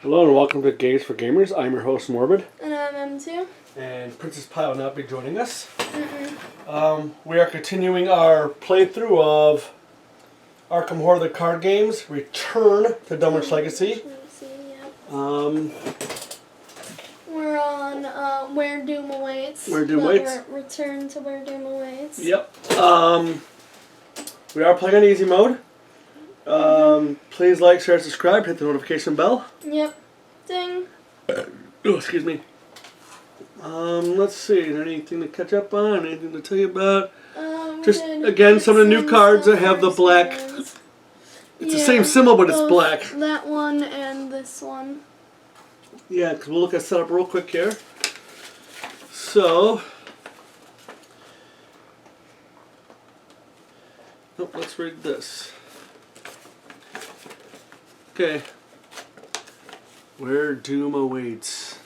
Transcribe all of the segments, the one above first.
Hello and welcome to Games for Gamers. I'm your host Morbid. And I'm M2. And Princess Pie will not be joining us. We are continuing our playthrough of Arkham Horror the card games. Return to Dunwich Legacy. We're on Where Doom Awaits. Where Doom Awaits. Return to Where Doom Awaits. Yep. We are playing on easy mode. Please like, share, subscribe, hit the notification bell. Yep. Ding. Oh, excuse me. Let's see. Is there anything to catch up on? Anything to tell you about? Just again, some of the new cards that have the black. It's the same symbol, but it's black. That one and this one. Yeah, because we'll look at setup real quick here. So, let's read this. Okay. Where Doom Awaits.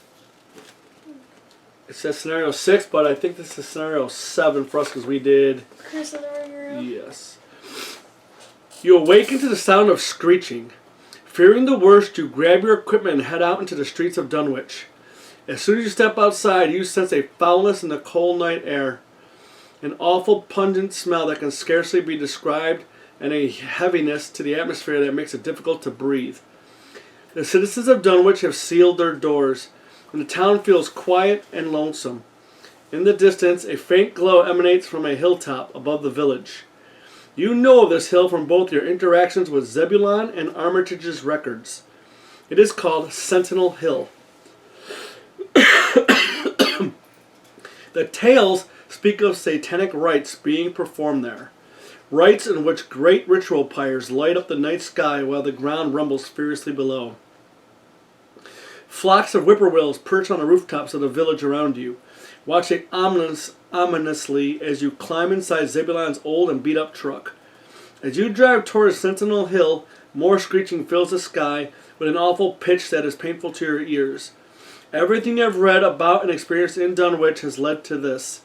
It says scenario 6, but I think this is scenario 7 for us because we did. Curse of the Ringaroo. Yes. You awaken to the sound of screeching. Fearing the worst, you grab your equipment and head out into the streets of Dunwich. As soon as you step outside, you sense a foulness in the cold night air. An awful pungent smell that can scarcely be described, and a heaviness to the atmosphere that makes it difficult to breathe. The citizens of Dunwich have sealed their doors, and the town feels quiet and lonesome. In the distance, a faint glow emanates from a hilltop above the village. You know of this hill from both your interactions with Zebulon and Armitage's records. It is called Sentinel Hill. The tales speak of satanic rites being performed there. Rites in which great ritual pyres light up the night sky while the ground rumbles furiously below. Flocks of whippoorwills perch on the rooftops of the village around you, watching ominously as you climb inside Zebulon's old and beat-up truck. As you drive towards Sentinel Hill, more screeching fills the sky with an awful pitch that is painful to your ears. Everything you have read about and experienced in Dunwich has led to this.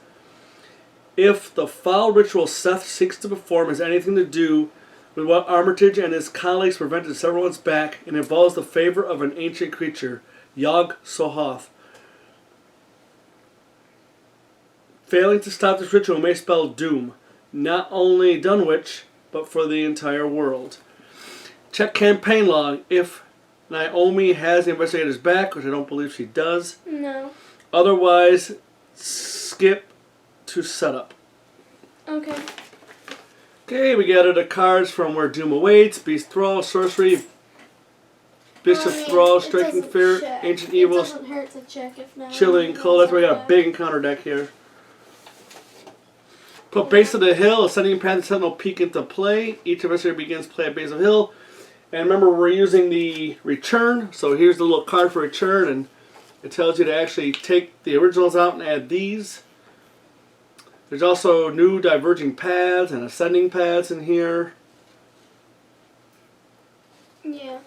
If the foul ritual Seth seeks to perform has anything to do with what Armitage and his colleagues prevented several months back, it involves the favor of an ancient creature, Yog-Sothoth. Failing to stop this ritual may spell doom, not only Dunwich, but for the entire world. Check campaign log if Naomi has the investigators back, which I don't believe she does. No. Otherwise, skip to setup. Okay. Okay, we gathered the cards from Where Doom Awaits, Beast Thrall, Sorcery, Bishop Thrall, Striking Fear, Ancient Evils, It doesn't hurt to check if not. Chilling Cold. That's why we got a big encounter deck here. Put Base of the Hill, Ascending Path, and Sentinel Peak into play. Each investigator begins play at Base of Hill. And remember, we're using the Return, so here's the little card for Return, and it tells you to actually take the originals out and add these. There's also new diverging paths and ascending paths in here. Yeah.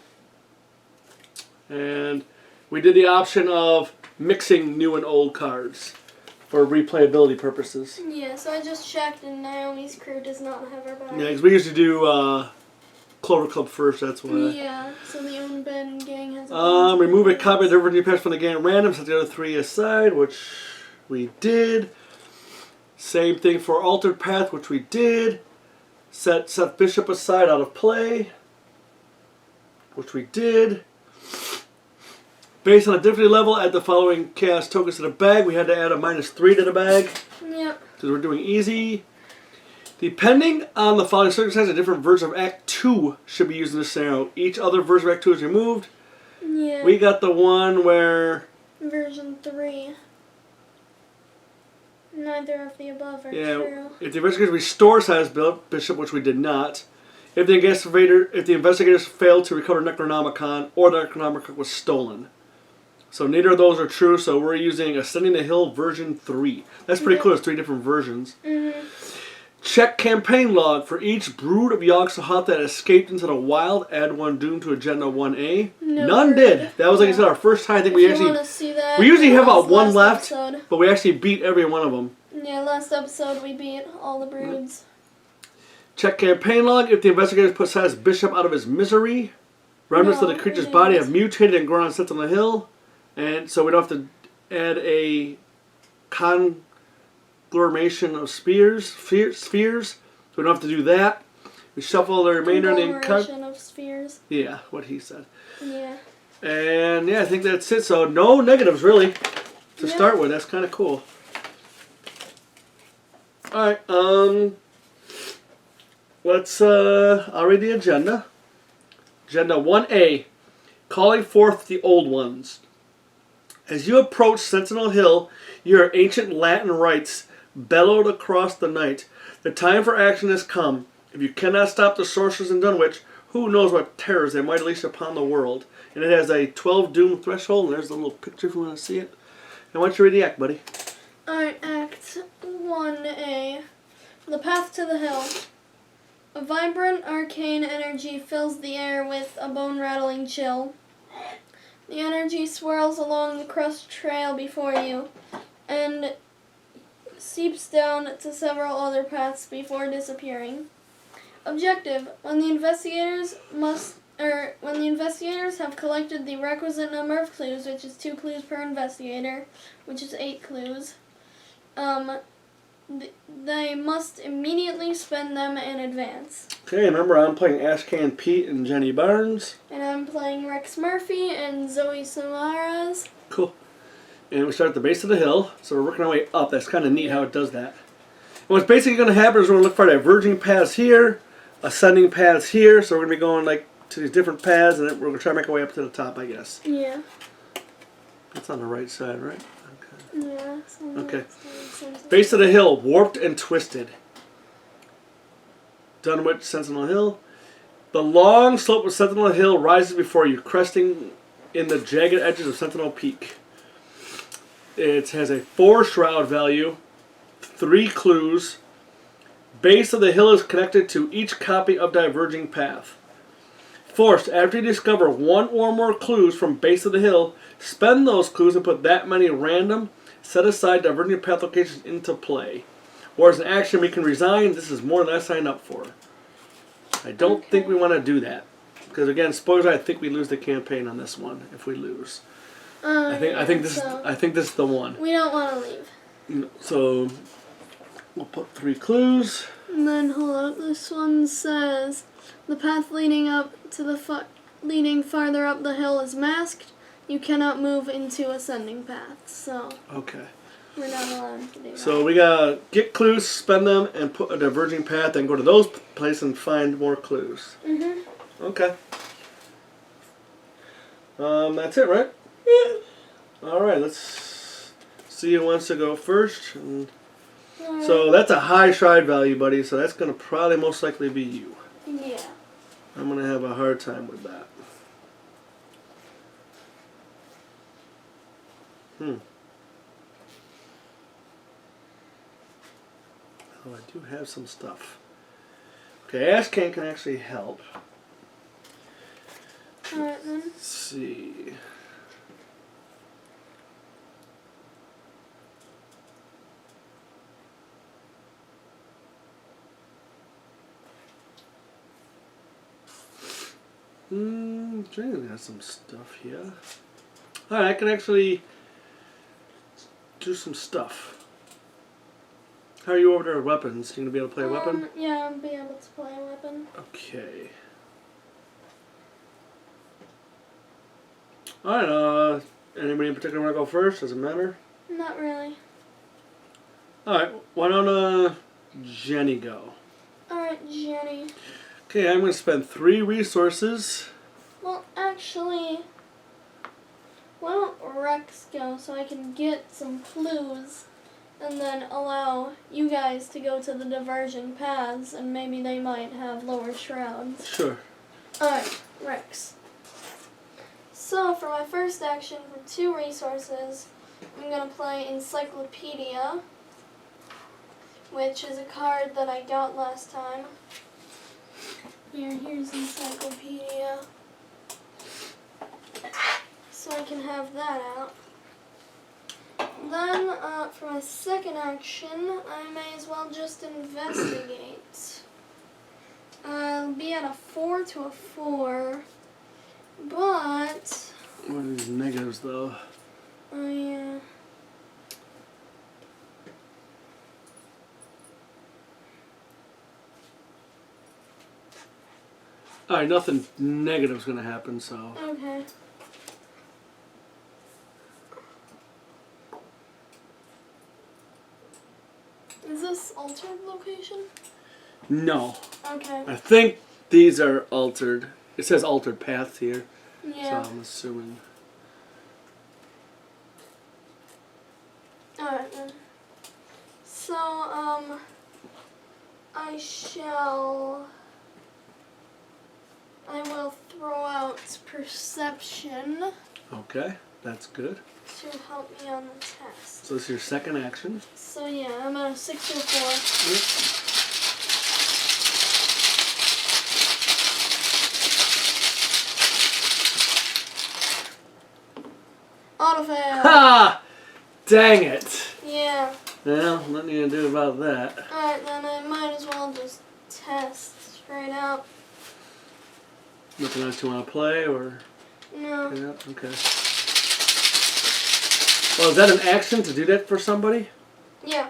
And we did the option of mixing new and old cards for replayability purposes. Yeah, so I just checked and Naomi's crew does not have her back. Yeah, because we usually do Clover Club first, that's why. Yeah, so the Unben gang has a remove a copy of the diverging paths from the gang at random, set the other three aside, which we did. Same thing for Altered Path, which we did. Set Bishop aside out of play, which we did. Based on a difficulty level, add the following chaos tokens to the bag. We had to add a -3 to the bag. Yep. Because we're doing easy. Depending on the following circumstances, a different version of Act 2 should be used in this scenario. Each other version of Act 2 is removed. Yeah. We got the one where... Version 3. Neither of the above are true. If the investigator restores has Bishop, which we did not. If the investigators failed to recover Necronomicon, or the Necronomicon was stolen. So neither of those are true, so we're using Ascending the Hill version 3. That's pretty cool, there's 3 different versions. Mm-hmm. Check campaign log for each brood of Yog-Sothoth that escaped into the wild. Add 1 doom to Agenda 1A. No, None did. That was, like I said, our first time. I think we usually have about 1 left, but we actually beat every one of them. Yeah, last episode we beat all the broods. Check campaign log. If the investigators put Silas Bishop out of his misery. Remnants of No, the creature's it body is. have mutated and grown on Sentinel Hill, and so we don't have to add a conglomeration of spheres. So we don't have to do that. We shuffle the remainder of the Conglomeration of spheres. Yeah, what he said. Yeah. And yeah, I think that's it. So no negatives really to start with. That's kind of cool. All right. Let's. I'll read the agenda. Agenda 1A, calling forth the old ones. As you approach Sentinel Hill, your ancient Latin rites bellowed across the night. The time for action has come. If you cannot stop the sorcerers in Dunwich, who knows what terrors they might unleash upon the world. And it has a 12 doom threshold, and there's a little picture if you want to see it. And why don't you read the act, buddy? Alright, Act 1A. The Path to the Hill. A vibrant arcane energy fills the air with a bone-rattling chill. The energy swirls along the crust trail before you and seeps down to several other paths before disappearing. Objective: when the investigators have collected the requisite number of clues, which is 2 clues per investigator, which is 8 clues, they must immediately spend them in advance. Okay, remember I'm playing Ashcan Pete and Jenny Barnes. And I'm playing Rex Murphy and Zoe Samaras. Cool. And we start at the base of the hill, so we're working our way up. That's kind of neat how it does that. And what's basically going to happen is we're going to look for diverging paths here, ascending paths here, so we're going to be going like to these different paths, and then we're going to try to make our way up to the top, I guess. Yeah. That's on the right side, right? Okay. Yeah. Okay. Base of the hill, warped and twisted. Dunwich, Sentinel Hill. The long slope of Sentinel Hill rises before you, cresting in the jagged edges of Sentinel Peak. It has a 4 shroud value, 3 clues. Base of the hill is connected to each copy of Diverging Path. Forced, after you discover 1 or more clues from base of the hill, spend those clues and put that many random, set aside Diverging Path locations into play. Or as an action, we can resign. This is more than I signed up for. I don't think we want to do that. Because again, spoilers, I think we lose the campaign on this one if we lose. I think this is the one. We don't want to leave. So we'll put 3 clues. And then hold up. This one says the path leading leading farther up the hill is masked. You cannot move into ascending paths. So Okay. we're not allowed to do that. So we gotta get clues, spend them, and put a diverging path, and go to those places and find more clues. Mhm. Okay. That's it, right? All right. Let's see who wants to go first. So that's a high shroud value, buddy. So that's gonna probably most likely be you. Yeah. I'm gonna have a hard time with that. Oh, I do have some stuff. Okay, Ashcan can actually help. Alright then. Let's see. Jane has some stuff here. Alright, I can actually do some stuff. How are you over there with weapons? You gonna be able to play a weapon? Yeah, I'll be able to play a weapon. Okay. Alright, anybody in particular want to go first? Does it matter? Not really. Alright, why don't Jenny go? Alright, Jenny. Okay, I'm going to spend 3 resources. Well, actually, why don't Rex go so I can get some clues and then allow you guys to go to the diverging paths and maybe they might have lower shrouds. Sure. Alright, Rex. So, for my first action, for 2 resources, I'm going to play Encyclopedia, which is a card that I got last time. Here's Encyclopedia. So I can have that out. Then, for my second action, I may as well just investigate. I'll be at a 4 to a 4. But... What are these negatives, though? Oh, yeah. Alright, nothing negative's gonna happen, so. Okay. Is this altered location? No. Okay. I think these are altered. It says altered paths here. Yeah. So I'm assuming. Alright then. So, I will throw out perception Okay, that's good. to help me on the test. So this is your second action. So yeah, I'm at a 6 or 4. Yep. Auto fail. Ha! Dang it. Yeah. Well, nothing you can do about that. Alright, then I might as well just test straight out. Nothing else you want to play, or? No. Yeah, okay. Well, is that an action to do that for somebody? Yeah.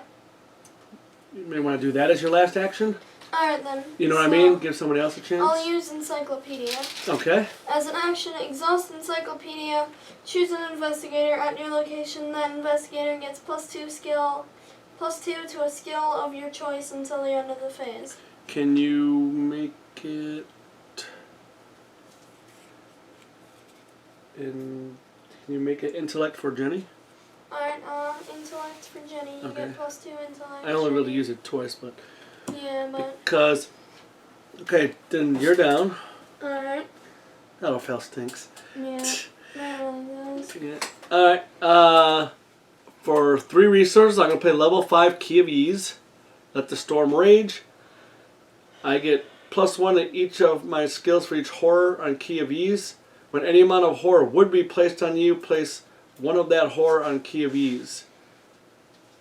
You may want to do that as your last action. Alright then. You know what I mean? Give somebody else a chance. I'll use Encyclopedia. Okay. As an action, exhaust Encyclopedia, choose an investigator at your location. That investigator gets +2 to a skill of your choice until the end of the phase. Can you make it in? Can you make it intellect for Jenny? Alright, intellect for Jenny. You Okay. get +2 intellect. I only really Jenny. use it twice, but Yeah, but... because. Okay, then you're down. Alright. That'll fail stinks. Yeah. That really does. Yeah. Alright, for 3 resources, I'm going to play level 5 Key of Ease. Let the Storm Rage. I get +1 to each of my skills for each horror on Key of Ease. When any amount of horror would be placed on you, place 1 of that horror on Key of Ease.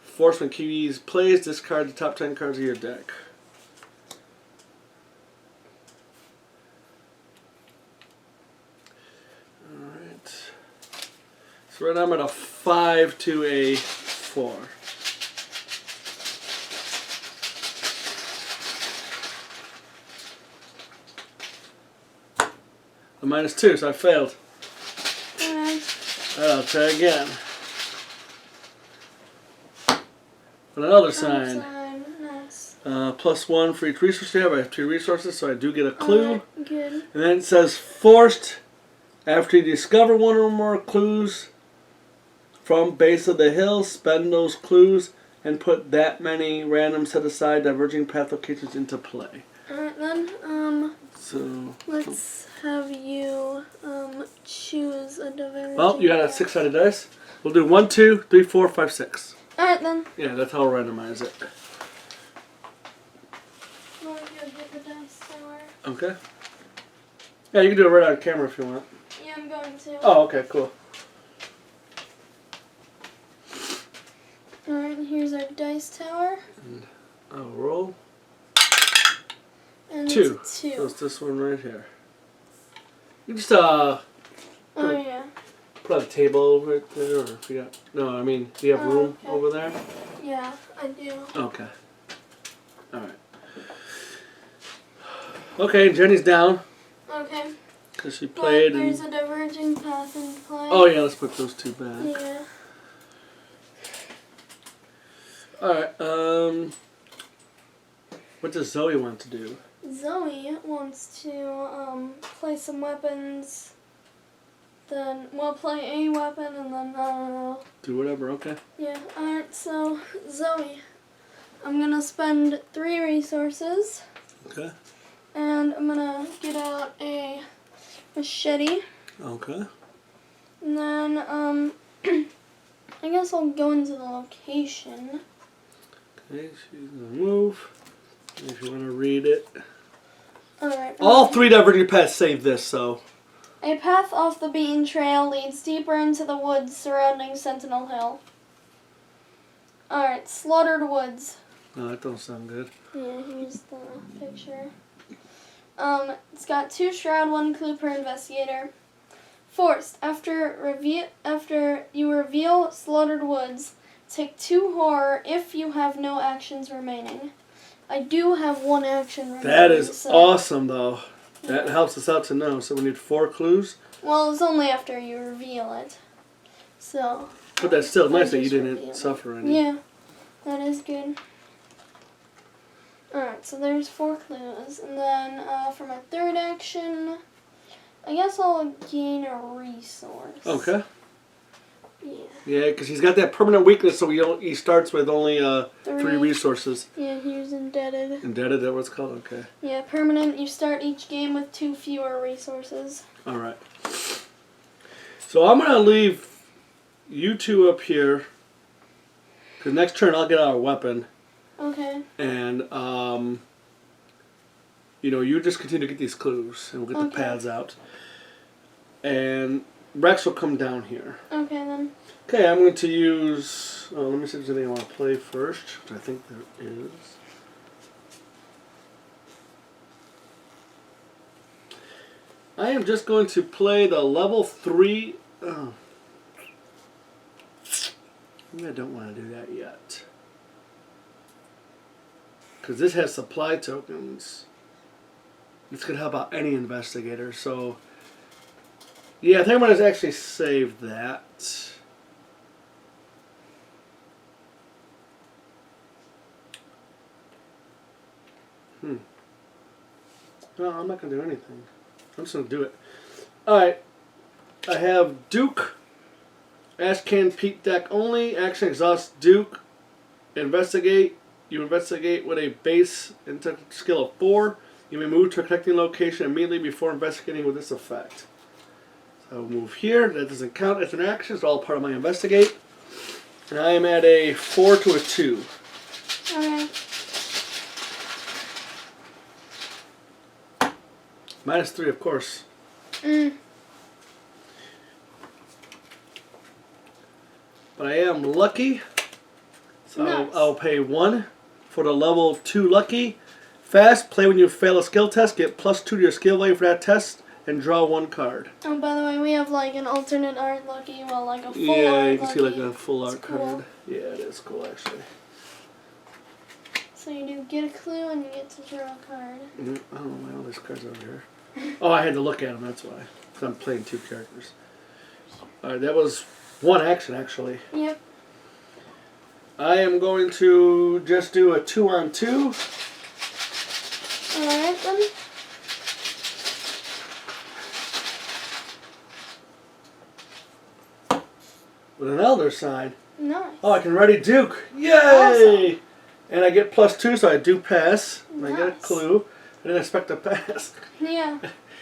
Force when Key of Ease plays, discard the top 10 cards of your deck. Alright. So right now I'm at a 5 to a 4. A -2, so I failed. Alright. Alright, I'll try again. On another sign. Nice. +1 for each resource you have. I have 2 resources, so I do get a clue. Alright, good. And then it says forced. After you discover 1 or more clues from base of the hill, spend those clues and put that many random set aside diverging path locations into play. Alright then, So let's have you choose a diverging. well, you got a 6-sided dice. We'll do 1, 2, 3, 4, 5, 6. Alright then. Yeah, that's how I'll randomize it. I'll go get the dice tower. Okay. Yeah, you can do it right on camera if you want. Yeah, I'm going to. Oh, okay, cool. Alright, here's our dice tower. And I'll roll. And 2. It's So 2. it's this one right here. You just Oh yeah. put on a table right there, or if you got no, I mean, do you have room okay. over there? Yeah, I do. Okay. All right. Okay, Jenny's down Okay. because she But played. there's And, a diverging path in play. oh yeah, let's put those 2 back. Yeah. All right. What does Zoe want to do? Zoe wants to play some weapons. Then we'll play a weapon and then I don't know. Do whatever. Okay. Yeah. Alright. So Zoe, I'm gonna spend 3 resources. Okay. And I'm gonna get out a machete. Okay. And then I guess I'll go into the location. Okay. She's gonna move. If you want to read it. Alright. All 3 diverging paths save this, so. A path off the beaten trail leads deeper into the woods surrounding Sentinel Hill. Alright, Slaughtered Woods. No, that don't sound good. Yeah, here's the picture. It's got 2 shroud, 1 clue per investigator. Forced. After you reveal Slaughtered Woods, take 2 horror if you have no actions remaining. I do have 1 action remaining. That is awesome, though. That helps us out to know. So we need 4 clues. Well, it's only after you reveal it. So. But that's still nice that you didn't suffer any. Yeah, that is good. Alright, so there's 4 clues. And then for my 3rd action, I guess I'll gain a resource. Okay. Yeah. Yeah, because he's got that permanent weakness, so he starts with only 3 resources. Yeah, here's indebted. Indebted, that's what it's called? Okay. Yeah, permanent. You start each game with 2 fewer resources. Alright. So I'm going to leave you 2 up here. Because next turn I'll get out a weapon. Okay. And, you just continue to get these clues. And we'll get the pads out. And Rex will come down here. Okay, then. Okay, I'm going to use... let me see if there's anything I want to play first. Which I think there is. I am just going to play the level 3... Oh. Maybe I don't want to do that yet. Because this has supply tokens. This could help out any investigator, so... Yeah, I think I'm going to actually save that. No, I'm not going to do anything. I'm just going to do it. Alright. I have Duke. Ash Can Peak deck only. Action exhaust Duke. Investigate. You investigate with a base intellect skill of 4. You may move to a connecting location immediately before investigating with this effect. So I'll move here. That doesn't count as an action. It's all part of my investigate. And I am at a 4 to a 2. Okay. -3, of course. But I am lucky. So Nice. I'll pay 1 for the level 2 lucky. Fast, play when you fail a skill test. Get +2 to your skill value for that test. And draw 1 card. Oh, by the way, we have like an alternate art lucky. Well, like a full yeah, art you can see like lucky. a full art cool. card. Yeah, it is cool actually. So you do get a clue and you get to draw a card. I don't know why all these cards over here. Oh, I had to look at them, that's why. Because I'm playing 2 characters. Alright, that was 1 action actually. Yep. I am going to just do a 2-on-2. Alright then. With an Elder sign. Nice. Oh, I can ready Duke. Yay! Awesome. And I get +2, so I do pass. And I get a Nice. clue. I didn't expect to pass. Yeah.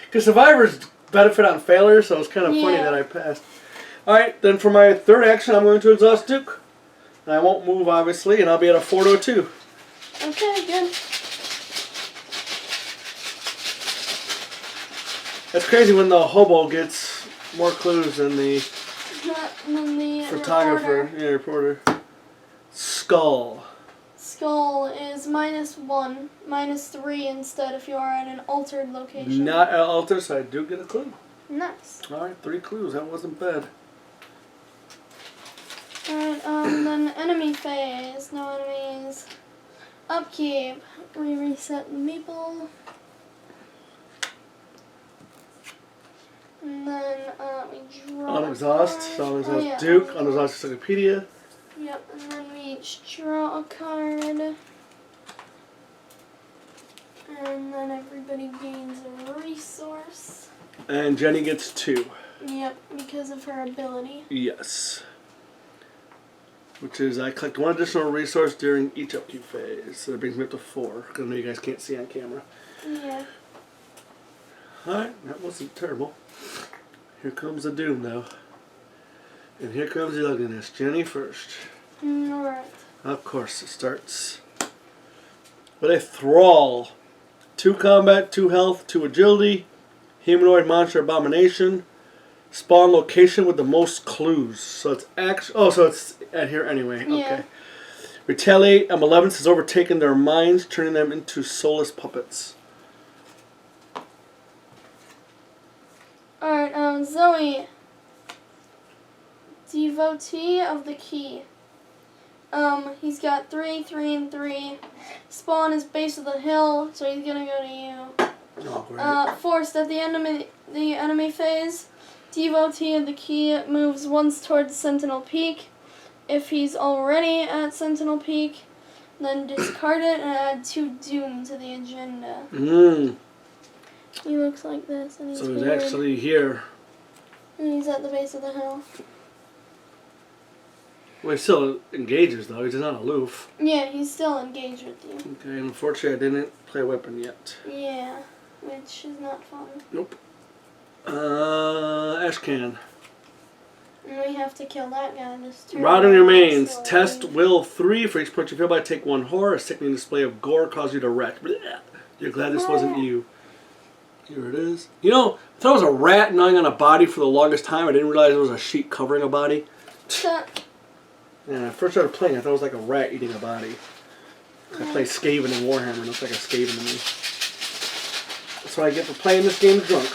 Because survivors benefit on failure, so it's kind of funny that I passed. Alright, then for my 3rd action, I'm going to exhaust Duke. And I won't move, obviously, and I'll be at a 4 to a 2. Okay, good. That's crazy when the hobo gets more clues than the Than the photographer. reporter. Yeah, reporter. Skull. Skull is -1, -3 instead if you are at an altered location. Not at altar, so I do get a clue. Nice. Alright, 3 clues. That wasn't bad. Alright, then enemy phase. No enemies. Upkeep. We reset the meeple. And then we draw. On exhaust, so on exhaust Duke, on exhaust Encyclopedia. Yep, and then we each draw a card. And then everybody gains a resource. And Jenny gets 2. Yep, because of her ability. Yes. Which is, I collect 1 additional resource during each upkeep phase. So that brings me up to 4, because I know you guys can't see on camera. Yeah. Alright, that wasn't terrible. Here comes the doom, though. And here comes the ugliness. Jenny first. Alright. Of course, it starts with a Thrall. 2 combat, 2 health, 2 agility. Humanoid monster abomination. Spawn location with the most clues. So it's so it's at here anyway. Yeah. Okay. Retaliate. Malevolence has overtaken their minds, turning them into soulless puppets. Alright, Zoe. Devotee of the Key. He's got 3, 3, and 3. Spawn is base of the hill, so he's gonna go to you. Oh, great. Forced at the enemy phase. Devotee of the Key moves once towards Sentinel Peak. If he's already at Sentinel Peak, then discard it and add 2 Doom to the agenda. He looks like this, and he's So he's weird. actually here. And he's at the base of the hill. Well, he still engages, though. He's not aloof. Yeah, he's still engaged with you. Okay, unfortunately, I didn't play a weapon yet. Yeah, which is not fun. Nope. Ashcan. And we have to kill that guy this turn. Rotting remains. So Test will 3 for each point you feel by. Take 1 horror. A sickening display of gore cause you to wreck. Blech. You're glad this wasn't you. Here it is. You know, I thought it was a rat gnawing on a body for the longest time. I didn't realize it was a sheet covering a body. Yeah, I first started playing, I thought it was like a rat eating a body. I play Skaven in Warhammer. It looks like a Skaven to me. That's what I get for playing this game drunk.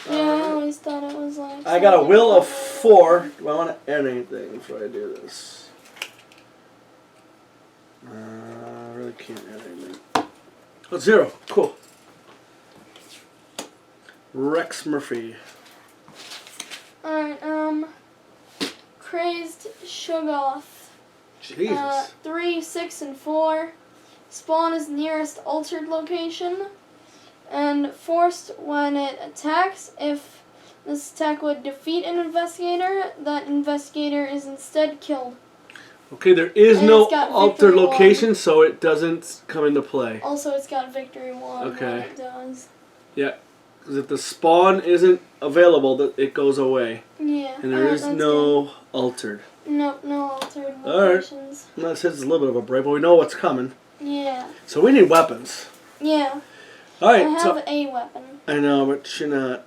Yeah, I always thought it was like... I got a will of 4. Do I want to add anything before I do this? I really can't add anything. Oh, 0. Cool. Rex Murphy. Alright, Crazed Shoggoth. Jesus. 3, 6, and 4. Spawn is nearest altered location. And forced when it attacks. If this attack would defeat an investigator, that investigator is instead killed. Okay, there is And no it's got altered victory location, wand. so it doesn't come into play. Also, it's got victory wand. Okay. That it does. Yeah, because if the spawn isn't available, it goes away. Yeah. And there is no altered. Nope, no altered Alright. locations. Unless it's a little bit of a break, but we know what's coming. Yeah. So we need weapons. Yeah. Alright, I have so a weapon. I know, but you're not.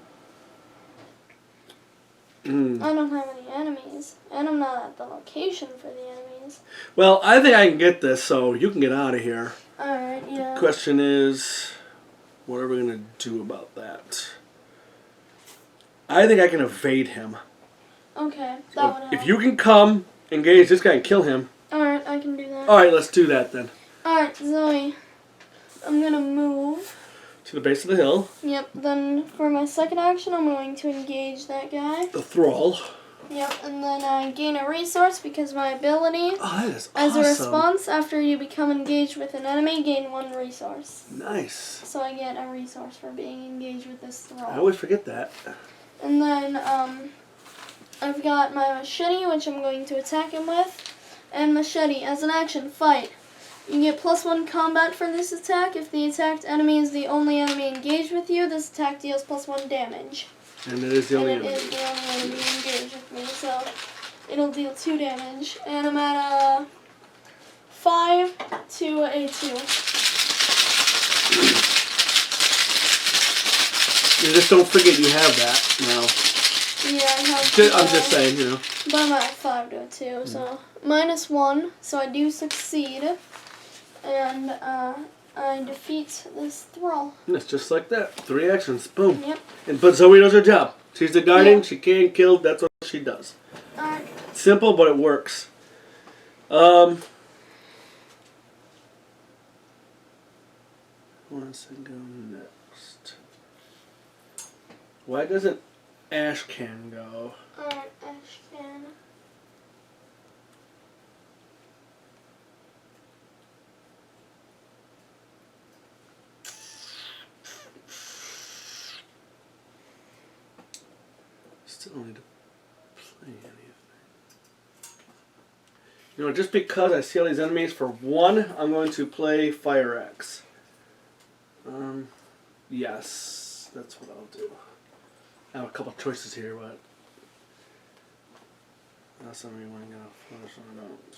I don't have any enemies. And I'm not at the location for the enemies. Well, I think I can get this, so you can get out of here. Alright, yeah. Question is, what are we going to do about that? I think I can evade him. Okay, that would help. If you can come, engage this guy, and kill him. Alright, I can do that. Alright, let's do that then. Alright, Zoe. I'm gonna move. To the base of the hill. Yep, then for my second action, I'm going to engage that guy. The thrall. Yep, and then I gain a resource because my ability. Oh, that is As awesome. a response, after you become engaged with an enemy, gain 1 resource. Nice. So I get a resource for being engaged with this thrall. I always forget that. And then I've got my machete, which I'm going to attack him with. And machete, as an action, fight. You get +1 combat for this attack. If the attacked enemy is the only enemy engaged with you, this attack deals +1 damage. And it is the only And it enemy. is the only enemy engaged with me, so it'll deal 2 damage. And I'm at a 5 to a 2. You just don't forget you have that now. Yeah, I have I'm just saying, you know. But I'm at 5 to a 2, so -1, so I do succeed. And I defeat this thrall. And it's just like that. 3 actions. Boom. Yep. But Zoe knows her job. She's the guardian. Yeah. She can kill. That's what she does. Alright. Simple, but it works. What's to go next? Why doesn't Ashcan go? Alright, Ashcan. Still don't need to play anything. You know, just because I see all these enemies for 1, I'm going to play Fire Axe. Yes, that's what I'll do. I have a couple choices here, but that's something you want to get off first, or don't.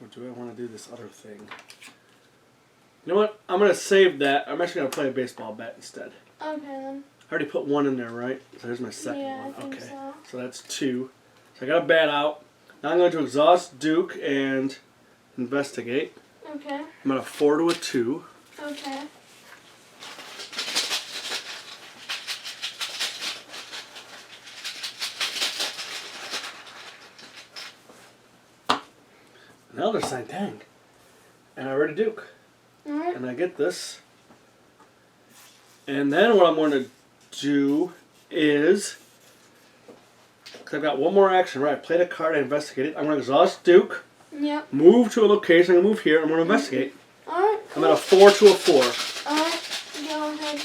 Or do I want to do this other thing? You know what? I'm going to save that. I'm actually going to play a baseball bat instead. Okay then. I already put 1 in there, right? So here's my second Yeah, one. I think Okay. so. So that's 2. So I got a bat out. Now I'm going to exhaust Duke and investigate. Okay. I'm at a 4 to a 2. Okay. An Elder Sign, dang. And I already Duke. Alright. And I get this. And then what I'm going to do is, because I've got one more action, right? I played a card, I investigate it. I'm going to exhaust Duke. Yep. Move to a location, I'm going to move here, I'm going to investigate. Alright. I'm at a 4 to a 4. Alright. Go ahead.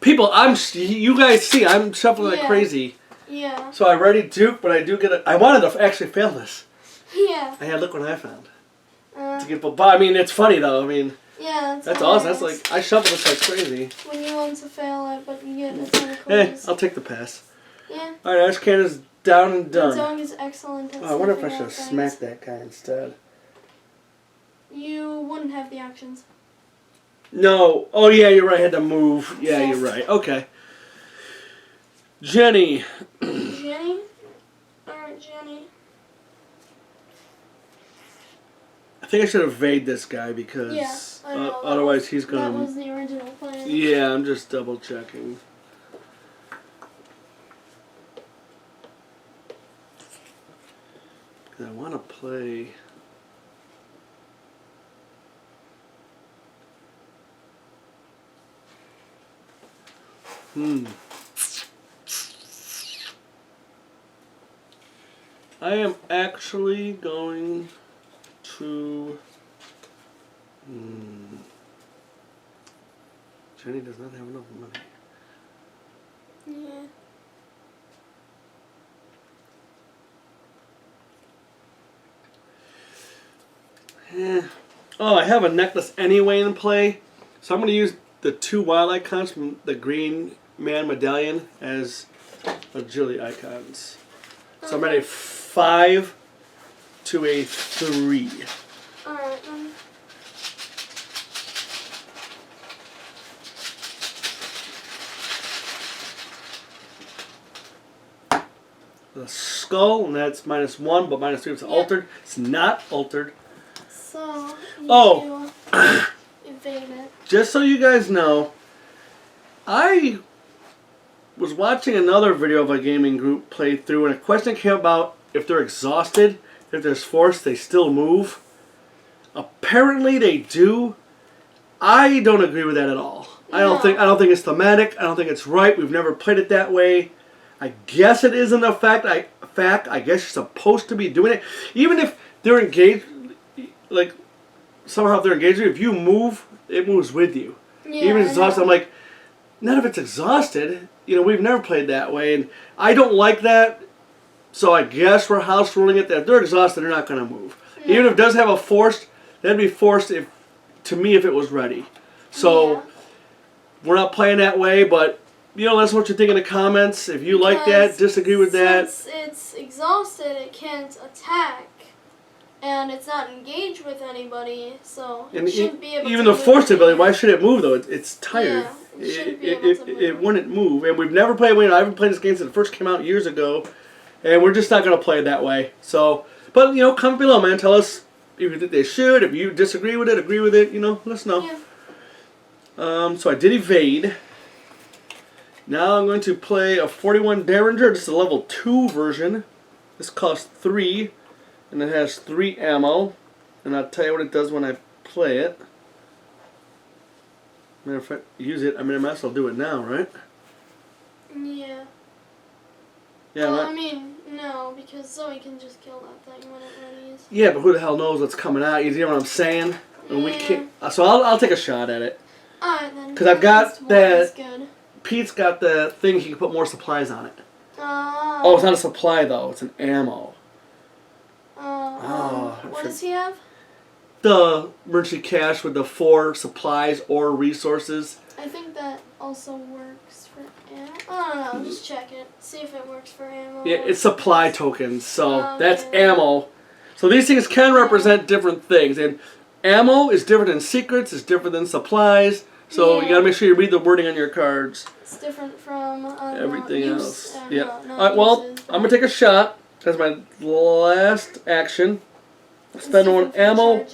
People, you guys see, I'm shuffling like crazy. Yeah. So I already Duke, but I do get I wanted to actually fail this. Yeah. And look what I found. But I mean, it's funny though. I mean, yeah, that's awesome. That's like, I shuffled this like crazy. When you want to fail it, but you get a ton of Hey, clues. I'll take the pass. Yeah. Alright, Ash Canada's down and done. The dog is excellent at I wonder if I sniffing should out have things. smacked that guy instead. You wouldn't have the actions. No. Oh yeah, you're right. I had to move. Yeah, you're right. Okay. Jenny. Jenny? Alright, Jenny. I think I should evade this guy because I know, otherwise he's gonna. That was the original plan. Yeah, I'm just double checking. I want to play. I am actually going to. Jenny does not have enough money. Yeah. Oh, I have a necklace anyway in play, so I'm going to use the 2 wild icons from the Green Man Medallion as agility icons. So I'm at a 5 to a 3. Alright, The skull, and that's -1, but -3 is altered. It's not altered. So, Oh. evade it. Just so you guys know, I was watching another video of a gaming group play through, and a question came about if they're exhausted, if there's force, they still move. Apparently they do. I don't agree with that at all. I don't think it's thematic. I don't think it's right. We've never played it that way. I guess it isn't a fact. I guess you're supposed to be doing it. Even if they're engaged, like, somehow if they're engaged, if you move, it moves with you. Yeah, even if it's exhausted, I'm like, none of it's exhausted. You know, we've never played that way, and I don't like that. So I guess we're house ruling it that if they're exhausted, they're not going to move. Yeah. Even if it does have a forced, that'd be forced to me if it was ready. So we're not playing that way, but you know, let us know what you think in the comments. If you like that, disagree with that. Since it's exhausted, it can't attack. And it's not engaged with anybody, so it shouldn't be able to even the forced ability, why should it move though? It's tired. Yeah, it shouldn't be able to move. It wouldn't move. And we've never played I haven't played this game since it first came out years ago. And we're just not going to play it that way. So, but you know, comment below, man. Tell us if you think they should, if you disagree with it, agree with it, you know, let us know. Yeah. So I did evade. Now I'm going to play a 41 Derringer. This is a level 2 version. This costs 3. And it has 3 ammo. And I'll tell you what it does when I play it. Matter of fact, use it. I mean, I might as well do it now, right? Yeah. Yeah. Well, I mean, no, because Zoe can just kill that thing when it readies. Yeah, but who the hell knows what's coming out? You know what I'm saying? And we can't, so I'll take a shot at it. Alright then. Because I've got that. Good. Pete's got the thing he can put more supplies on it. Oh. Oh, it's not a supply though. It's an ammo. What does he have? The emergency cache with the 4 supplies or resources. I think that also works for ammo. I don't know. Just check it. See if it works for ammo. Yeah, it's supply tokens. So that's ammo. So these things can represent different things. And ammo is different than secrets. It's different than supplies. So you got to make sure you read the wording on your cards. It's different from everything else. Yeah. Alright, well, I'm going to take a shot. That's my last action. Spend 1 ammo.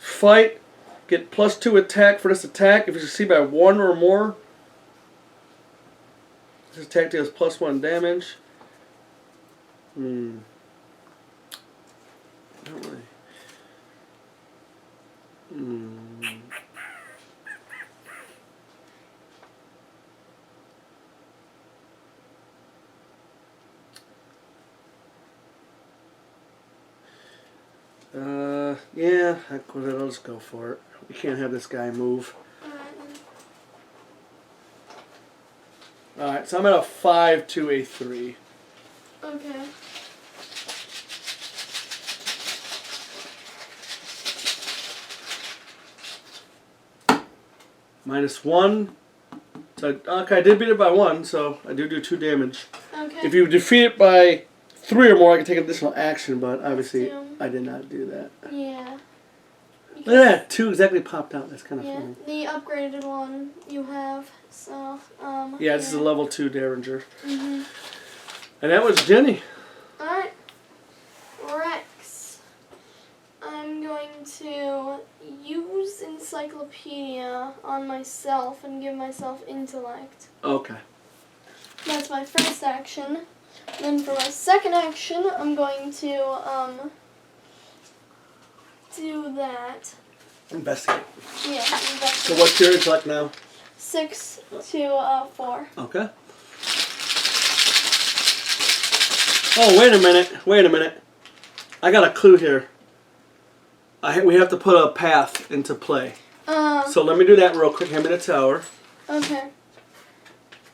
Fight. Get +2 attack for this attack. If you succeed by 1 or more. This attack deals +1 damage. Not really. Yeah, I'll just go for it. We can't have this guy move. Alright, so I'm at a 5 to a 3. Okay. -1. So okay, I did beat it by 1, so I do 2 damage. Okay. If you defeat it by 3 or more, I can take additional action, but obviously I did not do that. Yeah. Look at that, 2 exactly popped out. That's kind of funny. The upgraded one you have, so, Yeah, this is a level 2 Derringer. Mm-hmm. And that was Jenny. Alright. Rex. I'm going to use Encyclopedia on myself and give myself Intellect. Okay. That's my first action. Then for my second action, I'm going to, do that. Investigate. Yeah, investigate. So what's your intellect now? 6 to 4. Okay. Oh, wait a minute. I got a clue here. We have to put a path into play. So let me do that real quick. Hand me the tower. Okay.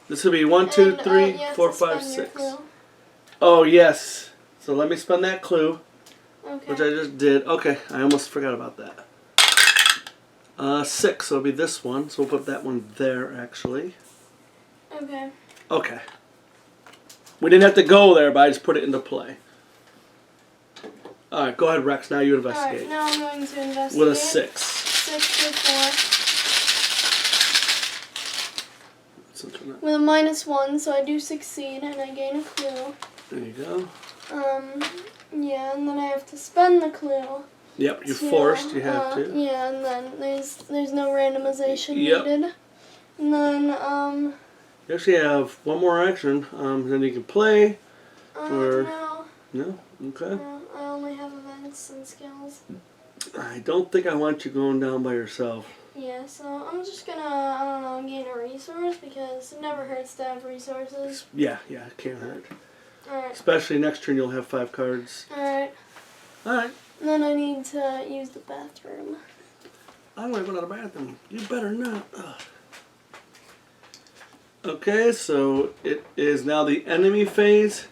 This will be 1, 2, 3, 4, 5, 6. Oh, yes. So let me spend that clue. Okay. Which I just did. Okay, I almost forgot about that. 6, so it'll be this one. So we'll put that one there, actually. Okay. Okay. We didn't have to go there, but I just put it into play. Alright, go ahead, Rex. Now you investigate. Alright, now I'm going to investigate. With a 6. 6 to 4. With a -1, so I do succeed, and I gain a clue. There you go. Yeah, and then I have to spend the clue. Yep, you're forced. You have to. Yeah, and then there's no randomization needed. And then You actually have one more action. Then you can play. Or no. Okay. No, I only have events and skills. I don't think I want you going down by yourself. Yeah, so I'm just gonna, I don't know, gain a resource because it never hurts to have resources. Yeah, it can't hurt. Alright. Especially next turn you'll have 5 cards. Alright. Alright. And then I need to use the bathroom. I want to go to the bathroom. You better not. Ugh. Okay, so it is now the enemy phase.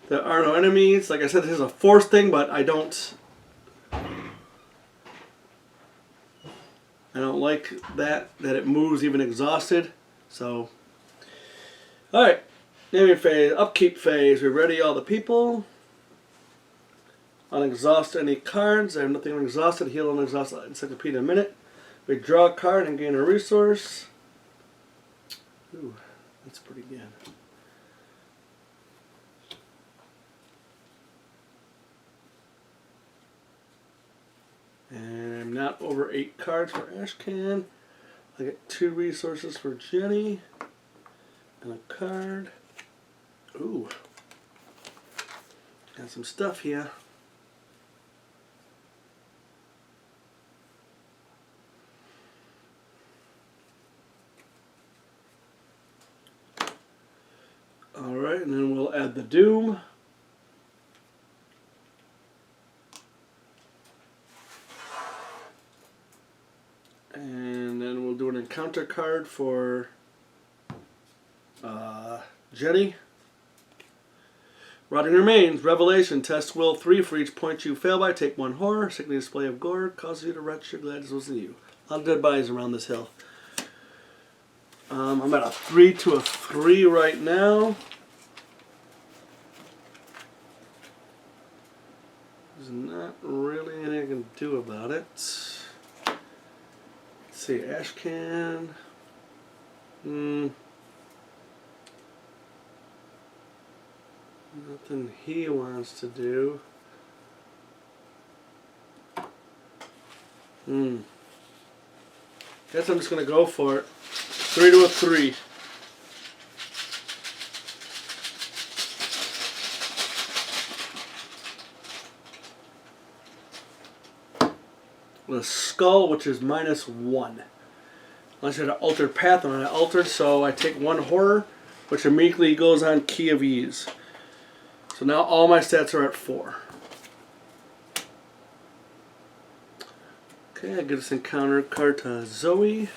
There are no enemies. Like I said, this is a force thing, but I don't like that it moves even exhausted. So, alright. Enemy phase, upkeep phase. We ready all the people. Unexhaust any cards. I have nothing unexhausted. Heal unexhausted encyclopedia in a minute. We draw a card and gain a resource. Ooh, that's pretty good. And I'm not over 8 cards for Ashcan. I get 2 resources for Jenny. And a card. Ooh. Got some stuff here. Alright, and then we'll add the Doom. And then we'll do an encounter card for Jenny. Rotting Remains, Revelation, test will 3 for each point you fail by. Take 1 horror, sickly display of gore, causes you to retch your glad this wasn't you. A lot of dead bodies around this hill. I'm at a 3 to a 3 right now. There's not really anything I can do about it. Let's see, Ashcan. Nothing he wants to do. Guess I'm just gonna go for it. 3 to a 3. with a skull, which is -1. Unless you had an altered path on it. Altered, so I take 1 horror, which immediately goes on Key of Ease. So now all my stats are at 4. Okay, I get this encounter card to Zoe.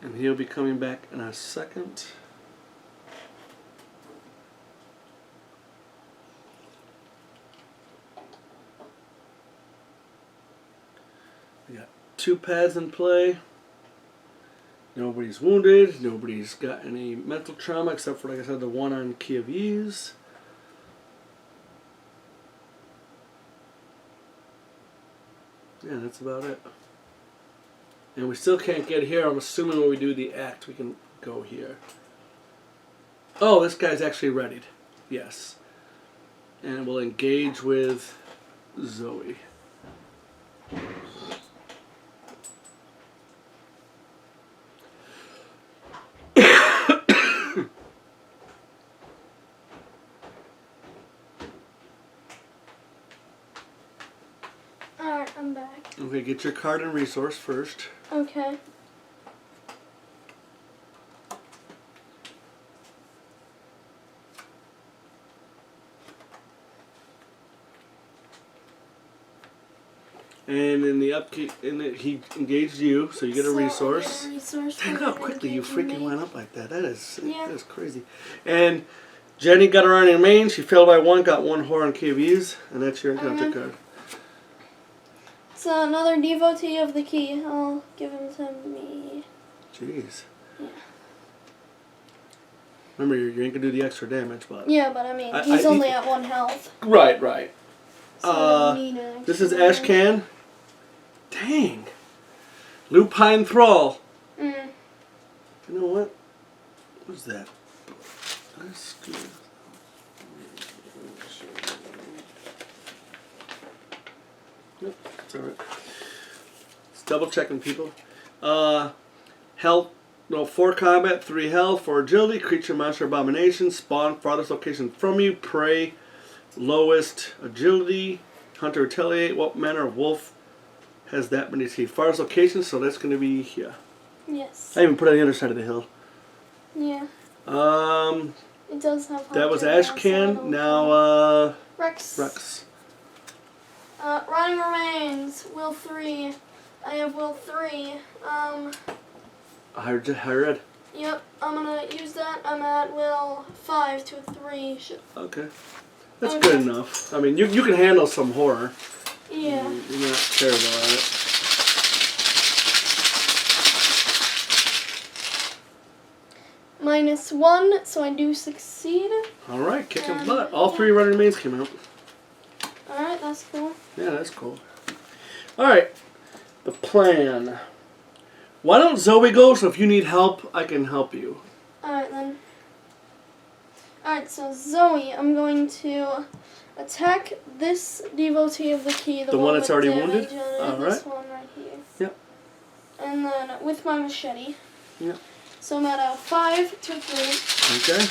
And he'll be coming back in a second. We got 2 pads in play. Nobody's wounded. Nobody's got any mental trauma except for, like I said, the 1 on Key of Ease. Yeah, that's about it. And we still can't get here. I'm assuming when we do the act, we can go here. Oh, this guy's actually readied. Yes. And we'll engage with Zoe. Alright, I'm back. Okay, get your card and resource first. Okay. And in the upkeep, he engaged you, so you get a So, I resource. get a resource Think for how quickly you engaging freaking me. went up like that. That is crazy. And Jenny got her Iron Main. She failed by 1, got 1 horror on KVs, and that's your encounter card. So another devotee of the key. I'll give him to me. Jeez. Yeah. Remember, you ain't gonna do the extra damage, but Yeah, but I mean, he's only at 1 health. right, right. So I don't need an This is extra damage. Ashcan. Dang. Lupine Thrall. Mm. You know what? What's that? Nope, it's alright. It's double checking, people. Health, no, 4 combat, 3 health, 4 agility, creature, monster, abomination, spawn, farthest location from you, prey, lowest agility, hunter, retaliate. What manner of wolf has that many teeth? Farthest location, so that's going to be here. Yes. I even put it on the other side of the hill. Yeah. It does have. That was hunter, Ashcan. so Now, Rex. Rex. Rotting Remains. Will 3. I have Will 3. Higher ed. Yep. I'm gonna use that. I'm at Will 5 to 3. Okay. That's good enough. I mean, you can handle some horror. Yeah. You're not terrible at it. -1, so I do succeed. Alright, kicking butt. All 3 running remains came out. Alright, that's cool. Yeah, that's cool. Alright, the plan. Why don't Zoe go, so if you need help, I can help you. Alright then. Alright, so Zoe, I'm going to attack this devotee of the key. The one that's with already damage wounded? on it, Alright. This one right here. Yep. And then with my machete. Yep. So I'm at a 5 to 3. Okay.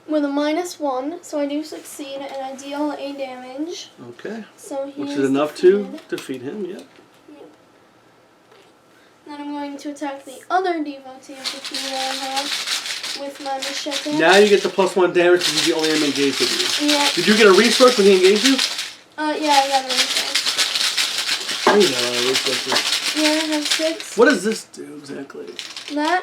With a -1, so I do succeed and I deal a damage. Okay. So he Which is enough to defeated. defeat him, yep. Then I'm going to attack the other devotee of the key that I have with my machete. Now you get the +1 damage because he's the only enemy engaged with you. Yeah. Did you get a resource when he engaged you? Yeah, I got a resource. I got a lot of resources. Yeah, I have 6. What does this do exactly? That,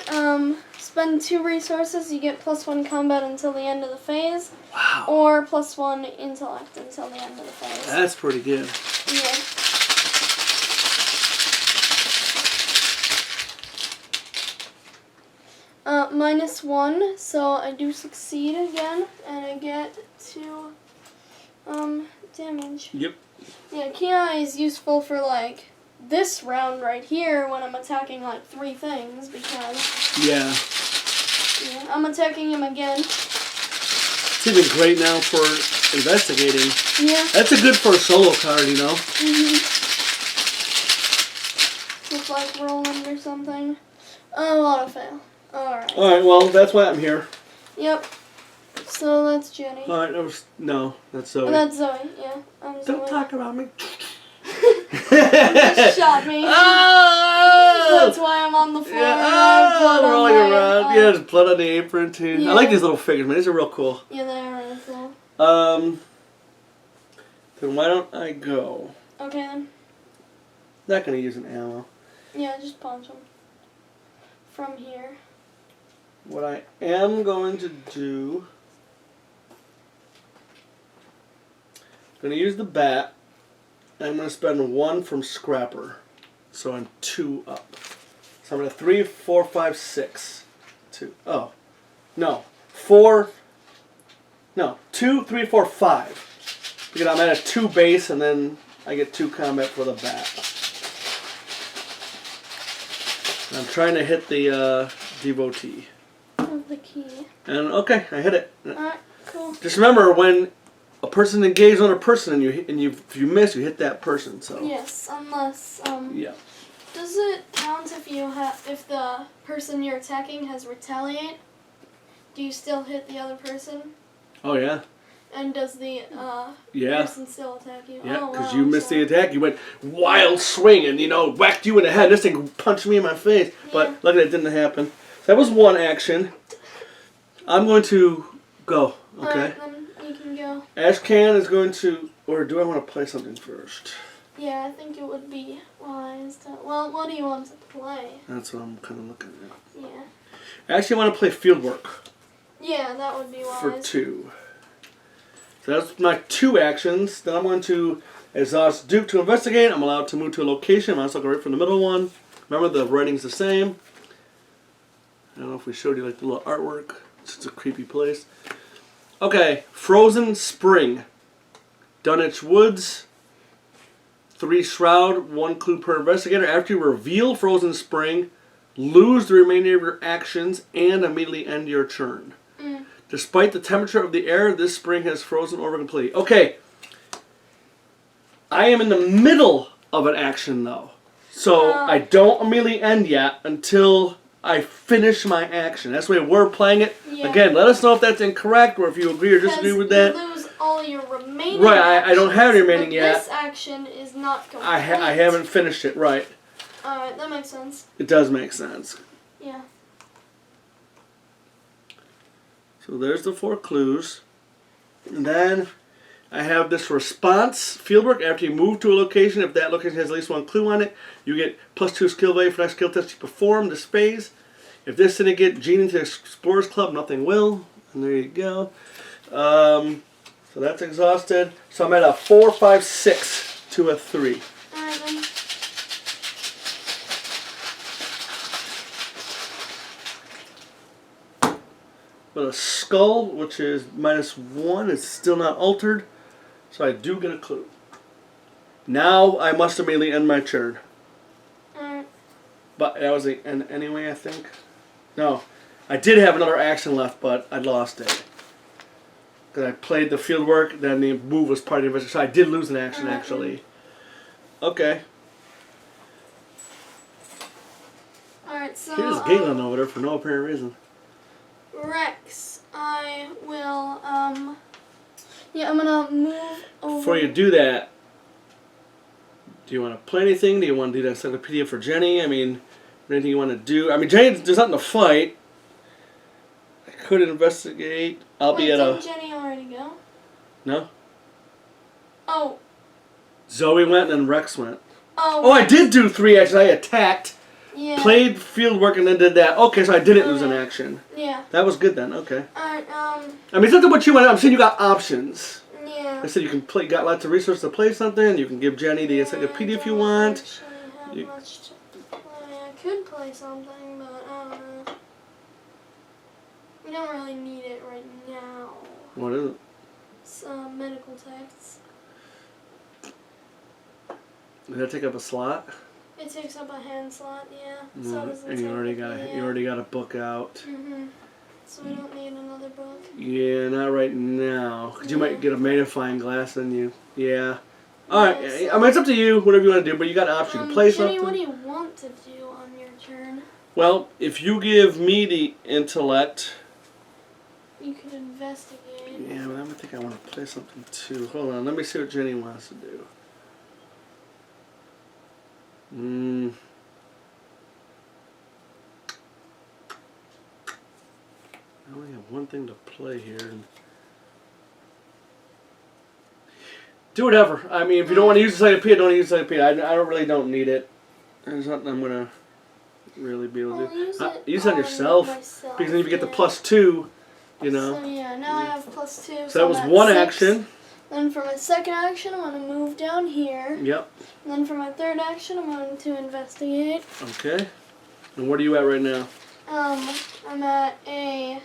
spend 2 resources, you get +1 combat until the end of the phase. Wow. Or +1 intellect until the end of the phase. That's pretty good. Yeah. -1, so I do succeed again, and I get 2, damage. Yep. Yeah, Key Eye is useful for, like, this round right here when I'm attacking, like, 3 things, because... Yeah. Yeah, I'm attacking him again. It's even great now for investigating. Yeah. That's a good for a solo card, you know? With, like, Roland or something. Oh, auto fail. Alright. Alright, well, that's why I'm here. Yep. So that's Jenny. Alright, that's Zoe. Oh, that's Zoe, yeah. I'm Zoe. Don't talk about me. Just shot me. Oh! That's why I'm on the floor. Yeah. And I have blood on Rolling my, around. Yeah, there's blood on the apron too. Yeah. I like these little figures, man. These are real cool. Yeah, they are really cool. Then why don't I go? Okay then. Not gonna use an ammo. Yeah, just punch them. From here. What I am going to do, I'm going to use the bat, and I'm going to spend 1 from Scrapper. So I'm 2 up. So I'm going to 3, 4, 5, 6. 2. Oh. No. 4. No. 2, 3, 4, 5. Because I'm at a 2 base, and then I get 2 combat for the bat. I'm trying to hit the devotee. Of the key. And okay, I hit it. Alright, cool. Just remember, when a person engages on a person and if you miss, you hit that person. So Yes, unless yeah. Does it count if the person you're attacking has retaliate? Do you still hit the other person? Oh yeah. And does the Yeah. person still attack you? Yeah, Oh, because wow, you missed so- the attack. You went wild swing and whacked you in the head. This thing punched me in my face, but Yeah. luckily it didn't happen. That was 1 action. I'm going to go. Okay. Alright, then you can go. Ashcan is going to, or do I want to play something first? Yeah, I think it would be wise to. Well, what do you want to play? That's what I'm kind of looking at. Yeah. I actually want to play Fieldwork Yeah, that would be wise. for 2. So that's my 2 actions. Then I'm going to exhaust Duke to investigate. I'm allowed to move to a location. I'm also going right from the middle one. Remember, the writing's the same. I don't know if we showed you like the little artwork. It's just a creepy place. Okay, Frozen Spring. Dunwich Woods. 3 Shroud, 1 clue per investigator. After you reveal Frozen Spring, lose the remainder of your actions and immediately end your turn. Despite the temperature of the air, this spring has frozen over completely. Okay. I am in the middle of an action though. So I don't immediately end yet until I finish my action. That's the way we're playing it. Yeah. Again, let us know if that's incorrect or if you agree or disagree with that. You lose all your remaining Right, I don't have any actions, remaining but yet. This action is not complete. I haven't finished it, right. Alright, that makes sense. It does make sense. Yeah. So there's the 4 clues. And then I have this response fieldwork. After you move to a location, if that location has at least 1 clue on it, you get +2 skill value for next skill test you perform this phase. If this didn't get Gene into the Explorers Club, nothing will. And there you go. So that's exhausted. So I'm at a 4, 5, 6 to a 3. Alright then. But a skull, which is -1, is still not altered. So I do get a clue. Now I must immediately end my turn. Alright. But that was the end anyway, I think. No. I did have another action left, but I lost it. Because I played the field work, then the move was part of the investigation. So I did lose an action, actually. Okay. Alright, so Here's Galen over there for no apparent reason. Rex, I will, yeah, I'm gonna move over. Before you do that, do you want to play anything? Do you want to do the encyclopedia for Jenny? I mean, anything you want to do? I mean, Jenny, there's nothing to fight. I could investigate. I'll be at didn't a... Jenny already go? No? Oh. Zoe went and then Rex went. Oh. Oh, I did do 3 actions. I attacked, Yeah. played field work, and then did that. Okay, so I didn't lose an action. Yeah. That was good then. Okay. Alright, I mean, it's not what you want. I'm saying you got options. yeah. I said you can play. Got lots of resources to play something. You can give Jenny the encyclopedia if you want. I don't You- actually have much to play. I could play something, but I don't know. We don't really need it right now. What is it? It's medical texts. Does that take up a slot? It takes up a hand slot, yeah. So does the And you already got a book out. Mhm. So we don't need another book. Yeah, not right now. Cause you might get a magnifying glass and you. Yeah. All right. Yes. I mean, it's up to you. Whatever you want to do, but you got options. You can play Jenny, something. what do you want to do on your turn? Well, if you give me the intellect, You could investigate. Yeah, but I think I want to play something too. Hold on, let me see what Jenny wants to do. I only have one thing to play here. Do whatever. I mean, if you don't want to use the encyclopedia, don't use the encyclopedia. I really don't need it. There's nothing I'm going to really be able to do. Use it on yourself. Because then if you get the +2, you know. So yeah, now I have +2. So that was one 6. action. Then for my second action, I'm going to move down here. Yep. And then for my third action, I'm going to investigate. Okay. And what are you at right now? I'm at a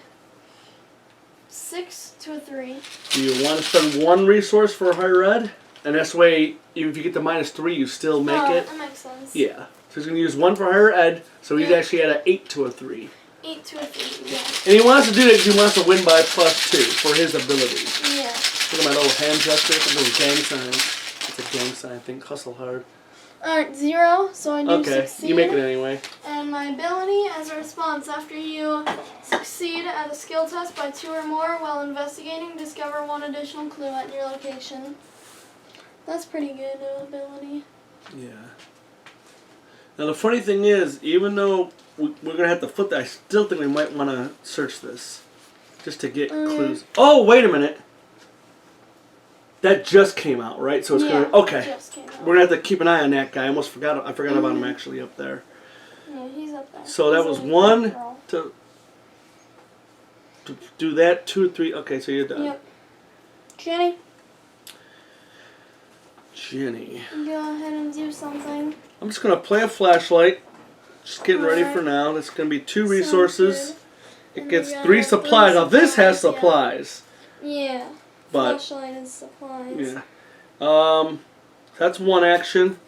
6 to a 3. Do you want to spend one resource for higher ed? And that's the way, even if you get the -3, you still make it? That makes sense. Yeah. So he's going to use one for higher ed, so he's actually at an 8 to a 3. 8 to a 3, yeah. And he wants to do that because he wants to win by +2 for his ability. Yeah. Look at my little hand gesture, a little gang sign. It's a gang sign, I think. Hustle hard. Alright, 0, so I do succeed. You make it anyway. And my ability, as a response, after you succeed at a skill test by 2 or more while investigating, discover 1 additional clue at your location. That's pretty good ability. Yeah. Now the funny thing is, even though we're going to have to flip that, I still think we might want to search this. Just to get clues. Oh, wait a minute. That just came out, right? So it's going to... Okay. Just came out. We're going to have to keep an eye on that guy. I forgot about him actually up there. Yeah, he's up there. So that was 1 to do that. 2, 3. Okay, so you're done. Yep. Jenny, go ahead and do something. I'm just going to play a flashlight. Just getting ready for now. That's going to be 2 resources. It gets 3 supplies. Now this has supplies. Yeah. But, flashlight and supplies. Yeah. That's 1 action.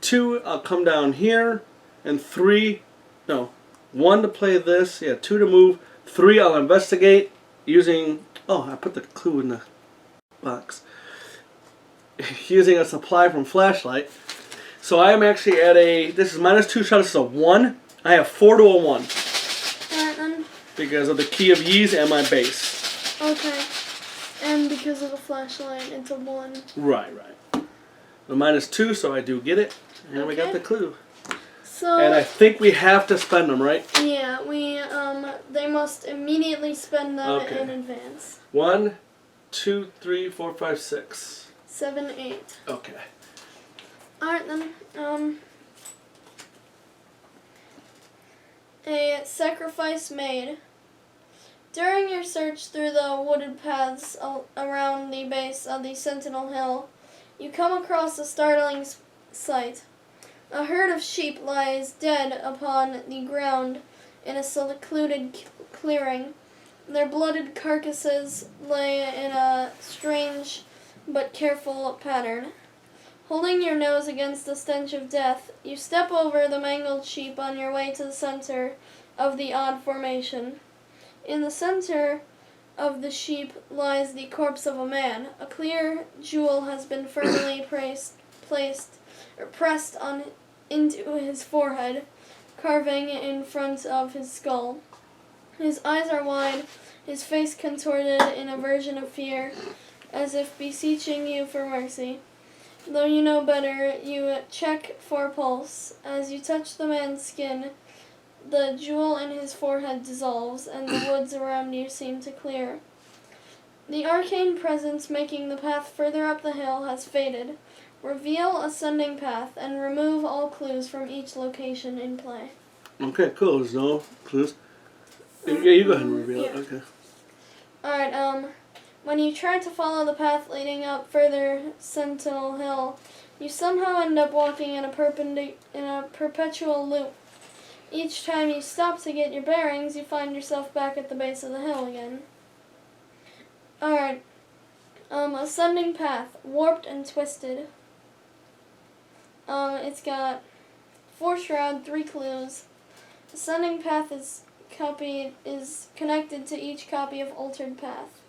2, I'll come down here. And 3, no. 1 to play this. Yeah, 2 to move. 3, I'll investigate using... Oh, I put the clue in the box. Using a supply from flashlight. So I am actually at a... This is -2 shot. This is a 1. I have 4 to a 1. Alright then. Because of the key of Yeez and my base. Okay. And because of the flashlight, it's a 1. Right. The -2, so I do get it. And we got the clue. So, and I think we have to spend them, right? Yeah, they must immediately spend them in advance. 1, 2, 3, 4, 5, 6. 7, 8. Okay. Alright then, a sacrifice made. During your search through the wooded paths around the base of the Sentinel Hill, you come across a startling sight. A herd of sheep lies dead upon the ground in a secluded clearing. Their blooded carcasses lay in a strange but careful pattern. Holding your nose against the stench of death, you step over the mangled sheep on your way to the center of the odd formation. In the center of the sheep lies the corpse of a man. A clear jewel has been firmly pressed into his forehead, carving in front of his skull. His eyes are wide, his face contorted in a version of fear, as if beseeching you for mercy. Though you know better, you check for pulse. As you touch the man's skin, the jewel in his forehead dissolves, and the woods around you seem to clear. The arcane presence making the path further up the hill has faded. Reveal ascending path, and remove all clues from each location in play. Okay, cool. There's no clues. Yeah, you go ahead and reveal it. Okay. Alright, when you try to follow the path leading up further Sentinel Hill, you somehow end up walking in a perpetual loop. Each time you stop to get your bearings, you find yourself back at the base of the hill again. Alright. Ascending path, warped and twisted. It's got 4 shroud, 3 clues. Ascending path is connected to each copy of altered path.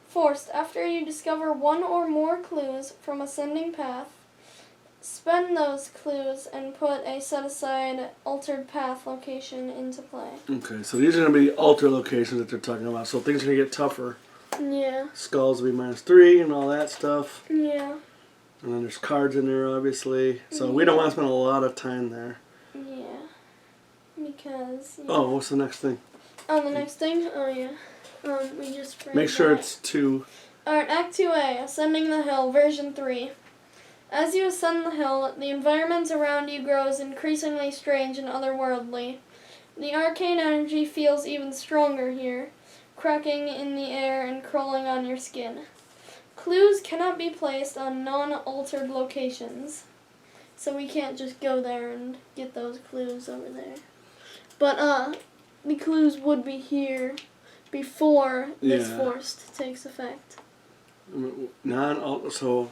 Forced, after you discover 1 or more clues from ascending path, spend those clues and put a set-aside altered path location into play. Okay, so these are going to be alter locations that they're talking about, so things are going to get tougher. Yeah. Skulls will be -3 and all that stuff. Yeah. And then there's cards in there, obviously. So we don't want to spend a lot of time there. Yeah. Because. Yeah. Oh, what's the next thing? Oh, the next thing? Oh, yeah. We just Make sure it's 2. Alright, Act 2A, Ascending the Hill, Version 3. As you ascend the hill, the environment around you grows increasingly strange and otherworldly. The arcane energy feels even stronger here, cracking in the air and crawling on your skin. Clues cannot be placed on non-altered locations, so we can't just go there and get those clues over there. But, the clues would be here before this force takes effect. So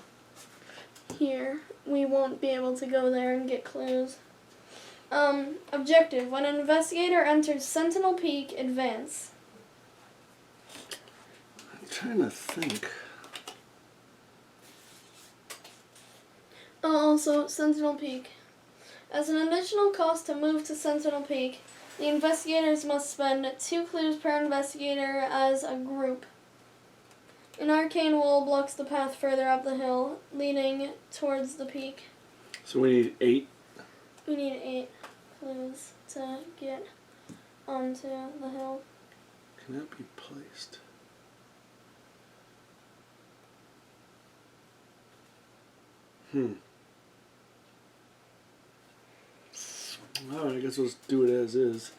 Here, we won't be able to go there and get clues. Objective. When an investigator enters Sentinel Peak, advance. I'm trying to think. Oh, also, Sentinel Peak. As an additional cost to move to Sentinel Peak, the investigators must spend 2 clues per investigator as a group. An arcane wall blocks the path further up the hill, leading towards the peak. So we need 8. We need 8 clues to get onto the hill. Can that be placed? Alright, I guess we'll just do it as is.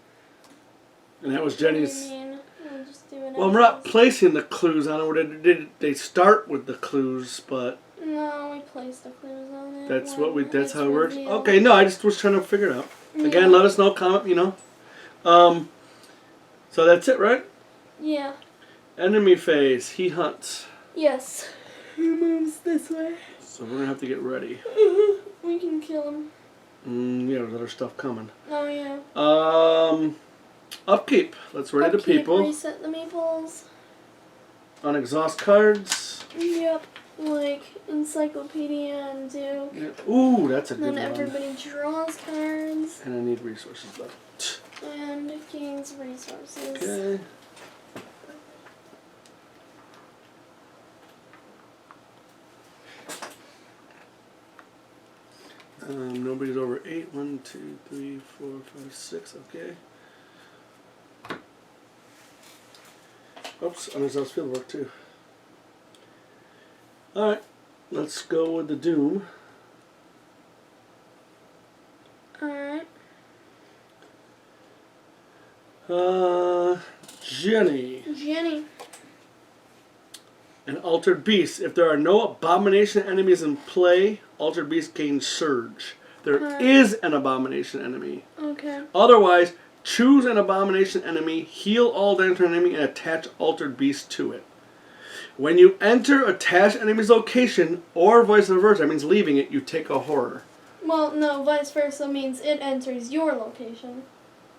And that was Jenny's. What do you mean? We'll just do it Well, as we're not is. placing the clues on it. They start with the clues, but No, we placed the clues on it. that's when that's it's how it works. revealed. Okay, no, I just was trying to figure it out. Yeah. Again, let us know, comment, So that's it, right? Yeah. Enemy phase. He hunts. Yes. He moves this way. So we're gonna have to get ready. We can kill him. Yeah, there's other stuff coming. Oh, yeah. Upkeep. Let's ready the Upkeep, people. Reset the meeples. Unexhaust cards. Yep. Like Encyclopedia and Duke. Yeah. Ooh, that's a good Then one. everybody draws cards And I need resources left. and gains resources. Okay. Nobody's over 8. 1, 2, 3, 4, 5, 6. Okay. Oops, unexhaust field work too. Alright, let's go with the Doom. Alright. Jenny. Jenny. An Altered Beast. If there are no abomination enemies in play, Altered Beast gains Surge. There is an abomination enemy. Okay. Otherwise, choose an abomination enemy, heal all damage to an enemy, and attach Altered Beast to it. When you enter attached enemy's location, or vice versa, that means leaving it, you take a horror. Well, no, vice versa means it enters your location.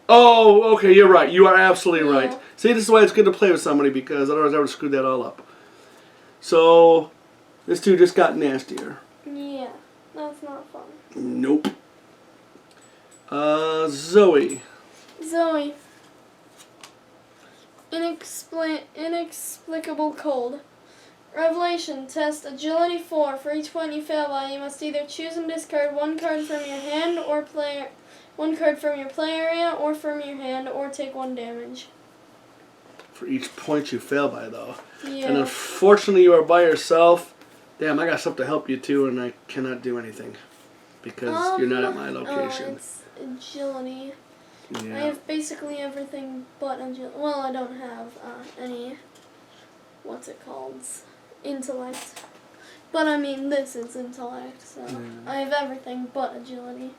Oh, okay, you're right. You are absolutely right. Yeah. See, this is why it's good to play with somebody, because otherwise I would have screwed that all up. So, this dude just got nastier. Yeah, that's not fun. Nope. Zoe. Zoe. Inexplicable cold. Revelation. Test Agility 4. For each point you fail by, you must either choose and discard 1 card from your hand or play 1 card from your play area or from your hand, or take 1 damage. For each point you fail by, though. Yeah. And unfortunately, you are by yourself. Damn, I got stuff to help you too, and I cannot do anything because you're not at my location. Oh, it's agility. Yeah. I have basically everything but agility. Well, I don't have any. What's it called? Intellect. But I mean, this is intellect, so I have everything but agility.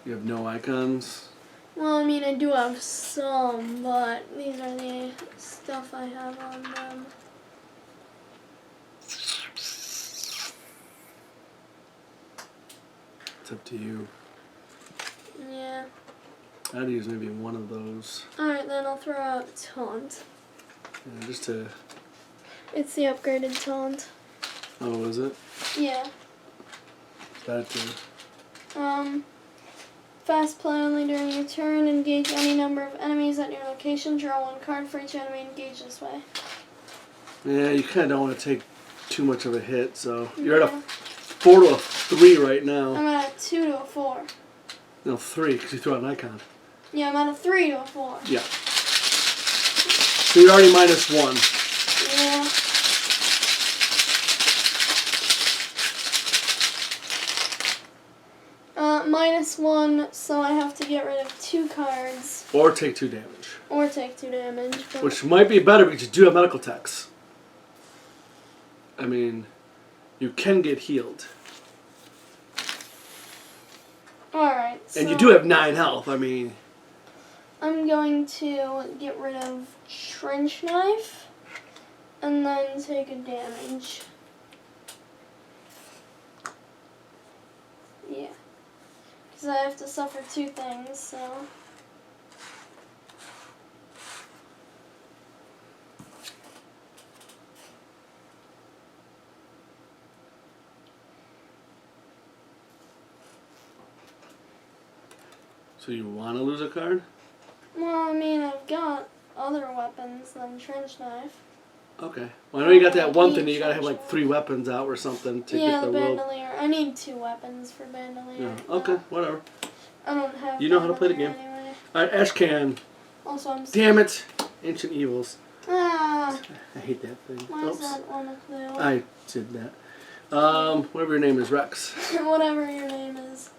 You have no icons. Well, I mean, I do have some, but these are the stuff I have on them. It's up to you. Yeah. I'd use maybe one of those. Alright, then I'll throw out Taunt. Yeah, just to. It's the upgraded Taunt. Oh, is it? Yeah. That too. Fast play only during your turn. Engage any number of enemies at your location. Draw 1 card for each enemy engaged this way. Yeah, you kind of don't want to take too much of a hit, so you're at a 4 to a 3 right now. I'm at a 2 to a 4. No, 3, because you threw out an icon. Yeah, I'm at a 3 to a 4. Yeah. So you're already minus 1. Yeah. Minus 1, so I have to get rid of 2 cards. Or take 2 damage. Or take 2 damage. But Which might be better because you do have medical techs. I mean, you can get healed. Alright, so And you do have 9 health, I mean. I'm going to get rid of Trench Knife and then take a damage. Yeah. Because I have to suffer 2 things, so. So you want to lose a card? Well, I mean, I've got other weapons than Trench Knife. Okay. Well, I know you got that one thing that you gotta have like 3 weapons out or something to Yeah, get the the rope. bandolier. I need 2 weapons for bandolier. Yeah. Okay, whatever. I don't have. You know how to play the bandolier game. Anyway. Alright, Ashcan. Also, I'm. Damn it! Ancient Evils. Ah, I hate that thing. why is Oops. that on a clue? I did that. Whatever your name is, Rex. Whatever your name is.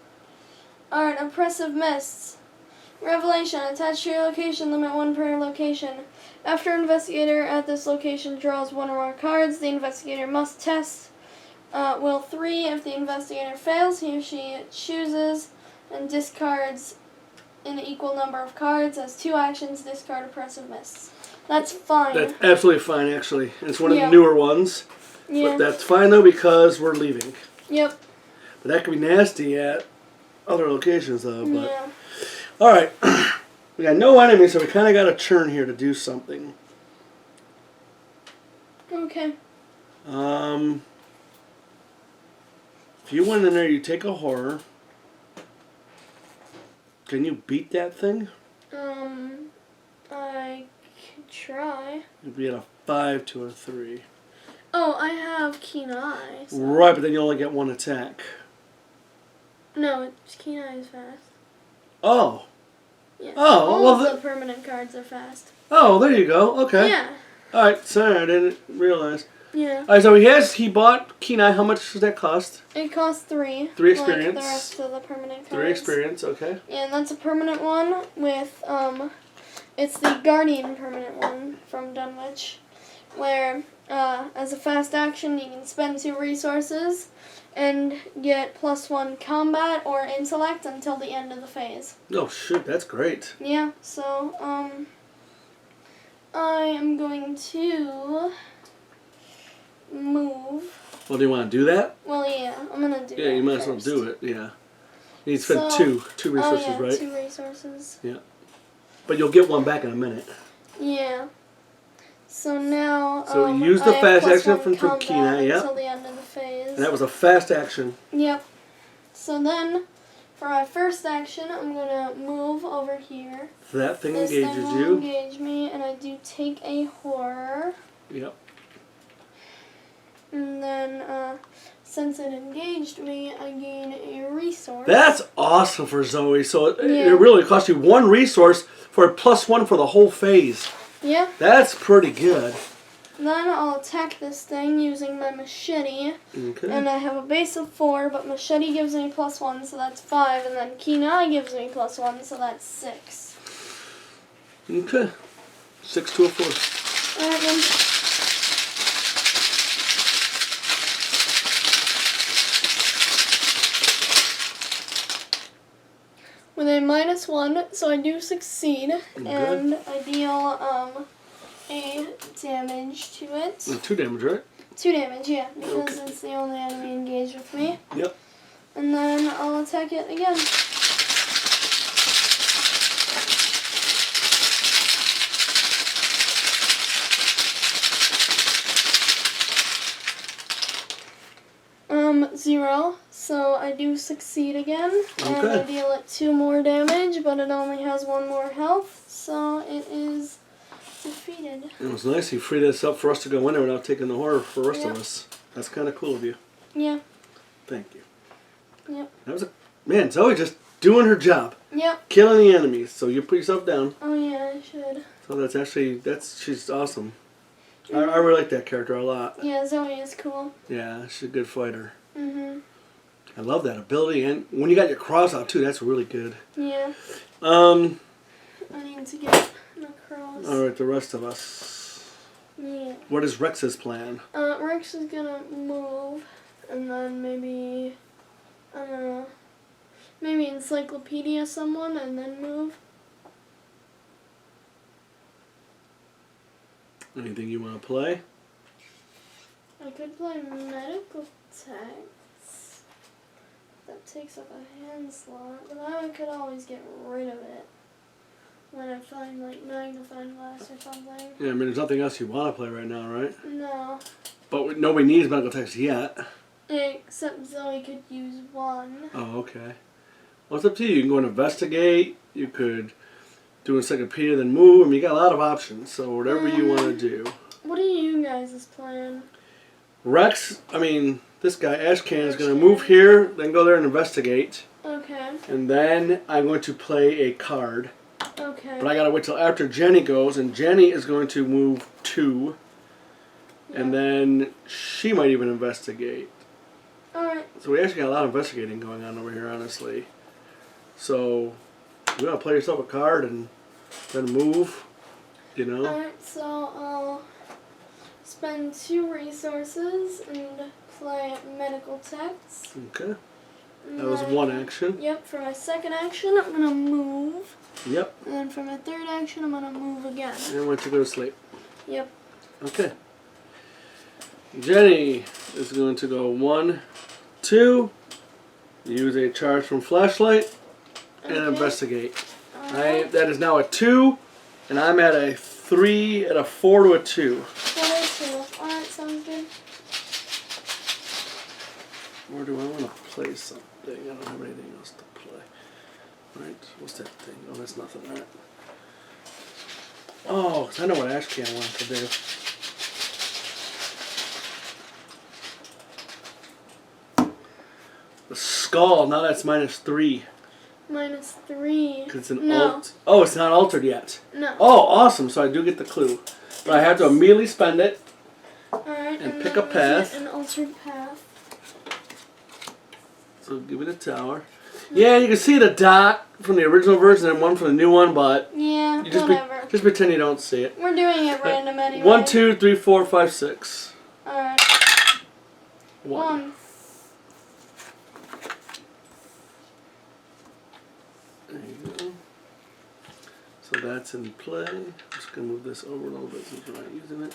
Alright, Oppressive Mists. Revelation. Attached to your location, limit 1 per location. After investigator at this location draws 1 or more cards, the investigator must test will 3. If the investigator fails, he or she chooses and discards an equal number of cards. As 2 actions, discard Oppressive Mists. That's fine. That's absolutely fine, actually. It's one of Yeah. the newer ones. Yeah. But that's fine, though, because we're leaving. Yep. But that could be nasty at other locations, though. But Yeah. Alright. We got no enemies, so we kind of got a turn here to do something. Okay. If you went in there, you take a horror. Can you beat that thing? I could try. You'd be at a 5 to a 3. Oh, I have Keen Eye. So. Right, but then you only get 1 attack. No, Keen Eye is fast. Oh. Yeah. Oh, All well, of the permanent cards are fast. Oh, there you go. Okay. Yeah. Alright, sorry, I didn't realize. Yeah. Alright, so he bought Keen Eye. How much does that cost? It costs 3. 3 Like experience. the rest of the permanent cards. 3 experience, okay. Yeah, and that's a permanent one with, it's the Guardian permanent one from Dunwich, where, as a fast action, you can spend 2 resources and get +1 combat or intellect until the end of the phase. Oh, shoot, that's great. Yeah, so, I am going to move. Well, do you want to do that? Well, yeah, I'm gonna do that. Yeah, you might as well first. do it, yeah. You need to spend So- two resources, oh, yeah, right? 2 resources. But you'll get 1 back in a minute. Yeah. So now, So you use the I have fast +1 action from combat Kina, yep. until the end of the phase. And that was a fast action. Yep. So then, for my first action, I'm gonna move over here. So that thing This engages thing will you. engage me, and I do take a horror. Yep. And then, since it engaged me, I gain a resource. That's awesome for Zoe. So it Yeah. really costs you 1 resource for a +1 for the whole phase. Yeah. That's pretty good. Then I'll attack this thing using my machete. Okay. And I have a base of 4, but machete gives me +1, so that's 5. And then Keen Eye gives me +1, so that's 6. Okay. 6 to a 4. Alright then. With a -1, so I do succeed, and I deal a damage to it. 2 damage, right? 2 damage, yeah, because Okay. it's the only enemy engaged with me. Yep. And then I'll attack it again. Zero. So I do succeed again, and I Okay. deal it 2 more damage, but it only has 1 more health, so it is defeated. It was nice. He freed us up for us to go in there without taking the horror for the rest of us. That's kind of cool of you. Yeah. Thank you. Yep. That was man, Zoe just doing her job. Yep. Killing the enemies. So you put yourself down. Oh yeah, I should. So she's awesome. I really like that character a lot. Yeah, Zoe is cool. Yeah, she's a good fighter. Mhm. I love that ability, and when you got your cross out too, that's really good. Yeah. Um. I need to get the cross. All right, the rest of us. Yeah. What is Rex's plan? Rex is gonna move, and then maybe, maybe encyclopedia someone, and then move. Anything you want to play? I could play medical text. That takes up a hand slot, but I could always get rid of it when I find like magnifying glass or something. Yeah, I mean, there's nothing else you want to play right now, right? No. But nobody needs medical text yet. Except Zoe could use one. Oh, okay. Well, it's up to you. You can go and investigate. You could do encyclopedia, then move. I mean, you got a lot of options. So whatever you want to do. What are you guys' plan? Rex, I mean, this guy, Ashcan, is going to move here, then go there and investigate. Okay. And then I'm going to play a card. Okay. But I got to wait till after Jenny goes, and Jenny is going to move 2. And then she might even investigate. Alright. So we actually got a lot of investigating going on over here, honestly. So you gotta play yourself a card and then move, you know. Alright, so I'll spend 2 resources and play medical text. Okay. That was one action. Yep, for my second action I'm gonna move. Yep. And then for my third action I'm gonna move again. And once you go to sleep. Yep. Okay. Jenny is going to go 1, 2, use a charge from flashlight, and investigate. That is now a 2, and I'm at a 3, at a 4 to a 2. 4 to 2. Alright, sounds good. Where do I want to play something? I don't have anything else to play. Right? What's that thing? Oh, that's nothing, right? Oh, I know what Ashcan wants to do. The skull, now that's -3. -3. Because it's an No. Oh, it's not altered yet. No. Oh, awesome. So I do get the clue. But I have to immediately spend it. Alright, and pick a path. An altered path. So give me the tower. Yeah, you can see the dot from the original version and one from the new one, but Yeah, you just whatever. just pretend you don't see it. We're doing it random anyway. 1, 2, 3, 4, 5, 6. Alright. 1. There you go. So that's in play. I'm just going to move this over a little bit since we're not using it.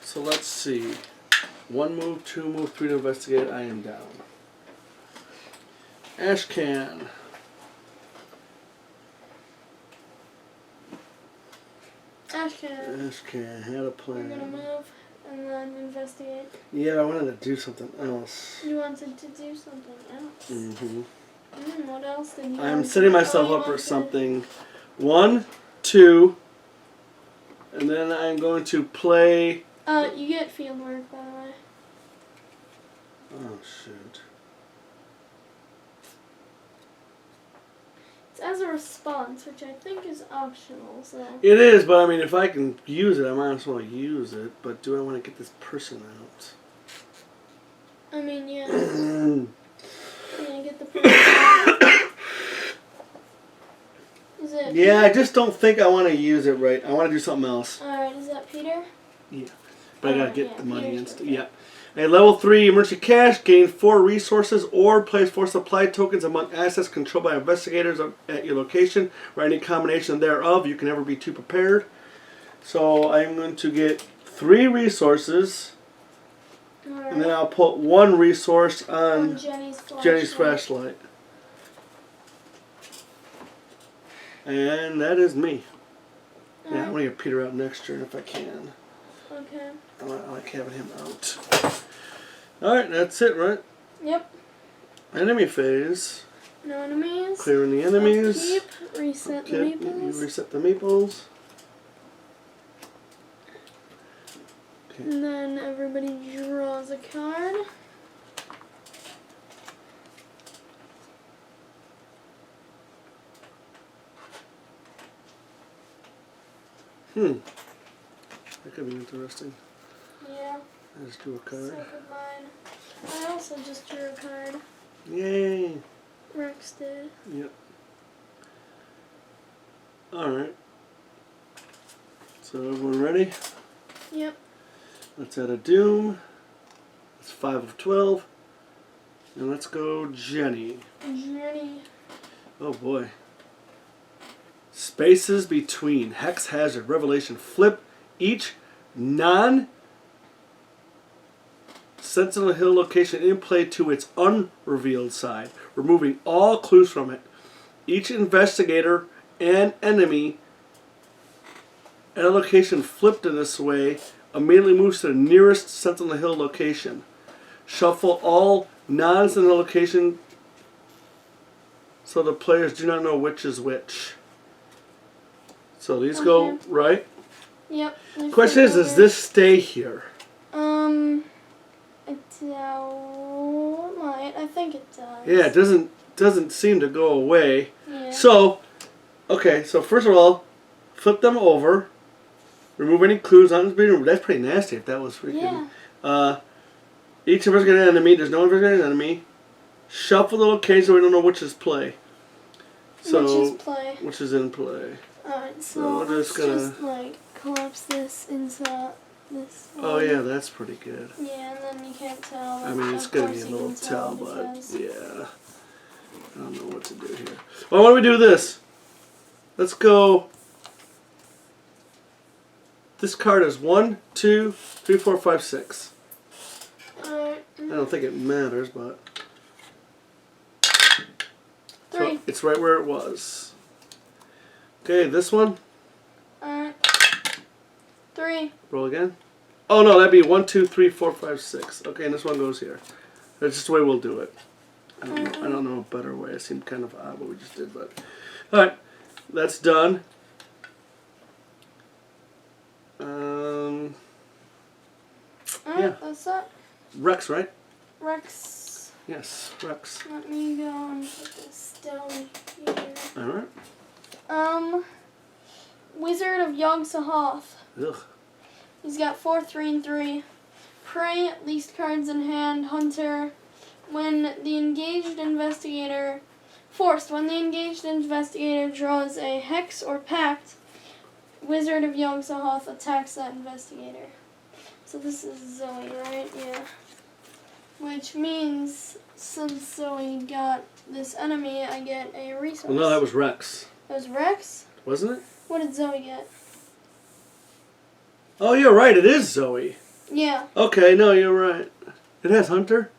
So let's see. 1 move, 2 move, 3 to investigate. I am down. Ashcan. Ashcan had a We're plan. gonna move and then investigate. Yeah, I wanted to do something else. You wanted to do something else. Mm-hmm. What else did you I'm want setting to do? myself You up for wanted- something. 1, 2, and then I'm going to play. You get field work, by the way. Oh shoot! It's as a response, which I think is optional, so. It is, but I mean, if I can use it, I might as well use it. But do I want to get this person out? I mean, yeah. Yeah, get the person out. Is it? Yeah, I just don't think I want to use it right. I want to do something else. Alright, is that Peter? Yeah, but I gotta get yeah, the money Peter's and yeah. A level 3 emergency cash, gain 4 resources or place 4 supply tokens among assets controlled by investigators at your location or any combination thereof. You can never be too prepared. So I'm going to get 3 resources, Alright. and then I'll put 1 resource on Jenny's flashlight. And that is me. Yeah, I'm going to get Peter out next turn if I can. Okay. I like having him out. Alright, that's it, right? Yep. Enemy phase. No enemies. Clearing the enemies. Upkeep. Reset the You meeples. reset the meeples. Okay. And then everybody draws a card. That could be interesting. Yeah. I just drew a card. So could mine. I also just drew a card. Yay! Rex did. Yep. Alright. So everyone ready? Yep. Let's add a Doom. It's 5 of 12. And let's go Jenny. Jenny. Oh boy. Spaces between. Hex Hazard. Revelation. Flip each non Sentinel Hill location in play to its unrevealed side, removing all clues from it. Each investigator and enemy at a location flipped in this way immediately moves to the nearest Sentinel Hill location. Shuffle all non-Sentinel location so the players do not know which is which. So these go right. Yep. Question is, does this stay here? I think it does. Yeah, it doesn't seem to go away. Yeah. So, okay, so first of all, flip them over. Remove any clues on being removed. That's pretty nasty if that was freaking. Yeah. Each investigated enemy, there's no investigated enemy. Shuffle the location so we don't know which is play. So, which is play. Which is in play. Alright, So so we're let's just gonna like collapse this into this one. Oh yeah, that's pretty good. Yeah, and then you can't tell. I mean, it's Of gonna course be a you little can tell, but because- yeah. I don't know what to do here. Well, why don't we do this? Let's go. This card is 1, 2, 3, 4, 5, 6. Alright. I don't think it matters, but 3. so it's right where it was. Okay, this one. Alright. 3. Roll again. Oh no, that'd be 1, 2, 3, 4, 5, 6. Okay, and this one goes here. That's just the way we'll do it. I don't know a better way. It seemed kind of odd what we just did, but all right, that's done. Yeah. That's that. Rex, right? Rex. Yes, Rex. Let me go and put this down here. All right. Wizard of Yogg-Sothoth. Ugh. He's got 4, 3, and 3. Prey, least cards in hand. Hunter. When the engaged investigator draws a hex or pact, Wizard of Yogg-Sothoth attacks that investigator. So this is Zoe, right? Yeah. Which means since Zoe got this enemy, I get a resource. Well, no, that was Rex. That was Rex? Wasn't it? What did Zoe get? Oh, you're right. It is Zoe. Yeah. Okay, no, you're right. It has Hunter?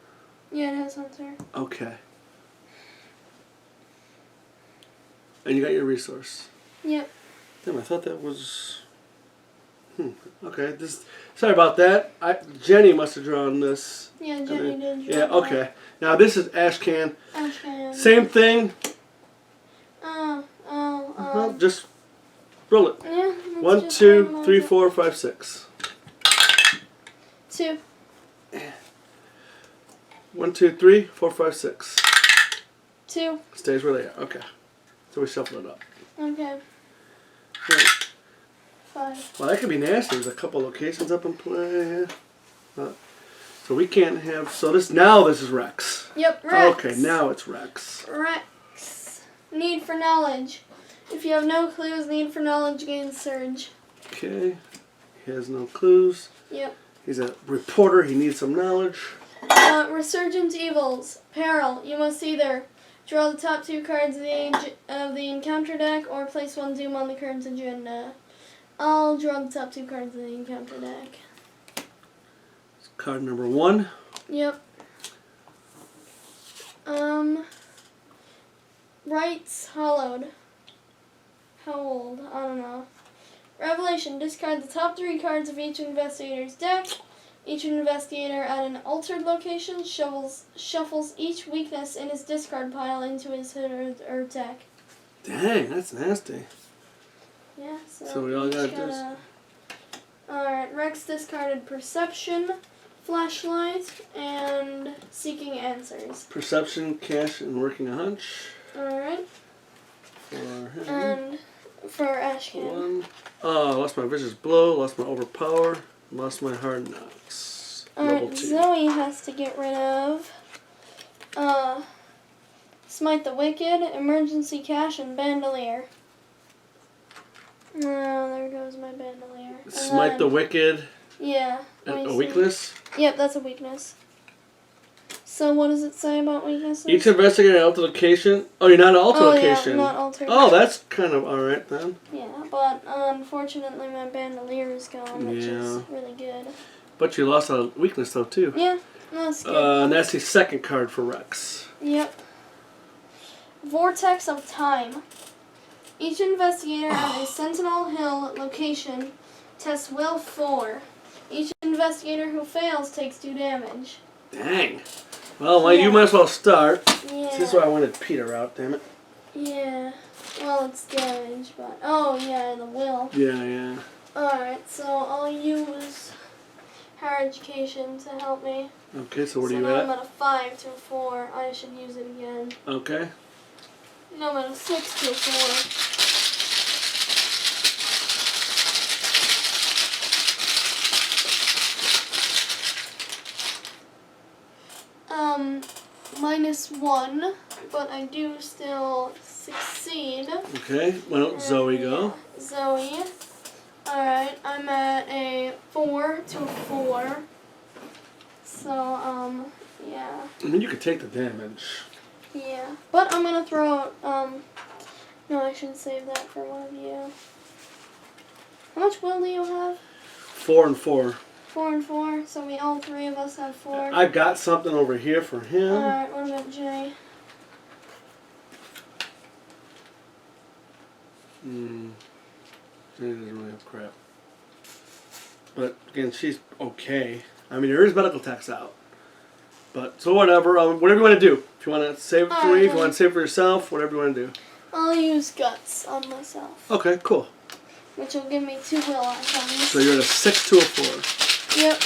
Yeah, it has Hunter. Okay. And you got your resource. Yep. Damn, I thought that was... Okay, sorry about that. Jenny must have drawn this. Yeah, Jenny did. Yeah, okay. Now this is Ashcan. Ashcan. Same thing. Well, just roll it. Yeah. 1, 2, 3, 4, 5, 6. 2. 1, 2, 3, 4, 5, 6. 2. Stays where they are. Okay. So we shuffle it up. Okay. Right. 5. Well, that could be nasty. There's a couple locations up in play. So we can't have. So this is Rex. Yep, Rex. Okay, now it's Rex. Rex. Need for knowledge. If you have no clues, need for knowledge gains surge. Okay. He has no clues. Yep. He's a reporter. He needs some knowledge. Resurgent Evils. Peril. You must either draw the top 2 cards of the encounter deck or place 1 Doom on the current agenda. I'll draw the top 2 cards of the encounter deck. Card number 1. Yep. Rights Hollowed. How old? I don't know. Revelation. Discard the top 3 cards of each investigator's deck. Each investigator at an altered location shuffles each weakness in his discard pile into his hood or deck. Dang, that's nasty. Yeah, So we all gotta do this. Alright, Rex discarded Perception, Flashlight, and Seeking Answers. Perception, cash, and working a hunch. Alright. For him. And for Ashcan. 1. Oh, lost my vicious blow, lost my overpower, lost my hard knocks. Level Alright, 2. Zoe has to get rid of Smite the Wicked, Emergency Cash, and Bandolier. Oh, there goes my Bandolier. Smite the Wicked. Yeah. A weakness? Yep, that's a weakness. So what does it say about weaknesses? Each investigator at altered location. Oh, you're not at altered location. Yeah, not altered. Oh, that's kind of alright then. Yeah, but unfortunately my Bandolier is gone, which is really good. But you lost a weakness though too. Yeah, that's good. And that's the second card for Rex. Yep. Vortex of Time. Each investigator at a Sentinel Hill location tests Will 4. Each investigator who fails takes 2 damage. Dang. Well, you might as well start. Yeah. This is why I wanted Peter out, damn it. Yeah. Well, it's damage, but... Oh, yeah, the Will. Yeah. Alright, so I'll use Higher Education to help me. Okay, so where are you now at? I'm at a 5 to a 4. I should use it again. Okay. No, I'm at a 6 to a 4. -1, but I do still succeed. Okay, why don't Zoe go? Zoe. Alright, I'm at a 4 to a 4. So, yeah. I mean, you could take the damage. Yeah. But I'm gonna throw out, no, I should save that for one of you. How much will do you have? 4 and 4. 4 and 4, so we all 3 of us have 4. I've got something over here for him. Alright, what about Jay? Jay doesn't really have crap. But again, she's okay. I mean, there is medical tax out. But, so whatever. Whatever you want to do. If you want to save it for me, if you want to save it for yourself, whatever you want to do. I'll use Guts on myself. Okay, cool. Which will give me 2 will icons. So you're at a 6 to a 4. Yep.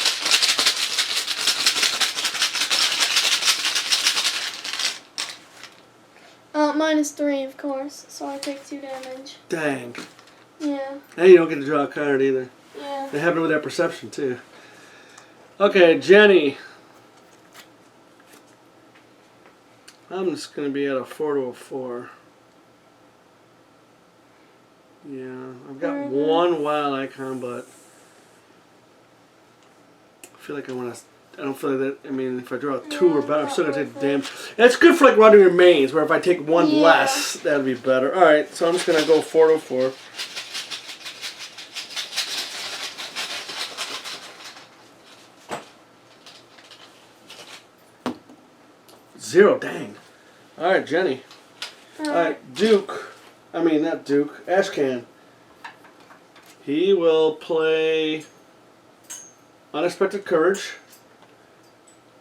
-3, of course, so I take 2 damage. Dang. Yeah. And you don't get to draw a card either. Yeah. It happened with that perception too. Okay, Jenny. I'm just going to be at a 4 to a 4. Yeah, I've got one wild icon, but I feel like I want to. I don't feel like that. I mean, if I draw a 2 or better, I'm still going to take the damage. It's good for like running your mains, where if I take 1 less, that'd be better. Alright, so I'm just going to go 4 to 4. Zero, dang. Alright, Jenny. Alright, Duke. I mean, not Duke. Ashcan. He will play Unexpected Courage.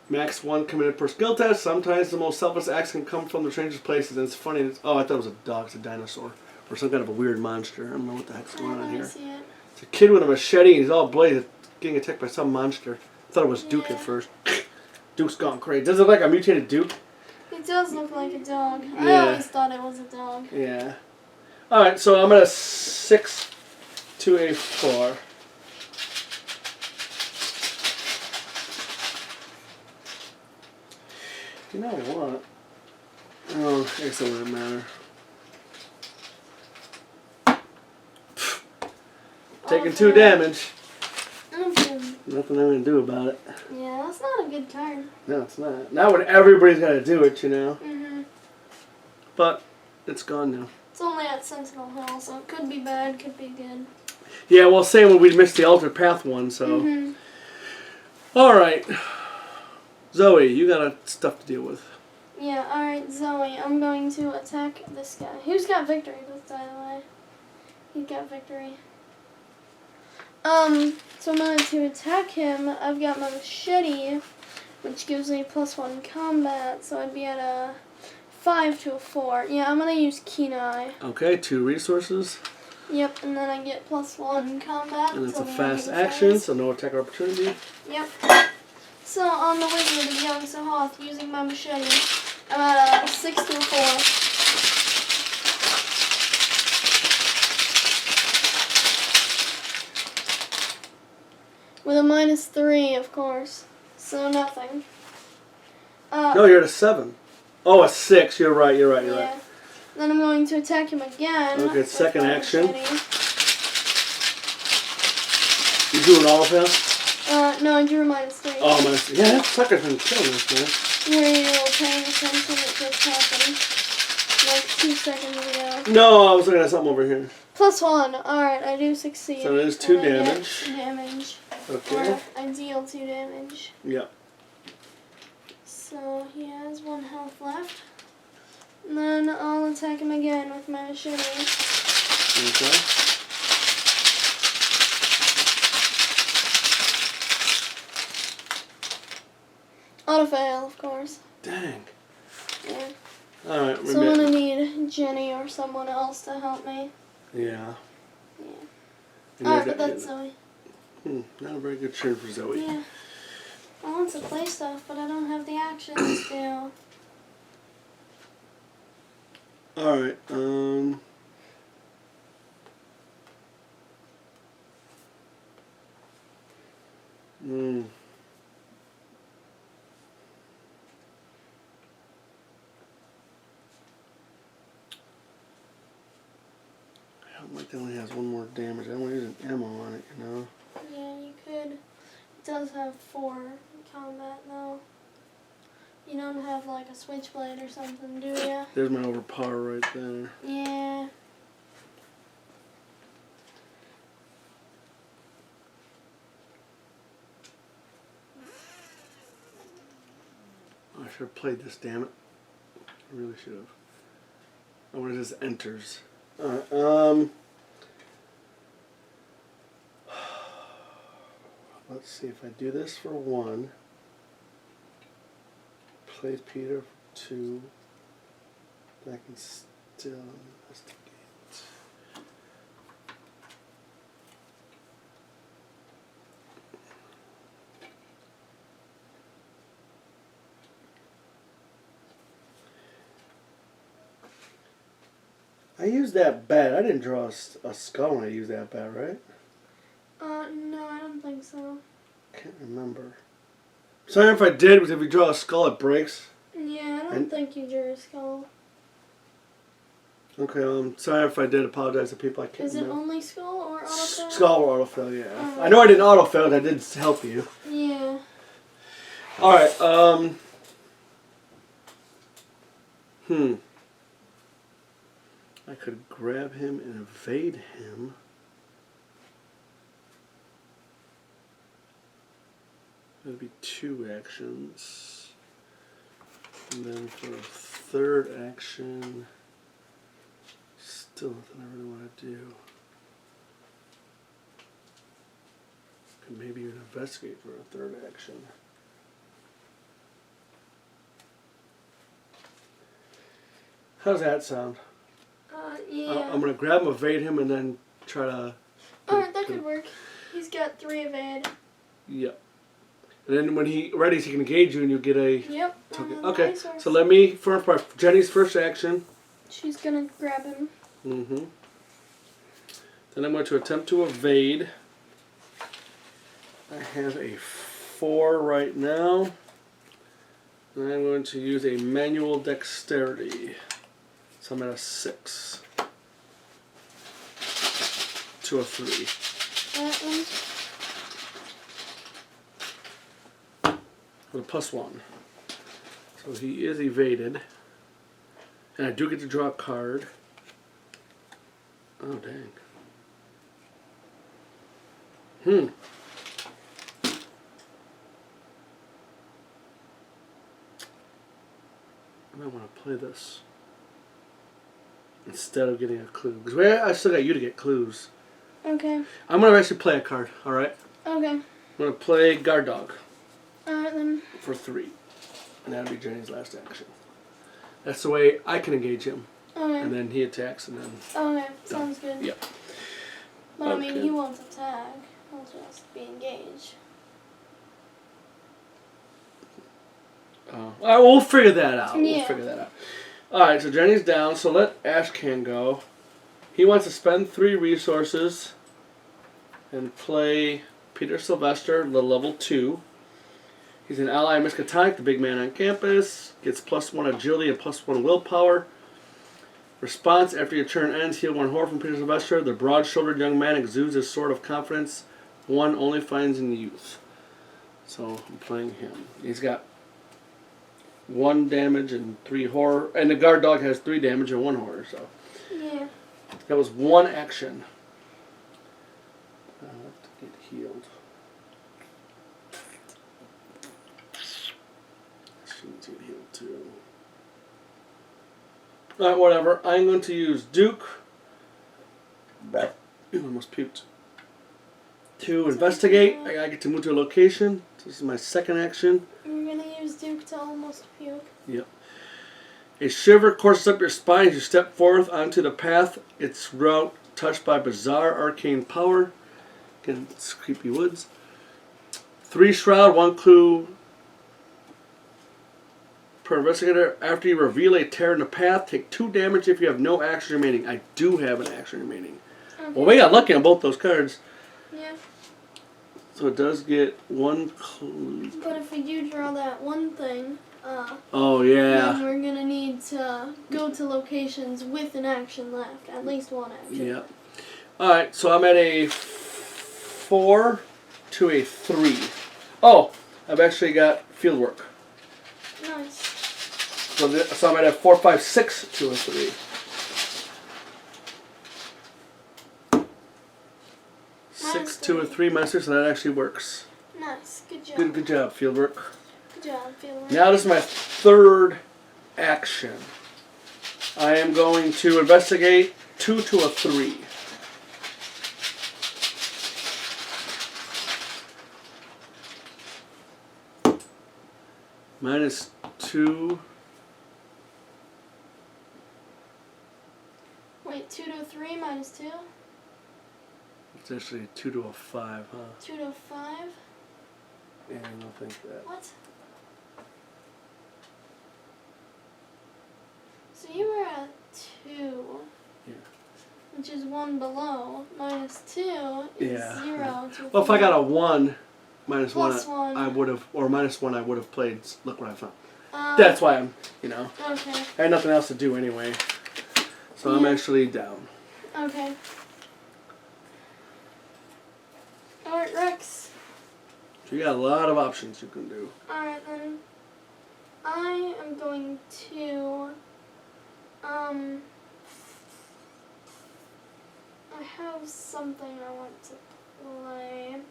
Max 1 committed per skill test. Sometimes the most selfless acts can come from the strangest places. And it's funny. Oh, I thought it was a dog. It's a dinosaur. Or some kind of a weird monster. I don't know what the heck's going on here. It's a kid with a machete and he's all bloody getting attacked by some monster. I thought it was Duke at first. Duke's gone crazy. Does it look like a mutated Duke? It does look like a dog. I always thought it was a dog. Yeah. Alright, so I'm at a 6 to a 4. You know what? Oh, I guess it wouldn't matter. Taking 2 damage. Nothing I'm going to do about it. Yeah, that's not a good card. No, it's not. Not when everybody's got to do it, you know. But it's gone now. It's only at Sentinel Hill, so it could be bad, could be good. Yeah, well, same when we missed the Altered Path one, so. Alright. Zoe, you got stuff to deal with. Yeah, alright, Zoe, I'm going to attack this guy. Who's got victory, by the way? He's got victory. So in order to attack him, I've got my machete, which gives me +1 combat, so I'd be at a 5 to a 4. Yeah, I'm gonna use Keen Eye. Okay, 2 resources. Yep, and then I get +1 combat. And it's so a fast action, so no attack opportunity. Yep. So on the Wizard of Young Sahoth, using my machete, I'm at a 6 to a 4. With a -3, of course. So nothing. No, you're at a 7. Oh, a 6. You're right. You're right. Then I'm going to attack him again. Okay, second my action. machete. You do an auto fail? No, I drew a -3. Oh, -3. Yeah, that sucker's been killing us, man. Were you paying attention? It just happened. Like 2 seconds ago. No, I was looking at something over here. +1. Alright, I do succeed. So there's 2 And I get damage. 2 damage. Okay. Or I deal 2 damage. Yep. So he has 1 health left. And then I'll attack him again with my machete. Okay. Auto fail, of course. Dang. Yeah. Alright, So I'm gonna need Jenny or someone else to help me. Yeah. Yeah. Alright, but that's Zoe. Not a very good turn for Zoe. Yeah. I want to play stuff, but I don't have the actions still. Alright, Mike only has 1 more damage. I don't want to use an ammo on it, you know? Yeah, you could. It does have 4 combat, though. You don't have, like, a switchblade or something, do you? There's my overpower right there. Yeah. Oh, I should have played this, damn it. I really should have. Oh, when it just enters. Let's see if I do this for 1. Plays Peter for 2. I can still investigate. I used that bat. I didn't draw a skull when I used that bat, right? No, I don't think so. Can't remember. Sorry if I did, because if you draw a skull, it breaks. Yeah, I don't think you drew a skull. Okay, sorry if I did. Apologize to people. I can't Is it remember. only skull or autofill? Skull or autofill, yeah. I know I didn't autofill, I did help you. Yeah. Alright, I could grab him and evade him. That'd be 2 actions. And then for a 3rd action, still nothing I really want to do. Could maybe even investigate for a 3rd action. How's that sound? Yeah. I'm gonna grab him, evade him, and then try to. Alright, that could work. He's got 3 evade. Yep. And then when he readies, he can engage you, and you get a. Yep. Okay. So let me first. Jenny's first action. She's gonna grab him. Mm-hmm. Then I'm going to attempt to evade. I have a 4 right now. And I'm going to use a manual dexterity. So I'm at a 6. To a 3. That one. With a +1. So he is evaded. And I do get to draw a card. Oh, dang. I might want to play this instead of getting a clue. Because I still got you to get clues. Okay. I'm going to actually play a card, alright? Okay. I'm going to play Guard Dog Alright then. for 3. And that'll be Jenny's last action. That's the way I can engage him. Okay. And then he attacks and then... Okay, sounds good. Yep. But I mean, Okay. he won't attack. He'll just be engaged. Alright, we'll figure that out. Yeah. We'll figure that out. Alright, so Jenny's down, so let Ashcan go. He wants to spend 3 resources and play Peter Sylvester, the level 2. He's an ally of Miskatonic, the big man on campus. Gets +1 agility and +1 willpower. Response, after your turn ends, heal 1 horror from Peter Sylvester. The broad-shouldered young man exudes his sort of confidence one only finds in youth. So I'm playing him. He's got 1 damage and 3 horror. And the guard dog has 3 damage and 1 horror, so... Yeah. That was 1 action. I have to get healed. She needs to get healed too. Alright, whatever. I'm going to use Duke. Ooh, I almost puked. To investigate. I gotta get to move to a location. This is my 2nd action. You're gonna use Duke to almost puke. Yep. A shiver courses up your spine as you step forth onto the path. Its route touched by bizarre arcane power. Again, it's creepy woods. 3 shroud, 1 clue per investigator. After you reveal a tear in the path, take 2 damage if you have no action remaining. I do have an action remaining. Okay. Well, we got lucky on both those cards. Yeah. So it does get 1 clue. But if we do draw that one thing, Oh, yeah. then we're gonna need to go to locations with an action left. At least 1 action. Yeah. Alright, so I'm at a 4 to a 3. Oh, I've actually got field work. Nice. So I'm at a 4, 5, 6 to a 3. 6 to a 3 monster, so that actually works. Nice. Good job. Good job, field work. Good job, Fielder. Now this is my 3rd action. I am going to investigate 2 to a 3. -2. Wait, 2 to 3 minus 2? It's actually a 2 to a 5, huh? 2 to 5? Yeah, I don't think that. What? So you were at 2. Yeah. Which is 1 below. Minus 2 is Yeah. 0 to Well, if I 3. got a 1, -1, Plus 1. I would have, or -1, I would have played. Look what I found. Um, That's why I'm, Okay. I had nothing else to do anyway. So I'm Yeah. actually down. Okay. Alright, Rex. So you got a lot of options you can do. Alright then. I am going to I have something I want to play,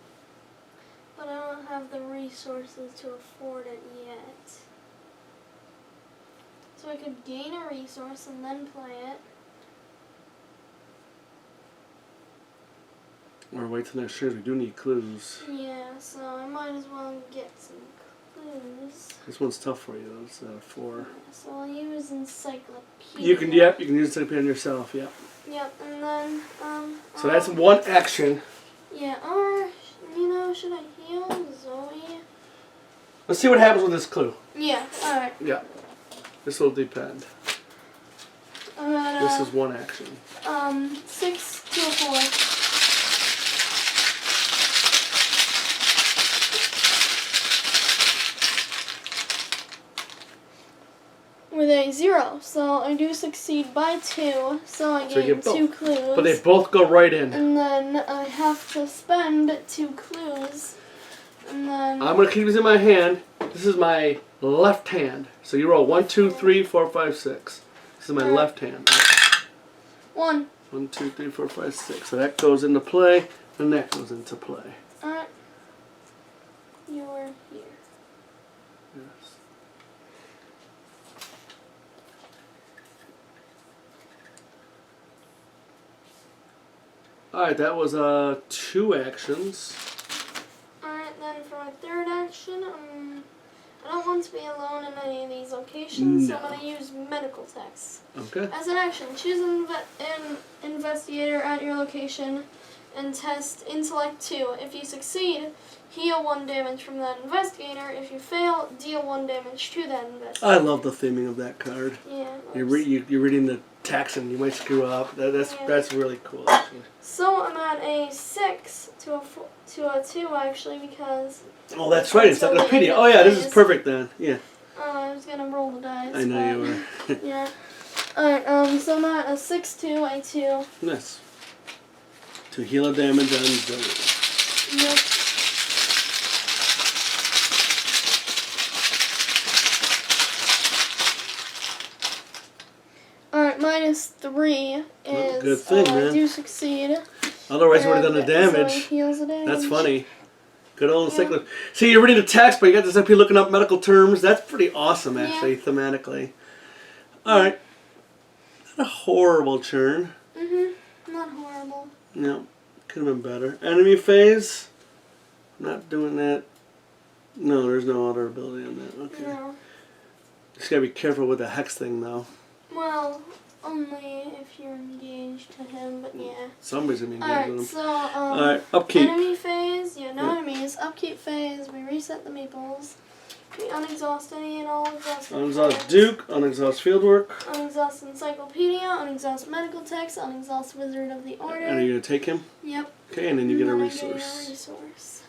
but I don't have the resources to afford it yet. So I could gain a resource and then play it. Or wait till next year. We do need clues. Yeah, so I might as well get some clues. This one's tough for you though. It's 4. So I'll use encyclopedia. You can, yep, you can use it on yourself. Yep. Yep, and then So that's 1 action. yeah, or should I heal Zoe? Let's see what happens with this clue. Yeah, alright. Yeah. This will depend. I'm at This is 1 action. 6 to a 4. With a 0, so I do succeed by 2, so I So you gain get both. 2 clues. But they both go right in. And then I have to spend 2 clues. And then I'm going to keep this in my hand. This is my left hand. So you roll 1, 2, 3, 4, 5, 6. This is my Alright. left hand. 1. 1, 2, 3, 4, 5, 6. So that goes into play, and that goes into play. Alright. You're here. Yes. Alright, that was 2 actions. Alright, then for my third action, I don't want to be alone in any of these locations, so I'm going to use medical text. Okay. As an action, choose an investigator at your location and test Intellect 2. If you succeed, heal 1 damage from that investigator. If you fail, deal 1 damage to that investigator. I love the theming of that card. Yeah. You're reading the text and you might screw up. That's really cool, actually. So I'm at a 6 to a 2 actually because. Oh, that's right. It's encyclopedia. Oh yeah, this is perfect then. Yeah. I was gonna roll the dice. I know you were. Yeah. Alright. So I'm at a 6 to a 2. Nice. To heal a damage on Zoe. Yep. Alright, -3 is good thing, man. I do succeed. Otherwise, you would have done the damage. So he heals the damage. That's funny. Good old encyclopedia. See, you're reading the text, but you got this up here looking up medical terms. That's pretty awesome, actually, thematically. All right. Not a horrible turn. Not horrible. No, could have been better. Enemy phase. Not doing that. No, there's no other ability on that. Okay. No. Just gotta be careful with the hex thing, though. Well, only if you're engaged to him, but yeah. Somebody's gonna be engaged with him. So, Alright, upkeep. enemy phase, no enemies. Upkeep phase, we reset the meeples. We unexhaust any and all exhausted Unexhaust cards. Duke, unexhaust Fieldwork. Unexhaust Encyclopedia, unexhaust Medical Text, unexhaust Wizard of the Order. And are you gonna take him? Yep. Okay, and then you get a And then resource. I get a resource.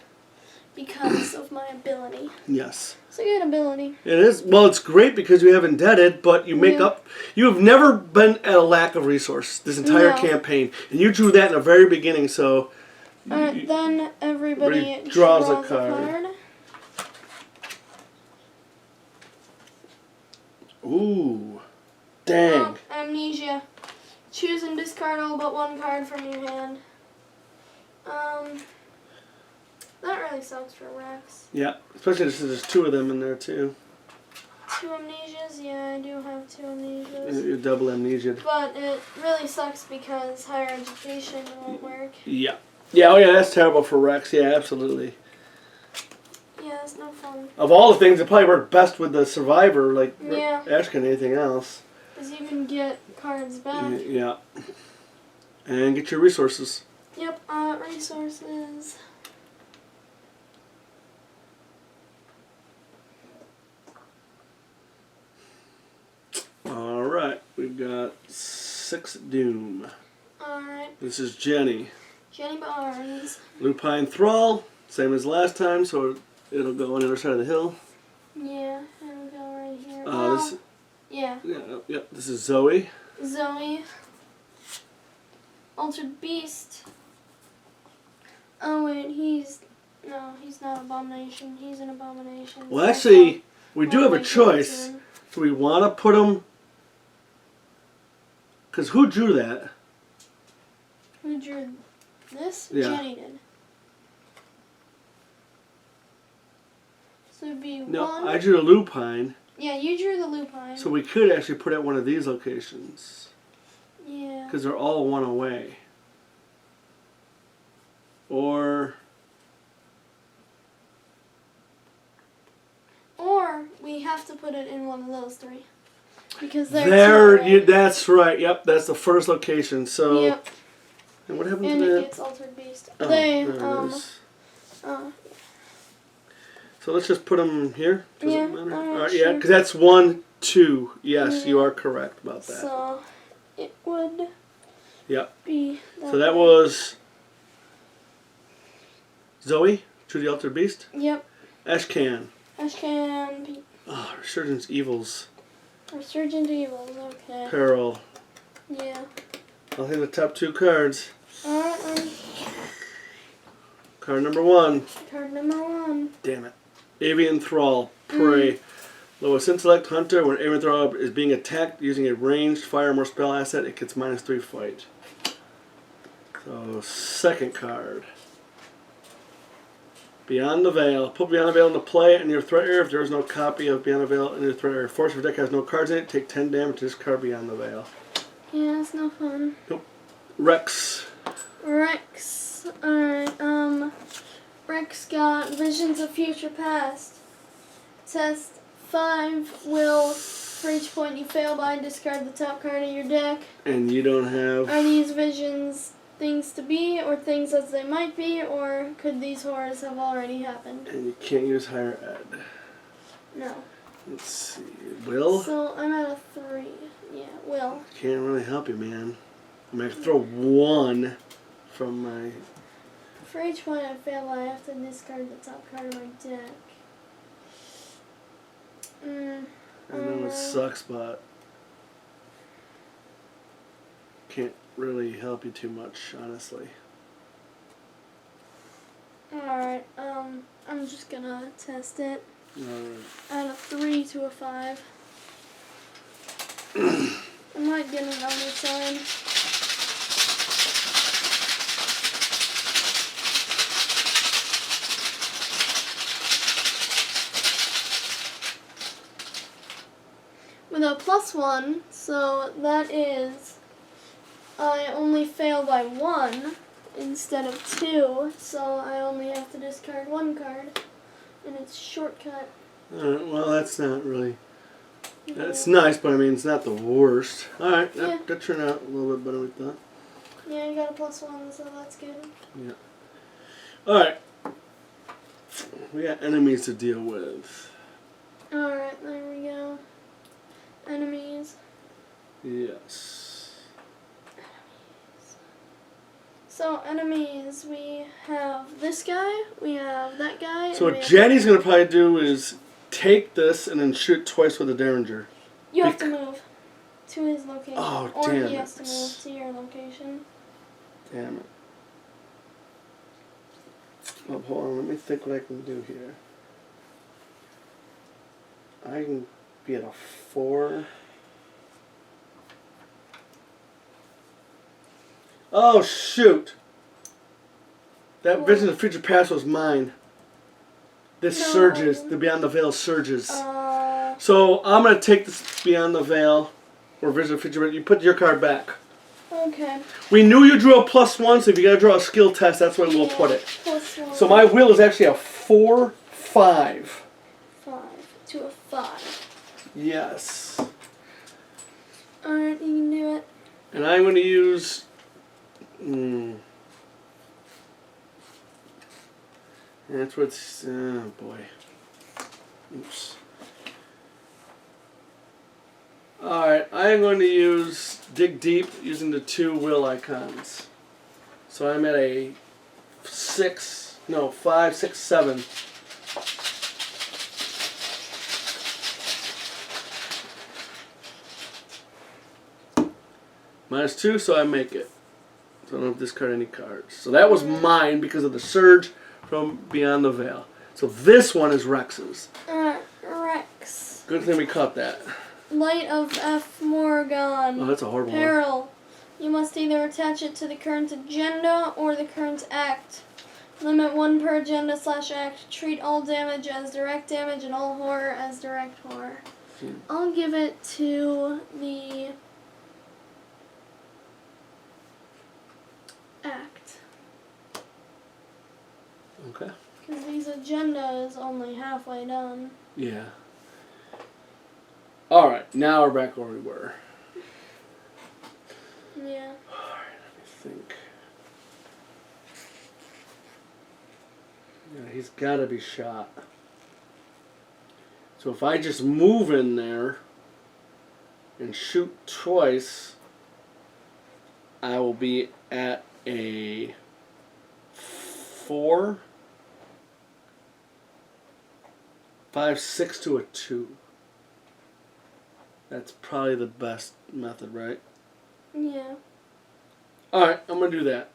Because of my ability. Yes. It's a good ability. It is. Well, it's great because you have indebted, but you make up. You have never been at a lack of resource this entire campaign, and you drew that in the very beginning. So. Alright, then everybody draws a card. Ooh, dang. Amnesia. Choose and discard all but 1 card from your hand. That really sucks for Rex. Yeah, especially since there's 2 of them in there too. 2 amnesias? Yeah, I do have 2 amnesias. You're double amnesia. But it really sucks because higher education won't work. Yeah. Yeah, oh yeah, that's terrible for Rex. Yeah, absolutely. Yeah, it's no fun. Of all the things, it probably worked best with the Survivor, like Ash can anything else. Because you can get cards back. Yeah. And get your resources. Yep, resources. Alright, we've got 6 Doom. Alright. This is Jenny. Jenny Barnes. Lupine Thrall, same as last time, so it'll go on the other side of the hill. Yeah, it'll go right here. Yeah, this is Zoe. Zoe. Altered Beast. Oh wait, he's not Abomination. He's an Abomination. Well, actually, we do have a choice. Do we want to put him... Because who drew that? Who drew this? Yeah. Jenny did. So it'd be No, 1. I drew a lupine. Yeah, you drew the lupine. So we could actually put it at one of these locations. Yeah. Because they're all 1 away. Or we have to put it in one of those 3. Because they're 2 away. That's right. Yep, that's the first location. So. Yep. And what happened And to that? it gets Altered Beast. Oh, They there it is. So let's just put them here. Does it matter? Alright, yeah, because that's 1, 2. Yes, you are correct about that. So it would be that So that way. was Zoe, True the Altered Beast. Yep. Ashcan. Ashcan. Oh, Resurgence Evils. Resurgent Evils, okay. Peril. Yeah. I'll hit the top 2 cards. Alright, Card number 1. card number 1. Damn it. Avian Thrall. Prey. Lowest intellect hunter. When Avian Thrall is being attacked using a ranged firearm or spell asset, it gets -3 fight. So, second card. Beyond the Veil. Put Beyond the Veil into play in your threat area. If there is no copy of Beyond the Veil in your threat area, force of your deck has no cards in it, take 10 damage to this card Beyond the Veil. Yeah, it's no fun. Nope. Rex. Rex. Alright, Rex got Visions of Future Past. Test 5 will, for each point you fail by, discard the top card of your deck. And you don't have... Are these visions things to be, or things as they might be, or could these horrors have already happened? And you can't use higher ed. No. Let's see. Will? So I'm at a 3. Yeah, will. Can't really help you, man. I'm going to throw 1 from my... For each point I fail, I have to discard the top card of my deck. I know it sucks, but can't really help you too much, honestly. Alright, I'm just gonna test it. Alright. Add a 3 to a 5. I might get it on the side. With a +1, so that is, I only fail by 1 instead of 2, so I only have to discard 1 card, and it's shortcut. Alright, well, that's not really... That's nice, but I mean, it's not the worst. Alright, that turned out a little bit better than we thought. Yeah, you got a +1, so that's good. Yeah. Alright. We got enemies to deal with. Alright, there we go. Enemies. Yes. So, enemies, we have this guy, we have that guy. So and what Jenny's going to probably do is take this and then shoot twice with a Derringer. You have to move to his location. Oh, or damn he it. has to move to your location. Damn it. Oh, hold on, let me think what I can do here. I can be at a 4. Oh, shoot! That What? Vision of Future Past was mine. This No. surges, the Beyond the Veil surges. Uh, So I'm going to take this Beyond the Veil, or Vision of Future Past. You put your card back. okay. We knew you drew a +1, so if you got to draw a skill test, that's where we'll put it. +1. So my will is actually a 4, 5. 5 to a 5. Yes. Alright, you can do it. And I'm going to use... That's what's... Oh, boy. Oops. Alright, I'm going to use Dig Deep using the 2 will icons. So I'm at a 5, 6, 7. -2, so I make it. So I don't have to discard any cards. So that was mine because of the surge from Beyond the Veil. So this one is Rex's. Rex. Good thing we caught that. Light of F. Morgan. Oh, that's a horrible one. Peril. You must either attach it to the current agenda or the current act. Limit 1 per agenda/act. Treat all damage as direct damage and all horror as direct horror. I'll give it to the act. Okay. Because these agenda is only halfway done. Yeah. Alright, now we're back where we were. Yeah. Alright, let me think. Yeah, he's got to be shot. So if I just move in there and shoot twice, I will be at a 4, 5, 6 to a 2. That's probably the best method, right? Yeah. Alright, I'm going to do that.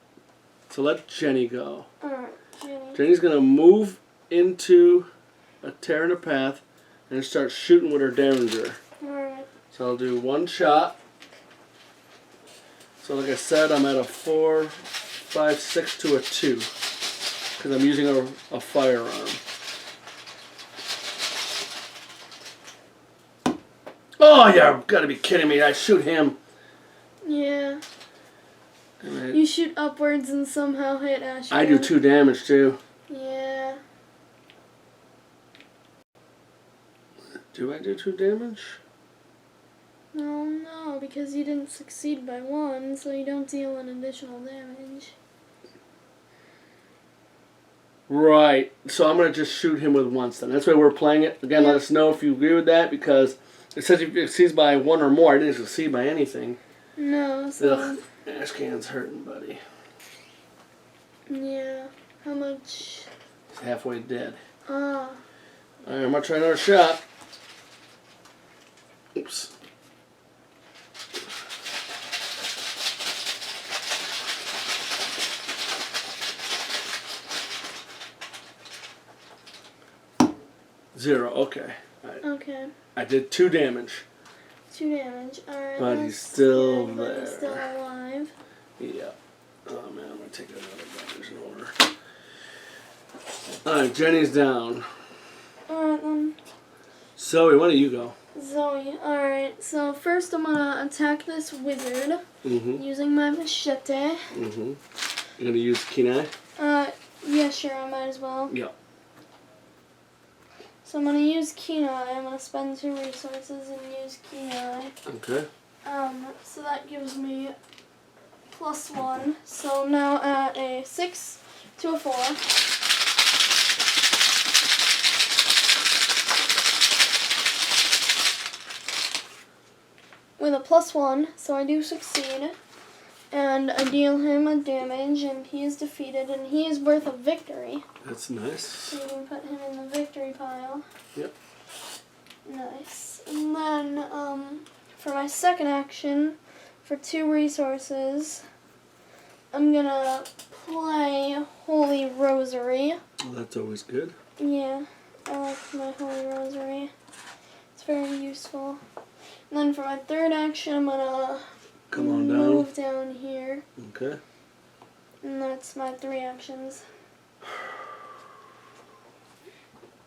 So let Jenny go. Alright, Jenny. Jenny's going to move into a tear in the path and start shooting with her Derringer. Alright. So I'll do 1 shot. So like I said, I'm at a 4, 5, 6 to a 2. Because I'm using a firearm. Oh, you gotta be kidding me. I shoot him. Yeah. Right. You shoot upwards and somehow hit Ashcan. I do 2 damage too. Yeah. Do I do 2 damage? No, because you didn't succeed by 1, so you don't deal an additional damage. Right. So I'm going to just shoot him with once then. That's why we're playing it. Again, let us know if you agree with that, because it says if you succeed by 1 or more. I didn't succeed by anything. No, so... Ugh. Ashcan's hurting, buddy. Yeah. How much? He's halfway dead. Ah. Alright, I'm going to try another shot. Oops. Zero, okay. Okay. I did 2 damage. 2 damage. Alright. But he's still there. But he's still alive. Yeah. Oh man, I'm going to take another damage in order. Alright, Jenny's down. Alright then. Zoe, why don't you go? Zoe. Alright, so first I'm gonna attack this wizard using my machete. You're going to use Kenai? Yeah, sure, I might as well. Yeah. So I'm gonna use Kenai. I'm gonna spend 2 resources and use Kenai. Okay. So that gives me +1. So now at a 6 to a 4. With a +1, so I do succeed. And I deal him a damage, and he is defeated, and he is worth a victory. That's nice. So you can put him in the victory pile. Yep. Nice. And then, for my second action, for 2 resources, I'm gonna play Holy Rosary. Well, that's always good. Yeah, I like my Holy Rosary. It's very useful. And then for my third action, I'm gonna move down here. Okay. And that's my 3 actions.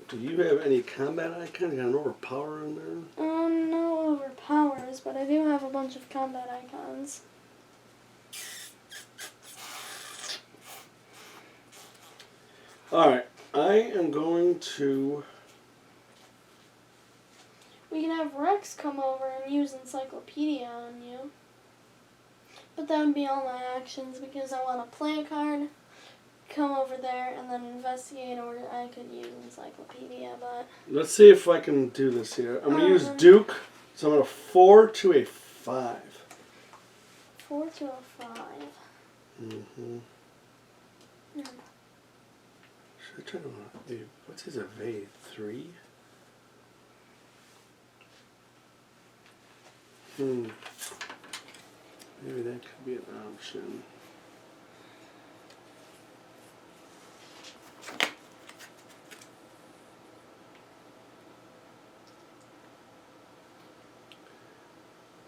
Do you have any combat icons? You got an overpower in there? No overpowers, but I do have a bunch of combat icons. Alright, I am going to... We can have Rex come over and use Encyclopedia on you. But that would be all my actions because I want to play a card, come over there, and then investigate, or I could use Encyclopedia, but... Let's see if I can do this here. I'm going to use Duke, so I'm going to 4 to a 5. 4 to a 5. Should I try to... What's his evade? 3? Maybe that could be an option.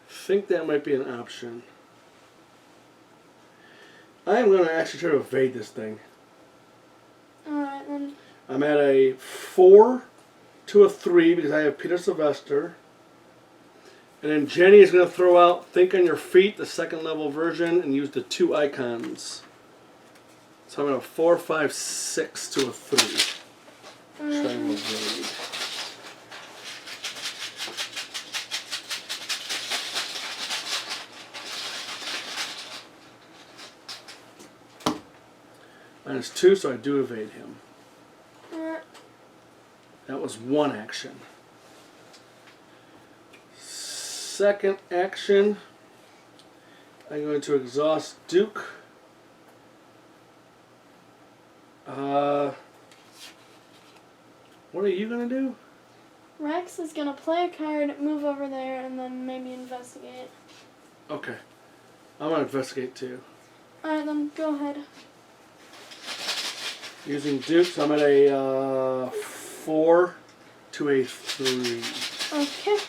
I think that might be an option. I am going to actually try to evade this thing. Alright, then. I'm at a 4 to a 3 because I have Peter Sylvester. And then Jenny is going to throw out Think on Your Feet, the 2nd level version, and use the 2 icons. So I'm at a 4, 5, 6 to a 3. Try to evade. -2, so I do evade him. That was 1 action. Second action, I'm going to exhaust Duke. What are you going to do? Rex is going to play a card, move over there, and then maybe investigate. Okay. I'm going to investigate too. Alright, then go ahead. Using Duke, so I'm at a 4 to a 3. Okay.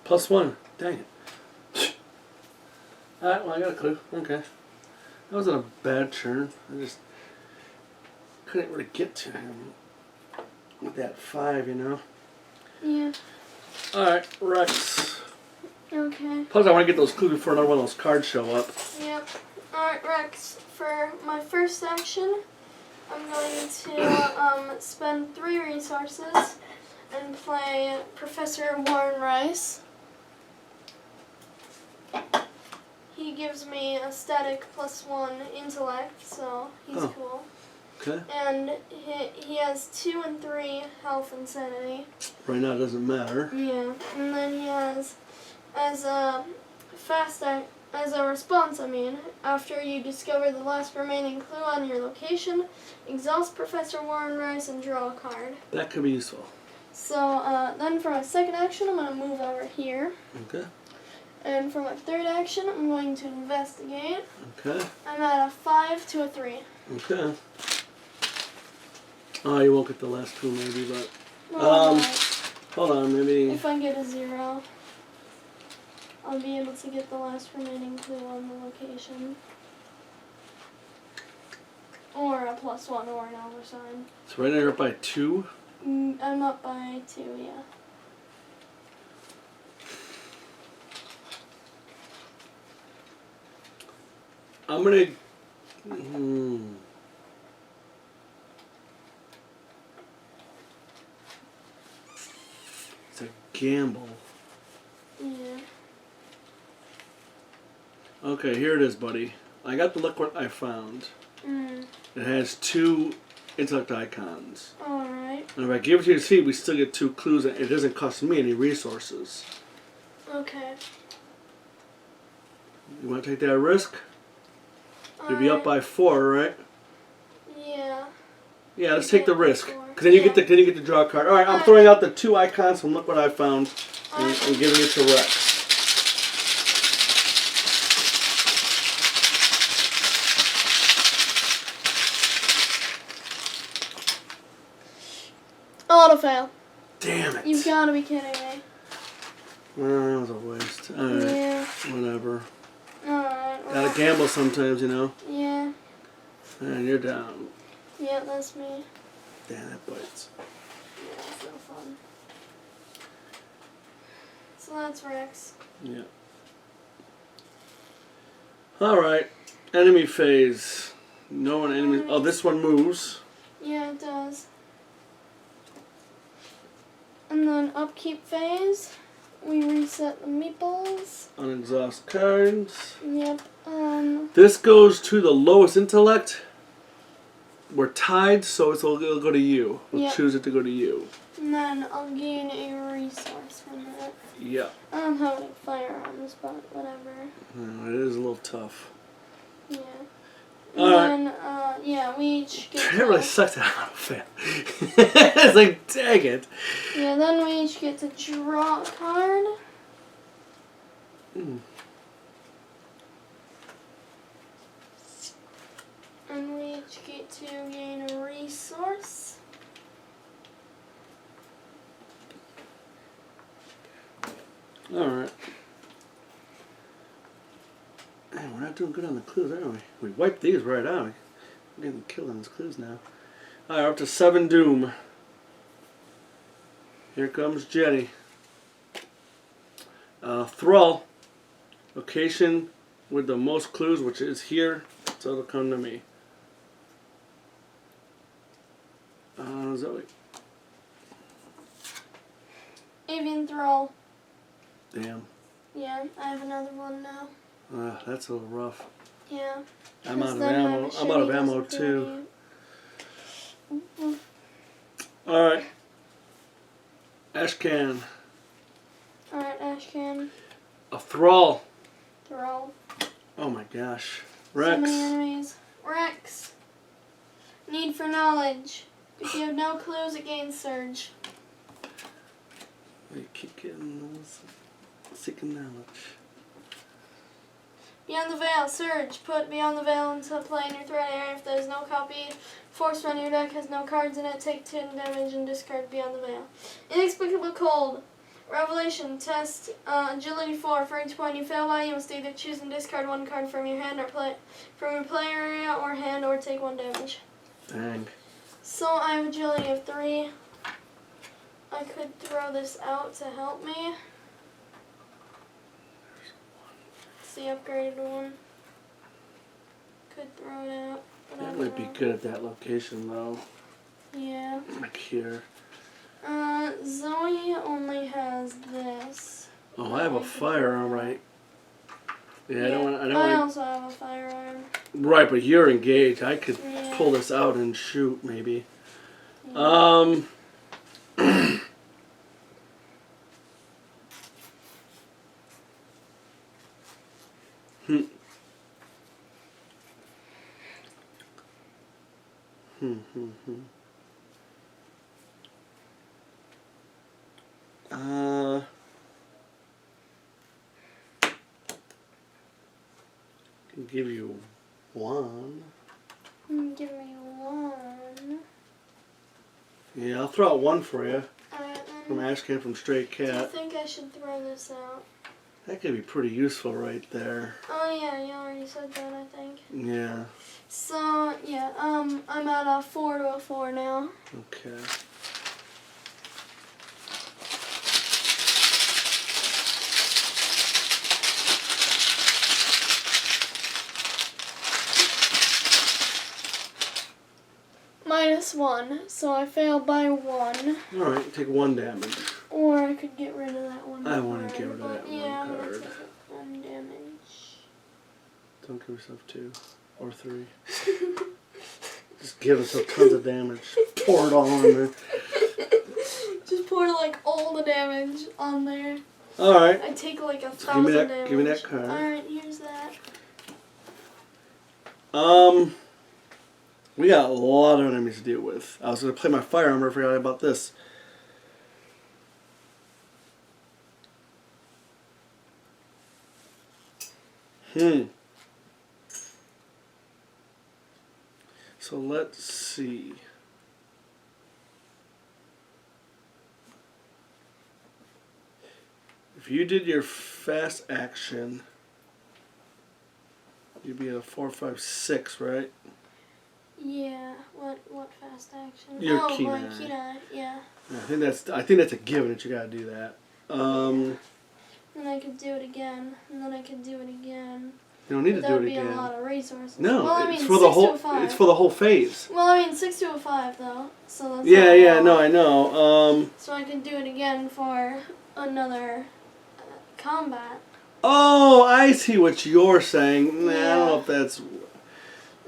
+1. Dang it. Alright, well I got a clue. Okay. That wasn't a bad turn. I just couldn't really get to him with that 5, you know. Yeah. Alright, Rex. Okay. Plus, I want to get those clues before another one of those cards show up. Yep. Alright, Rex. For my first action, I'm going to spend 3 resources and play Professor Warren Rice. He gives me a static +1 intellect, so he's cool. Okay. And he has 2 and 3 health and sanity. Right now it doesn't matter. Yeah. And then he has, as a response, after you discover the last remaining clue on your location, exhaust Professor Warren Rice and draw a card. That could be useful. So then for my second action, I'm going to move over here. Okay. And for my third action, I'm going to investigate. Okay. I'm at a 5 to a 3. Okay. Oh, you won't get the last two maybe, but... hold on, maybe... If I get a 0, I'll be able to get the last remaining clue on the location. Or a +1 or an dollar sign. So right now you're up by 2? I'm up by 2, yeah. I'm gonna... It's a gamble. Yeah. Okay, here it is, buddy. I got the look what I found. It has 2 intellect icons. Alright. And if I give it to you to see, we still get 2 clues, and it doesn't cost me any resources. Okay. You want to take that risk? You'll be up by 4, right? Yeah. Yeah, let's take the risk. 4. Because then you get to draw a card. All right, I'm throwing out the 2 icons from Look What I Found and giving it to Rex. Auto fail. Damn it. You've got to be kidding me. Well, that was a waste. All right. Yeah. Whatever. Alright. Well, Gotta gamble sometimes, you know. yeah. And you're down. Yeah, that's me. Damn, that bites. Yeah, it's no fun. So that's Rex. Yeah. All right. Enemy phase. No one enemy. Oh, this one moves. Yeah, it does. And then upkeep phase, we reset the meeples. Unexhaust cards. Yep. This goes to the lowest intellect. We're tied, so it'll go to you. We'll choose it to go to you. And then I'll gain a resource from that. Yeah. I'm having firearms, but whatever. It is a little tough. Yeah. And then, yeah, we each get It really sucks that I don't fail. It's like, dang it. Yeah, then we each get to draw a card. And we each get to gain a resource. Alright. Hey, we're not doing good on the clues, are we? We wiped these right out. We're getting killed on these clues now. Alright, we're up to 7 Doom. Here comes Jenny. Thrall. Location with the most clues, which is here, so it'll come to me. Zoe. Avian Thrall. Damn. Yeah, I have another one now. That's a little rough. Yeah. I'm out of ammo. I'm out of ammo too. Alright. Ashcan. Alright, Ashcan. A Thrall. Thrall. Oh my gosh. So Rex. many enemies. Rex. Need for knowledge. If you have no clues, it gains surge. We keep getting those. Seeking knowledge. Beyond the Veil, surge. Put Beyond the Veil into play in your threat area. If there's no copy forced on your deck, has no cards in it, take 10 damage and discard Beyond the Veil. Inexplicable Cold. Revelation. Test agility 4. For each point you fail by, you must either choose and discard 1 card from your hand or from your play area or hand, or take 1 damage. Dang. So I have agility of 3. I I could throw this out to help me. It's the upgraded one. Could throw it out. But That might be good at that location though. Yeah. Like here. Zoe only has this. Oh, I have a firearm, right? Yeah, I don't want. I also have a firearm. Right, but you're engaged. I could Yeah. pull this out and shoot, maybe. Yeah. Can give you one. Give me one. Yeah, I'll throw out one for you. Alright, From Ashcan from Stray do you Cat. think I should throw this out? That could be pretty useful right there. Oh yeah, you already said that, I think. Yeah. So, yeah, I'm at a 4 to a 4 now. Okay. -1, so I failed by 1. Alright, take 1 damage. Or I could get rid of that one. I want to get rid of that yeah, one I'm gonna card. take 1 damage. Don't give yourself 2 or 3. Just give yourself tons of damage. Pour it all on there. Just pour like all the damage on there. Alright. I take like 1,000 So damage. give me that card. Alright, here's that. We got a lot of enemies to deal with. I was going to play my firearm, I forgot about this. So let's see. If you did your fast action, you'd be at a 4, 5, 6, right? Yeah, what fast action? Your oh, key my nine. key nine, yeah. I think that's a given that you gotta do that. Then I could do it again, and then I could do it again. You don't need to That do would it be again. a lot of resources. No, well, I it's mean, for the 6 whole. to a 5. It's for the whole phase. Well, I mean 6 to a 5 though, so that's Yeah, not a yeah, lot. no, I know. So I could do it again for another combat. Oh, I see what you're saying. Nah, I don't know if that's.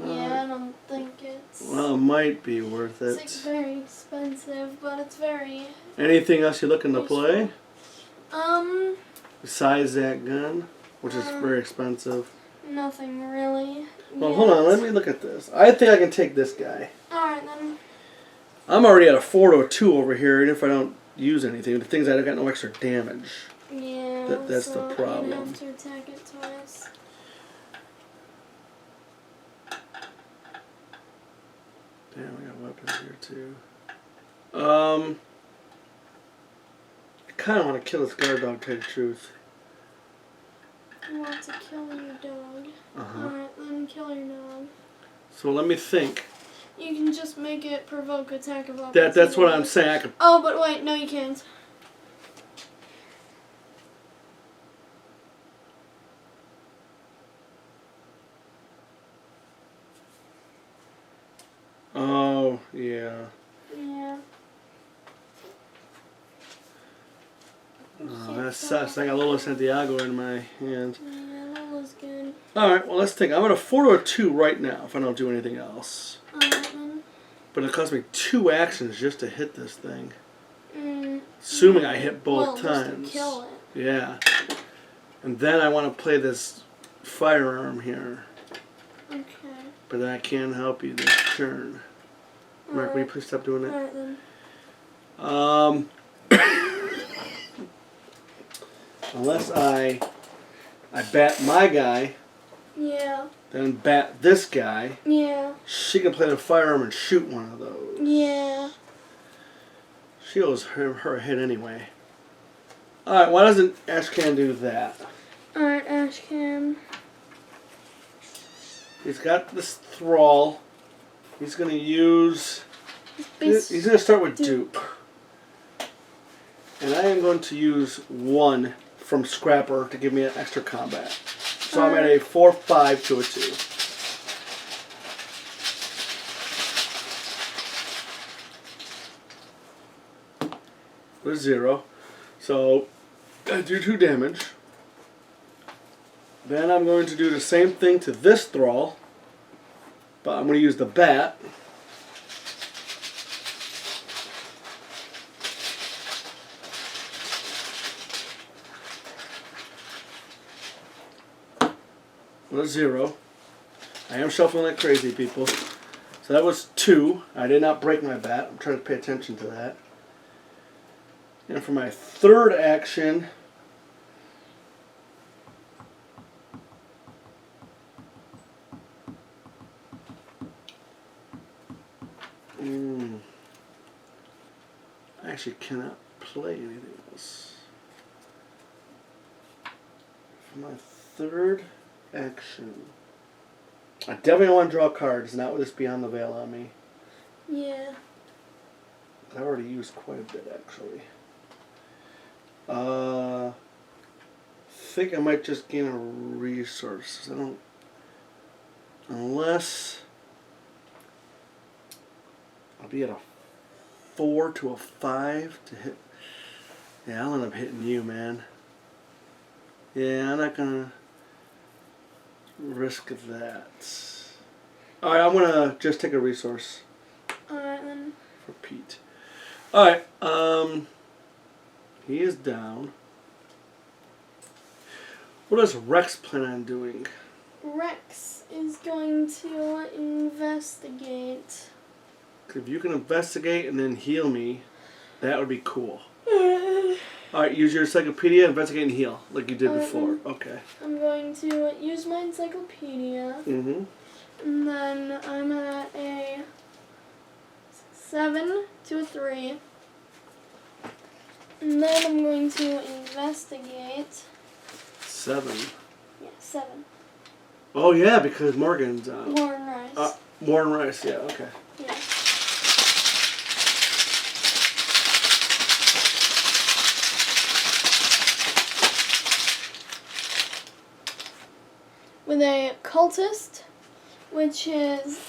Yeah, I don't think it's. Well, it might be worth It's it. like very expensive, but it's very. Anything else you're looking to play besides that gun, which is very expensive? Nothing really. Well, hold on. Let me look at this. I think I can take this guy. Alright then. I'm already at a 4 to a 2 over here, and if I don't use anything, the things I got no extra damage. Yeah. That's so the problem. I'd have to attack it twice. Damn, I got weapons here too. I kind of want to kill this guard dog, to tell you the truth. You want to kill your dog. Uh-huh. Alright, then kill your dog. So let me think. You can just make it provoke attack of That's what I'm saying. I could. Oh, but wait, no you can't. Oh yeah. Yeah. Oh, that sucks. I got Lola Santiago in my hand. Yeah, that was good. Alright, well let's think. I'm at a 4 to a 2 right now if I don't do anything else. Then. But it cost me 2 actions just to hit this thing. Assuming I hit both times. Just to kill it. Yeah. And then I want to play this firearm here. Okay. But then I can't help you this turn. Mark, will you please stop doing that? Alright then. Unless I bat my guy, Yeah. then bat this guy, Yeah. she can play the firearm and shoot one of those. Yeah. She owes her a hit anyway. Alright, why doesn't Ashcan do that? Alright, Ashcan. He's got this thrall. He's going to use... He's going to start with dupe. And I am going to use 1 from Scrapper to give me an extra combat. So I'm at a 4-5 to a 2. With 0. So I do 2 damage. Then I'm going to do the same thing to this thrall. But I'm going to use the bat. With a 0. I am shuffling like crazy, people. So that was 2. I did not break my bat. I'm trying to pay attention to that. And for my third action, I actually cannot play anything else. For my third action, I definitely want to draw cards, not with this Beyond the Veil on me. Yeah. I already used quite a bit, actually. Think I might just gain a resource. I don't, unless I'll be at a 4 to a 5 to hit. Yeah, I'll end up hitting you, man. Yeah, I'm not gonna risk that. All right, I'm gonna just take a resource. All right then. For Pete. All right. He is down. What does Rex plan on doing? Rex is going to investigate. If you can investigate and then heal me, that would be cool. All right, use your encyclopedia, investigate, and heal, like you did before. Okay. I'm going to use my encyclopedia. Mm-hmm. And then I'm at a 7 to a 3. And then I'm going to investigate. 7. Yeah, 7. Oh yeah, because Morgan's Warren Rice. Warren Rice. Yeah. Okay. Yeah. With a cultist, which is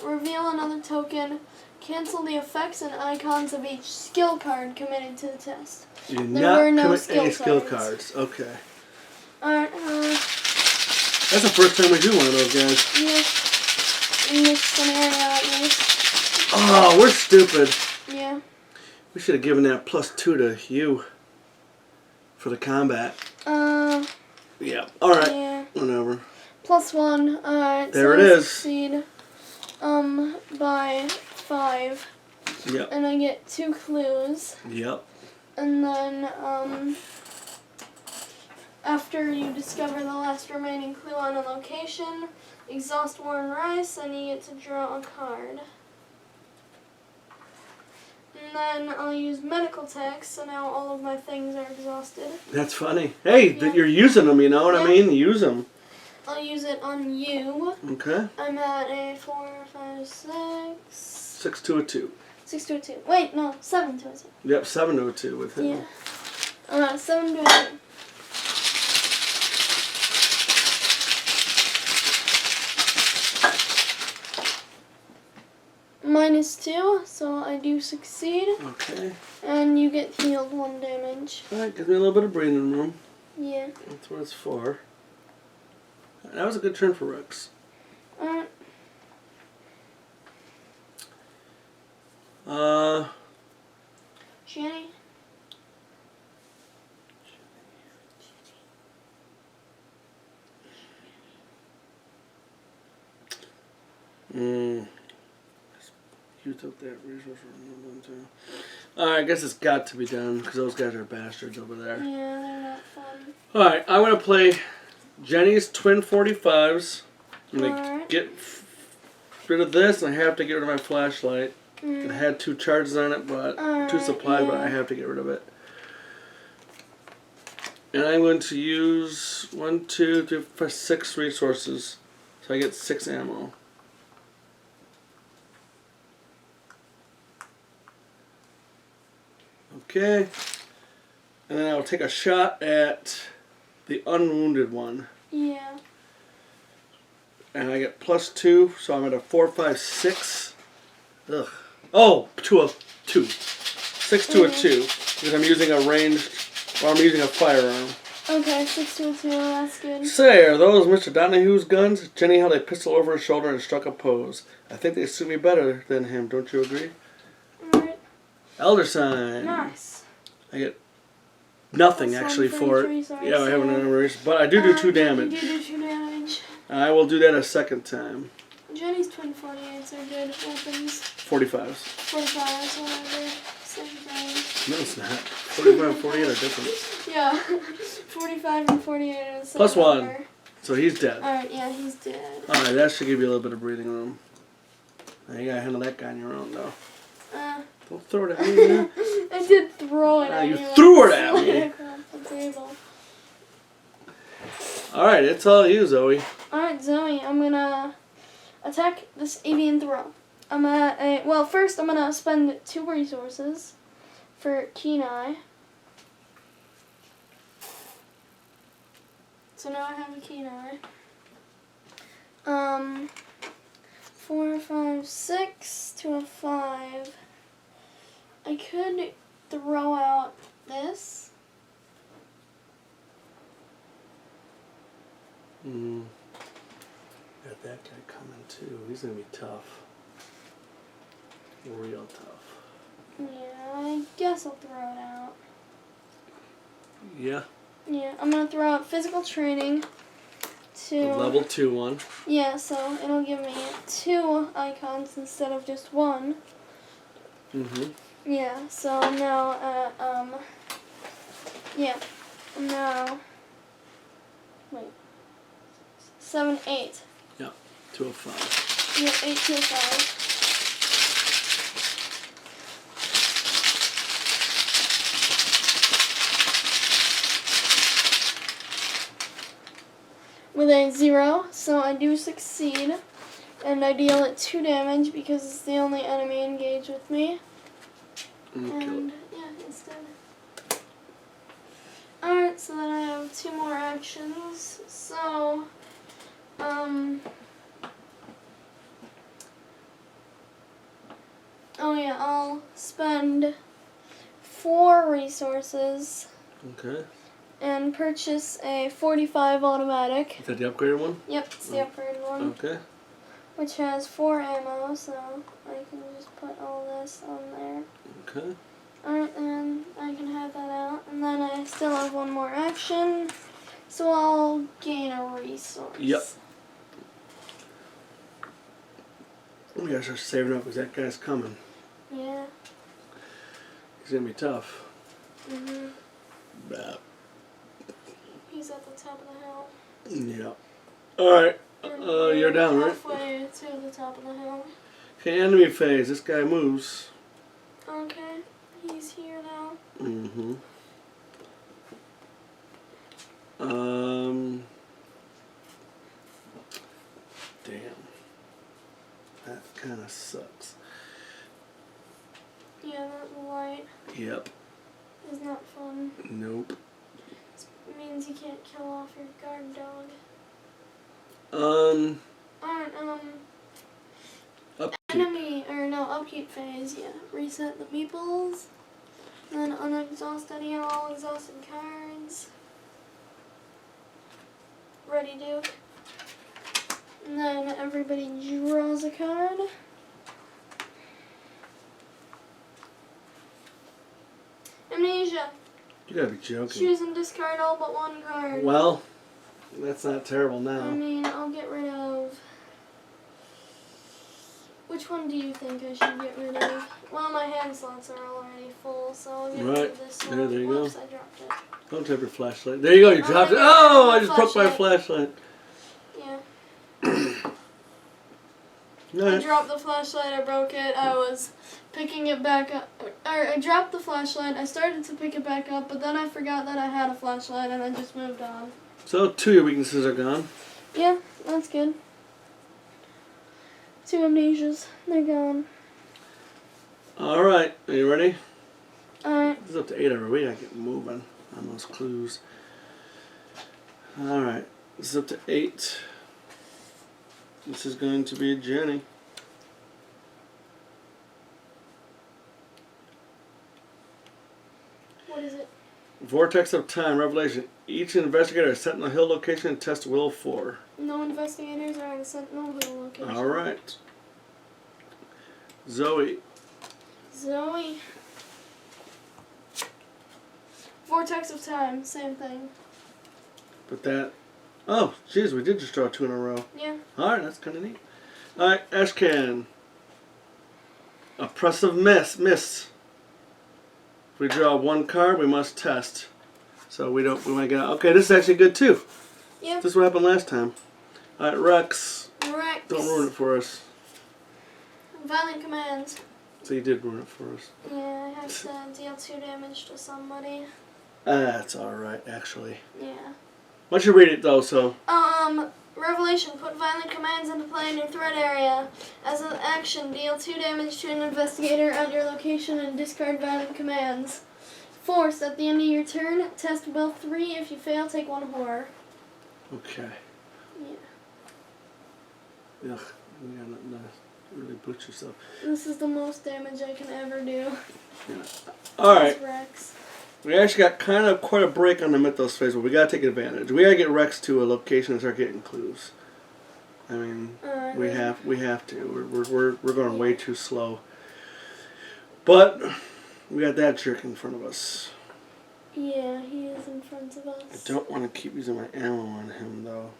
reveal another token, cancel the effects and icons of each skill card committed to the test. You did There not were no commit skill any skill cards. cards. Okay. Alright, That's the first time we do one of those, guys. yeah. In this scenario, at least. Oh, we're stupid. Yeah. We should have given that +2 to you for the combat. Yeah. All right. Yeah. Whatever. +1. Alright. There so it I is. succeed. By 5. Yep. And I get 2 clues. Yep. And then, after you discover the last remaining clue on a location, exhaust Warren Rice, and you get to draw a card. And then I'll use medical text, so now all of my things are exhausted. That's funny. Hey, Yeah. you're using them, you know what I mean? Use them. I'll use it on you. Okay. I'm at a 4, 5, 6. 6 to a 2. 6 to a 2. Wait, no, 7 to a 2. Yep, 7 to a 2 with him. Yeah. I'm at 7 to a 2. -2, so I do succeed. Okay. And you get healed 1 damage. Alright, gives me a little bit of breathing room. Yeah. That's what it's for. That was a good turn for Rex. Alright. Jenny? You took that resource from them too. Alright, I guess it's got to be done because those guys are bastards over there. Yeah, they're not fun. Alright, I'm going to play Jenny's twin 45s. I'm going to Alright. get rid of this and I have to get rid of my flashlight. It had 2 charges on it, but 2 supplies, but I have to get rid of it. And I'm going to use 1, 2, 3, 4, 6 resources. So I get 6 ammo. Okay. And then I'll take a shot at the unwounded one. Yeah. And I get +2, so I'm at a 4, 5, 6. Ugh. Oh, 2 of 2. 6 to a 2. Because I'm using a ranged, or I'm using a firearm. Okay, 6 to a 2, that's good. Say, are those Mr. Donahue's guns? Jenny held a pistol over his shoulder and struck a pose. I think they suit me better than him, don't you agree? Alright. Elder sign. Nice. I get nothing Plus actually 1 for injury, it. sorry, Yeah, I have an so- erase, but I do 2 damage. You do 2 damage. I will do that a second time. Jenny's twin 48s are good weapons. 45s. 45s, whatever. Same thing. No, it's not. 45 and 48 are different. Yeah. 45 and 48 are the same. Plus 1. number. So he's dead. Alright, yeah, he's dead. Alright, that should give you a little bit of breathing room. Now you gotta handle that guy on your own, though. Don't throw it at me, man. I did throw it at You you. threw it at me. Across the table. Alright, it's all you, Zoe. Alright, Zoe, I'm gonna attack this avian throw. Well, first I'm gonna spend 2 resources for keen eye. So now I have a keen eye. 4, 5, 6 to a 5. I could throw out this. Got that guy coming too. He's gonna be tough. Real tough. Yeah, I guess I'll throw it out. Yeah. Yeah, I'm gonna throw out physical training to The level 2 one. Yeah, so it'll give me 2 icons instead of just 1. Yeah, so I'm now at I'm now wait 7, 8. Yeah. 2 of 5. Yeah, 8 to 5. With a 0, so I do succeed, and I deal it 2 damage because it's the only enemy engaged with me. And yeah, it's dead. Alright, so then I have 2 more actions. So, oh yeah, I'll spend 4 resources Okay. and purchase a 45 automatic. Is that the upgraded one? Yep, it's the upgraded one, Okay. which has 4 ammo, so I can just put all this on there. Okay. Alright, and I can have that out. And then I still have 1 more action, so I'll gain a resource. Yep. We gotta start saving up because that guy's coming. Yeah. He's gonna be tough. Mhm. He's at the top of the hill. Yeah. Alright. And You're down, right? halfway to the top of the hill. Okay, enemy phase. This guy moves. Okay, he's here now. Damn. That kind of sucks. Yeah, that light Yep. is not fun. Nope. It means you can't kill off your guard dog. Alright, Upkeep. enemy, or no, upkeep phase, yeah. Reset the meeples. Then unexhaust any and all exhausted cards. Ready, Duke. And then everybody draws a card. Amnesia. You gotta be joking. Choose and discard all but 1 card. Well, that's not terrible I now. mean, I'll get rid of... Which one do you think I should get rid of? Well, my hand slots are already full, so I'll get rid of this one. There you Whoops, go. I dropped it. Don't tap your flashlight. There you go, you dropped it. Oh, I just broke my flashlight. Yeah. I Alright. dropped the flashlight, I broke it, I was picking it back up. I dropped the flashlight, I started to pick it back up, but then I forgot that I had a flashlight and I just moved on. So 2 of your weaknesses are gone. Yeah, that's good. 2 amnesias, they're gone. Alright, are you ready? Alright. This is up to 8 every week. I get moving. on those clues. Alright, this is up to 8. This is going to be Jenny. What is it? Vortex of Time, Revelation. Each investigator is Sentinel Hill location and test Will 4. No investigators are in Sentinel Hill location. Alright. Zoe. Zoe. Vortex of Time, same thing. But that... Oh, jeez, we did just draw 2 in a row. Yeah. Alright, that's kind of neat. Alright, Ashcan. Oppressive Mist. If we draw 1 card, we must test. So we want to get out. Okay, this is actually good too. Yeah. This is what happened last time. Alright, Rex. Rex. Don't ruin it for us. Violent commands. So you did ruin it for us. Yeah, I have to deal 2 damage to somebody. That's alright, actually. Yeah. Why don't you read it though, so... Revelation. Put violent commands into play in your threat area. As an action, deal 2 damage to an investigator at your location and discard violent commands. Force. At the end of your turn, test Will 3. If you fail, take 1 horror. Okay. Yeah. Ugh. You gotta really butch yourself. This is the most damage I can ever do. Yeah. Alright. Rex. We actually got kind of quite a break on the Mythos phase, but we gotta take advantage. We gotta get Rex to a location and start getting clues. I mean, we have to. We're going way too slow. But we got that jerk in front of us. Yeah, he is in front of us. I don't want to keep using my ammo on him though.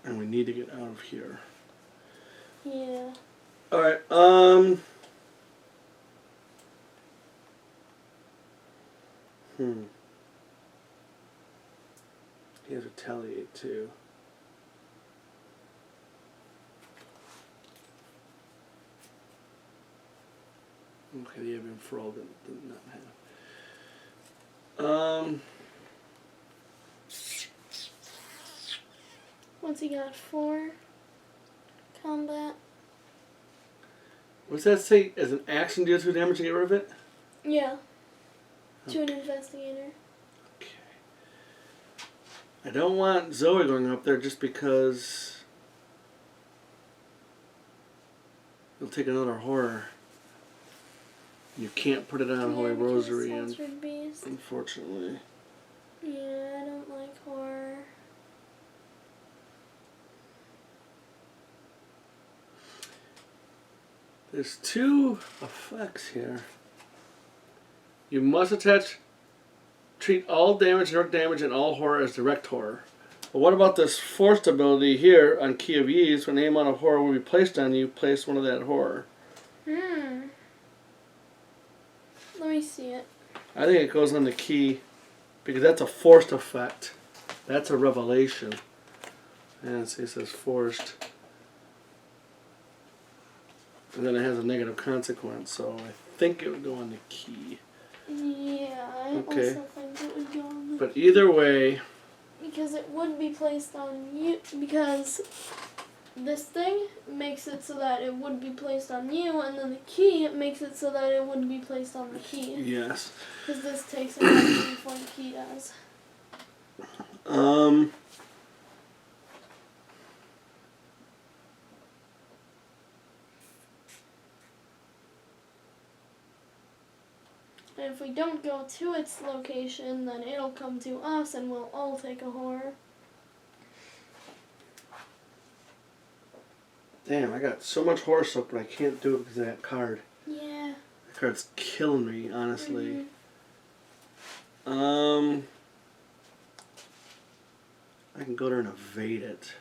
And we need to get out of here. Yeah. Alright, He has retaliate too. Okay, the Avian Frog did not have. What's he got? 4 combat. What's that say? As an action, deal 2 damage to get rid of it? Yeah. To an investigator. Okay. I don't want Zoe going up there just because you'll take another horror. You can't put it on Holy Rosary, unfortunately. Yeah, I don't like horror. There's 2 effects here. You must treat all damage, direct damage, and all horror as direct horror. But what about this forced ability here on Key of Ease? When any amount of horror will be placed on you, place one of that horror. Let me see it. I think it goes on the key because that's a forced effect. That's a revelation. And see, it says forced. And then it has a negative consequence, so I think it would go on the key. Yeah, I also think it would go on the But either way... Because it would be placed on you, because this thing makes it so that it would be placed on you, and then the key makes it so that it would be placed on the key. Yes. Because this takes a action before the key does. And if we don't go to its location, then it'll come to us and we'll all take a horror. Damn, I got so much horror soaked, but I can't do it because of that card. Yeah. That card's killing me, honestly. Mm-hmm. I can go there and evade it.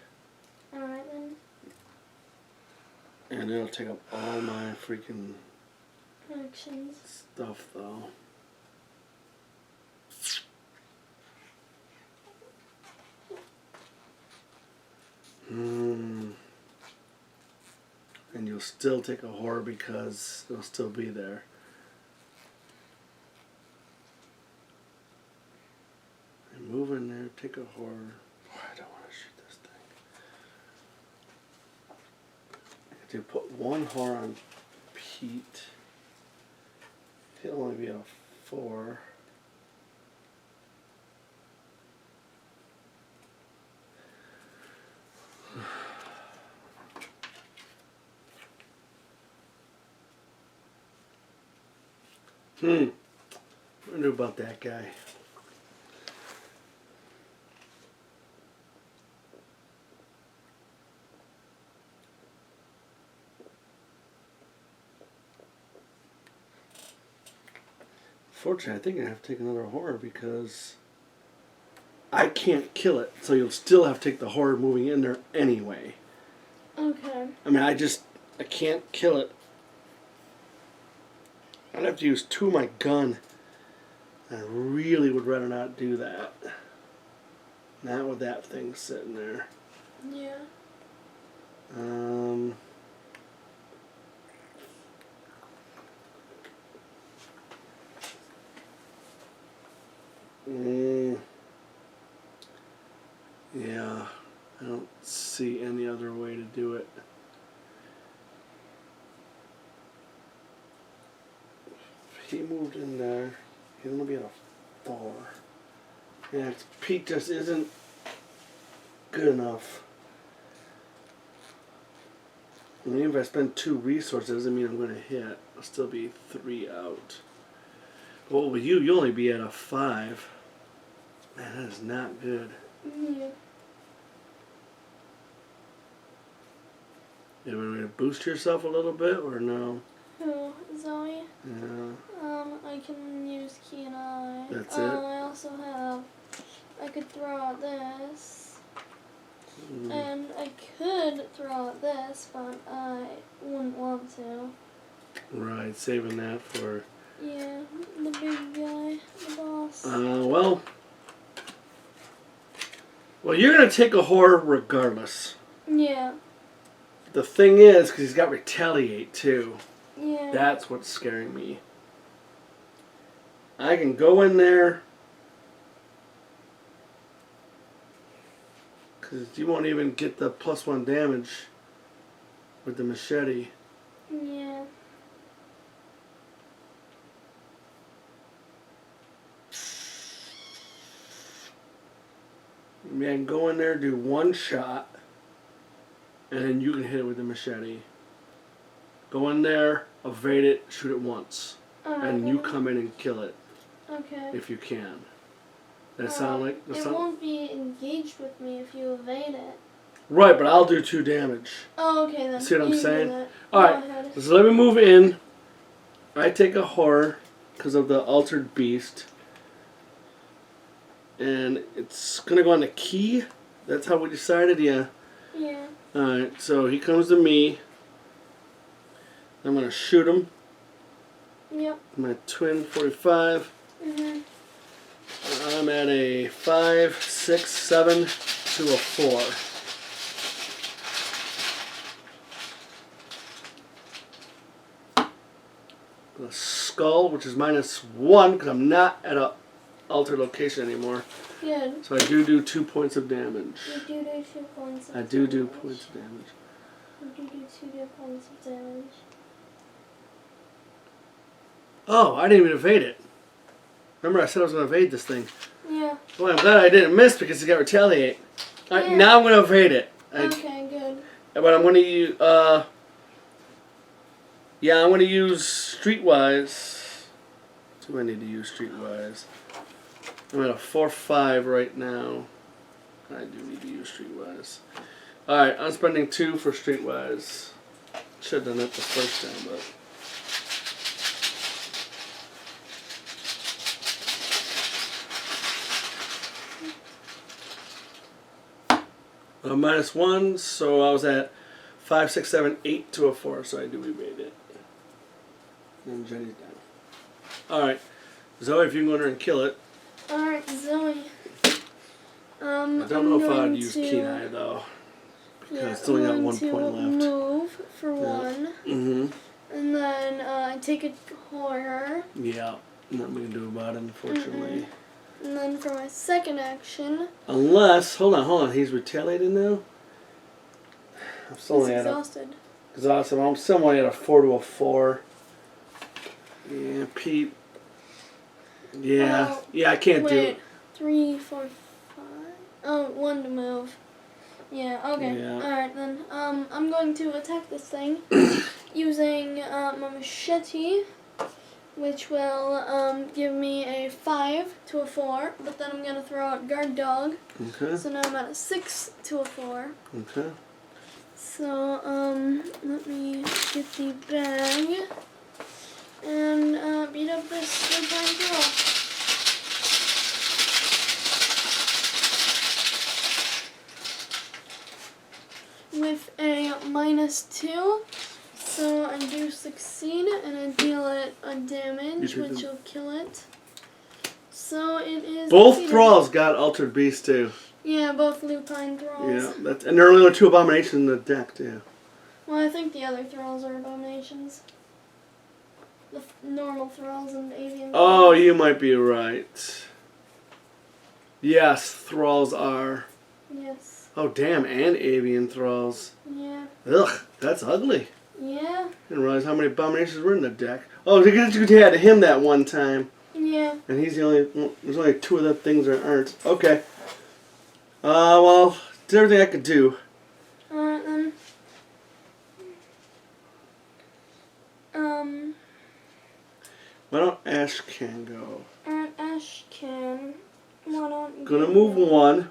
Alright then. And it'll take up all my freaking Actions. stuff, though. And you'll still take a horror because they'll still be there. And move in there, take a horror. Boy, I don't want to shoot this thing. I have to put 1 horror on Pete. He'll only be at a 4. What do I do about that guy? Fortunately, I think I have to take another horror because I can't kill it, so you'll still have to take the horror moving in there anyway. Okay. I mean, I can't kill it. I'd have to use 2 of my gun. I really would rather not do that. Not with that thing sitting there. Yeah. Yeah, I don't see any other way to do it. If he moved in there, he's going to be at a 4. Yeah, Pete just isn't good enough. I mean, if I spend 2 resources, doesn't mean I'm going to hit. I'll still be 3 out. Well, with you, you'll only be at a 5. Man, that is not good. Yeah. You want to boost yourself a little bit, or no? Who? Zoe? Yeah. I can use Key and I. That's it? I also have... I could throw out this. And I could throw out this, but I wouldn't want to. Right, saving that for... Yeah, the big guy, the boss. Well, you're going to take a horror regardless. Yeah. The thing is, because he's got retaliate too. Yeah. That's what's scaring me. I can go in there, because you won't even get the +1 damage with the machete. Yeah. I mean, I can go in there, do 1 shot, and then you can hit it with the machete. Go in there, evade it, shoot it once. And you come in and kill it. Okay. If you can. That sound like... It won't be engaged with me if you evade it. Right, but I'll do 2 damage. Oh, okay then. See what I'm saying? Go Alright, ahead. so let me move in. I take a horror because of the altered beast. And it's going to go on the key. That's how we decided, yeah. Yeah. Alright, so he comes to me. I'm going to shoot him. Yep. My twin 45. Mhm. I'm at a 5, 6, 7 to a 4. The skull, which is -1 because I'm not at a altered location anymore. Good. So I do 2 points of damage. You do 2 points of I damage. do points of damage. You do 2 points of damage. Oh, I didn't even evade it. Remember I said I was going to evade this thing. Yeah. Well, I'm glad I didn't miss because he got retaliate. Alright, Yeah. now I'm going to evade it. Okay, good. But I'm going to use, yeah, I'm going to use Streetwise. What do I need to use Streetwise? I'm at a 4-5 right now. I do need to use Streetwise. Alright, I'm spending 2 for Streetwise. Should have done that the first time, but... -1, so I was at 5, 6, 7, 8 to a 4, so I do evade it. And Jenny's down. Alright, Zoe, if you can go in there and kill it. Alright, Zoe. I don't know if I'd use Kenai though. Because it's only got 1 point left. Move for 1. Mm-hmm. And then I take a horror. Yeah, nothing we can do about it, unfortunately. And then for my second action... Unless, hold on, he's retaliating now? I'm still He's only exhausted. Exhausted. I'm still only at a 4 to a 4. Yeah, Pete. Yeah. Well, Yeah, I can't do wait. it. 3, 4, 5. Oh, 1 to move. Yeah, okay. Yeah. Alright then. I'm going to attack this thing using my machete, which will give me a 5 to a 4, but then I'm going to throw out guard dog. Okay. So now I'm at a 6 to a 4. Okay. So, let me get the bag and beat up this lupine girl. With a -2, so I do succeed and I deal it a damage, which will kill it. So it is. Both defeated. thralls got altered beasts too. Yeah, both lupine thralls. Yeah, and there are only 2 abominations in the deck too. Well, I think the other thralls are abominations. The normal thralls and avian. Oh, thralls. you might be right. Yes, thralls are. Yes. Oh, damn, and avian thralls. Yeah. Ugh, that's ugly. Yeah. Didn't realize how many abominations were in the deck. Oh, you had him that one time. Yeah. And he's the only. Well, there's only 2 of the things that aren't. Okay. Well, did everything I could do. Alright then. Why don't Ash can go? Alright, Ash can. Why don't Gonna you move go? 1.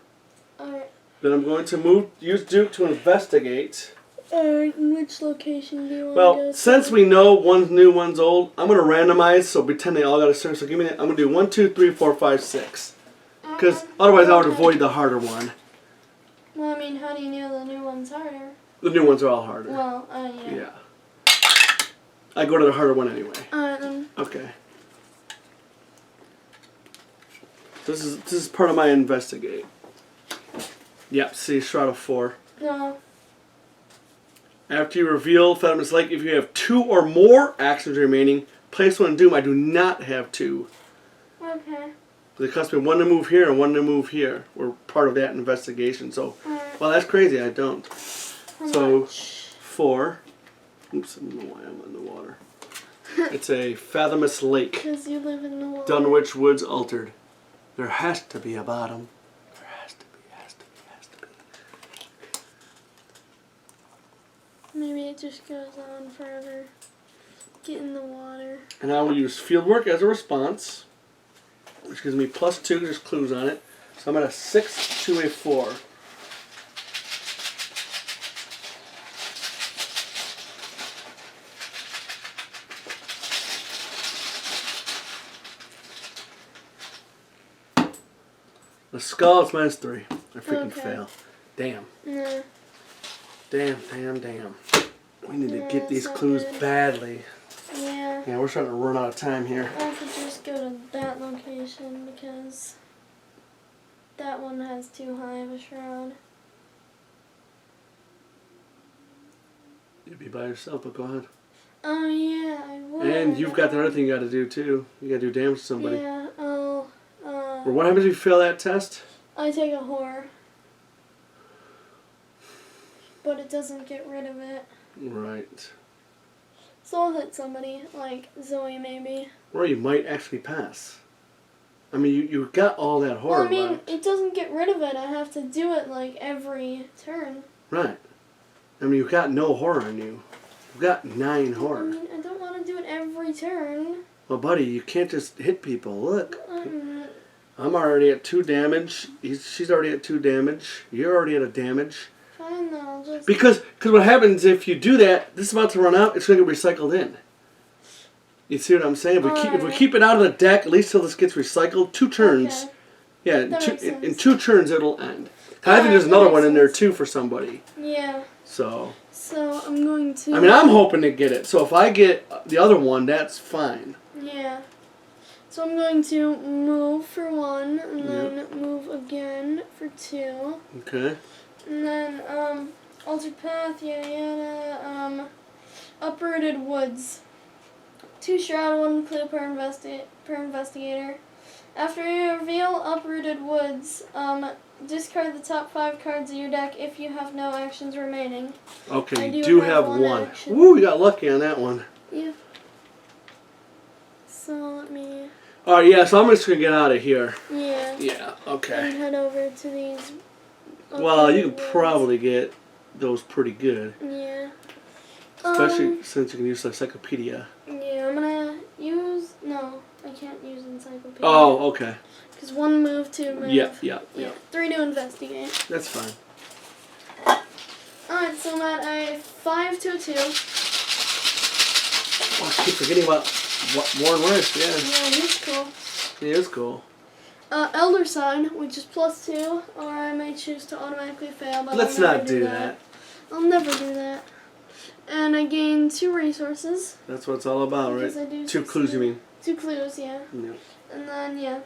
Alright. Then I'm going to use Duke to investigate. Which location do you want to go Well, to? since we know one's new, one's old, I'm gonna randomize. So pretend they all got a certain. So give me. I'm gonna do 1, 2, 3, 4, 5, 6. Because otherwise I would avoid the harder one. Well, I mean, how do you know the new one's harder? The new ones are all harder. Well, yeah. Yeah. I go to the harder one anyway. Alright then. Okay. This is part of my investigate. Yep. See, Shroud of 4. No. After you reveal Fathomless Lake, if you have 2 or more actions remaining, place 1 in Doom. I do not have 2. Okay. It cost me 1 to move here and 1 to move here. We're part of that investigation. So, Alright. well, that's crazy. I don't. How So, much? 4. Oops, I don't know why I'm in the water. It's a Fathomless Lake. Because you live in the water. Dunwich Woods altered. There has to be a bottom. There has to be. Maybe it just goes on forever. Get in the water. And I will use Fieldwork as a response, which gives me +2, there's clues on it. So I'm at a 6 to a 4. The skull is -3. I freaking Okay. fail. Damn. No. Damn. We need to Yeah, get these it's not clues good. badly. Yeah. Yeah, we're starting to run out of time here. I could just go to that location because that one has too high of a shroud. You'd be by yourself, but go ahead. Oh yeah, I would. And you've got the other thing you got to do too. You got to do damage to somebody. Yeah. Or what happens if you fail that test? I take a horror, but it doesn't get rid of it. Right. So I'll hit somebody, like Zoe maybe. Or you might actually pass. I mean, you got all that horror Well, I mean, left. it doesn't get rid of it. I have to do it like every turn. Right. I mean, you've got no horror on you. You've got 9 I horror. mean, I don't want to do it every turn. Well, buddy, you can't just hit people. Look. I'm already at 2 damage. She's already at 2 damage. You're already at a damage. Fine, then I'll just... Because what happens if you do that, this is about to run out, it's going to get recycled in. You see what I'm saying? If we keep it out of the deck, at least till this gets recycled, 2 turns. Okay. Yeah, That makes in sense. 2 turns it'll end. I think there's that another makes one in there sense. too for somebody. Yeah. So I'm going to... I mean, I'm hoping to get it. So if I get the other one, that's fine. Yeah. So I'm going to move for 1, and then move again for 2. Okay. And then, altered path, yada yada, uprooted woods. 2 shroud, 1 clue per investigator. After you reveal uprooted woods, discard the top 5 cards of your deck if you have no actions remaining. Okay, I you do have one one. action. Woo, you got lucky on that one. Yeah. Alright, yeah, so I'm just gonna get out of here. Yeah. Yeah, okay. And head over to these. Well, you can ones. probably get those pretty good. Yeah. Especially since you can use the encyclopedia. Yeah, I'm gonna use. No, I can't use encyclopedia. Oh, okay. Because 1 move, 2 move. Yeah. 3 to investigate. That's fine. Alright, so I'm at a 5 to a 2. Oh, I keep forgetting about Warren Rice, yeah. Yeah, he's cool. He is cool. Elder Sign, which is +2, or I may choose to automatically fail, but Let's I'll never not do that. I'll never do that. And I gain 2 resources. That's what it's all about, right? Because I do 2 clues, you mean? 2 clues, yeah. Yeah. And then, yeah.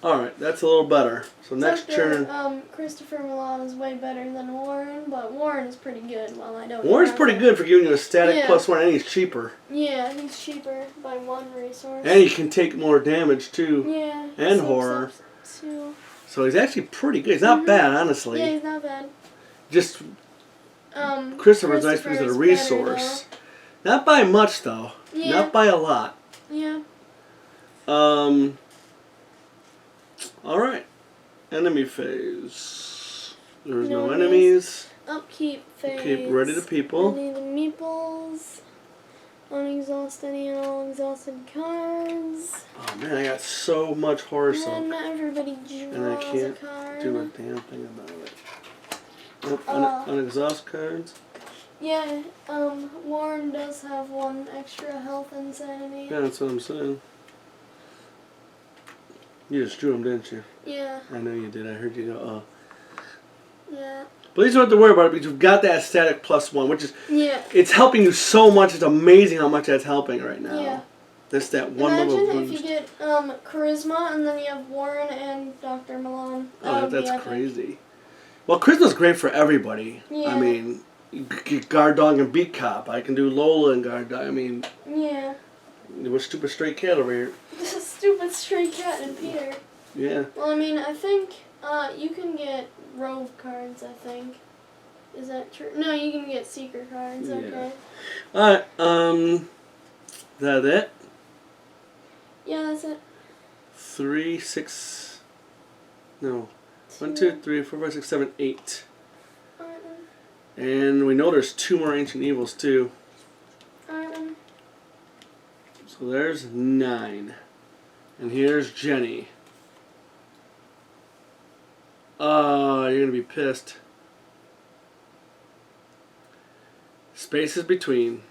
Alright, that's a little better. So next turn. Christopher Milan is way better than Warren, but Warren is pretty good. While I don't. Warren's pretty good for giving you a static Yeah. +1, and he's cheaper. Yeah, he's cheaper by 1 resource. And he can take more damage, too. Yeah. And so horror. it's up to- So he's actually pretty good. He's not bad, honestly. Yeah, he's not bad. Just Christopher's nice because of the Christopher's better, resource. Not by much, though. Yeah. Not by a lot. Yeah. Alright. Enemy phase. There's no No enemies. Upkeep phase. Keep ready to people. I need the meeples. Unexhaust any and all exhausted cards. Oh man, I got so much horror And soap. then everybody And I draws a can't card. do a damn thing about it. Nope, unexhaust cards. Yeah, Warren does have 1 extra health and sanity. Yeah, that's what I'm saying. You just drew them, didn't you? Yeah, I know you did. I heard you go, oh. yeah. But you don't have to worry about it because you've got that static +1, which is, Yeah. it's helping you so much. It's amazing how much that's helping right now. Yeah. That's that one little Imagine boost. if you get Charisma and then you have Warren and Dr. Milan. Oh, would be that's epic. crazy. Well, Charisma's great for everybody. Yeah. I mean, you get Guard Dog and Beat Cop. I can do Lola and Guard Dog. I mean, Yeah. we're stupid stray cat over here. Stupid stray cat and Peter. Yeah. Well, I mean, I think you can get Rove cards, I think. Is that true? No, you can get Seeker cards, Yeah. okay. Alright, that it? Yeah, that's it. 3, 6, no. 1, 2, 3, 4, 5, 6, 7, 8. Alright then. And we know there's 2 more Ancient Evils too. Alright then. So there's 9. And here's Jenny. Oh, you're gonna be pissed. Spaces between.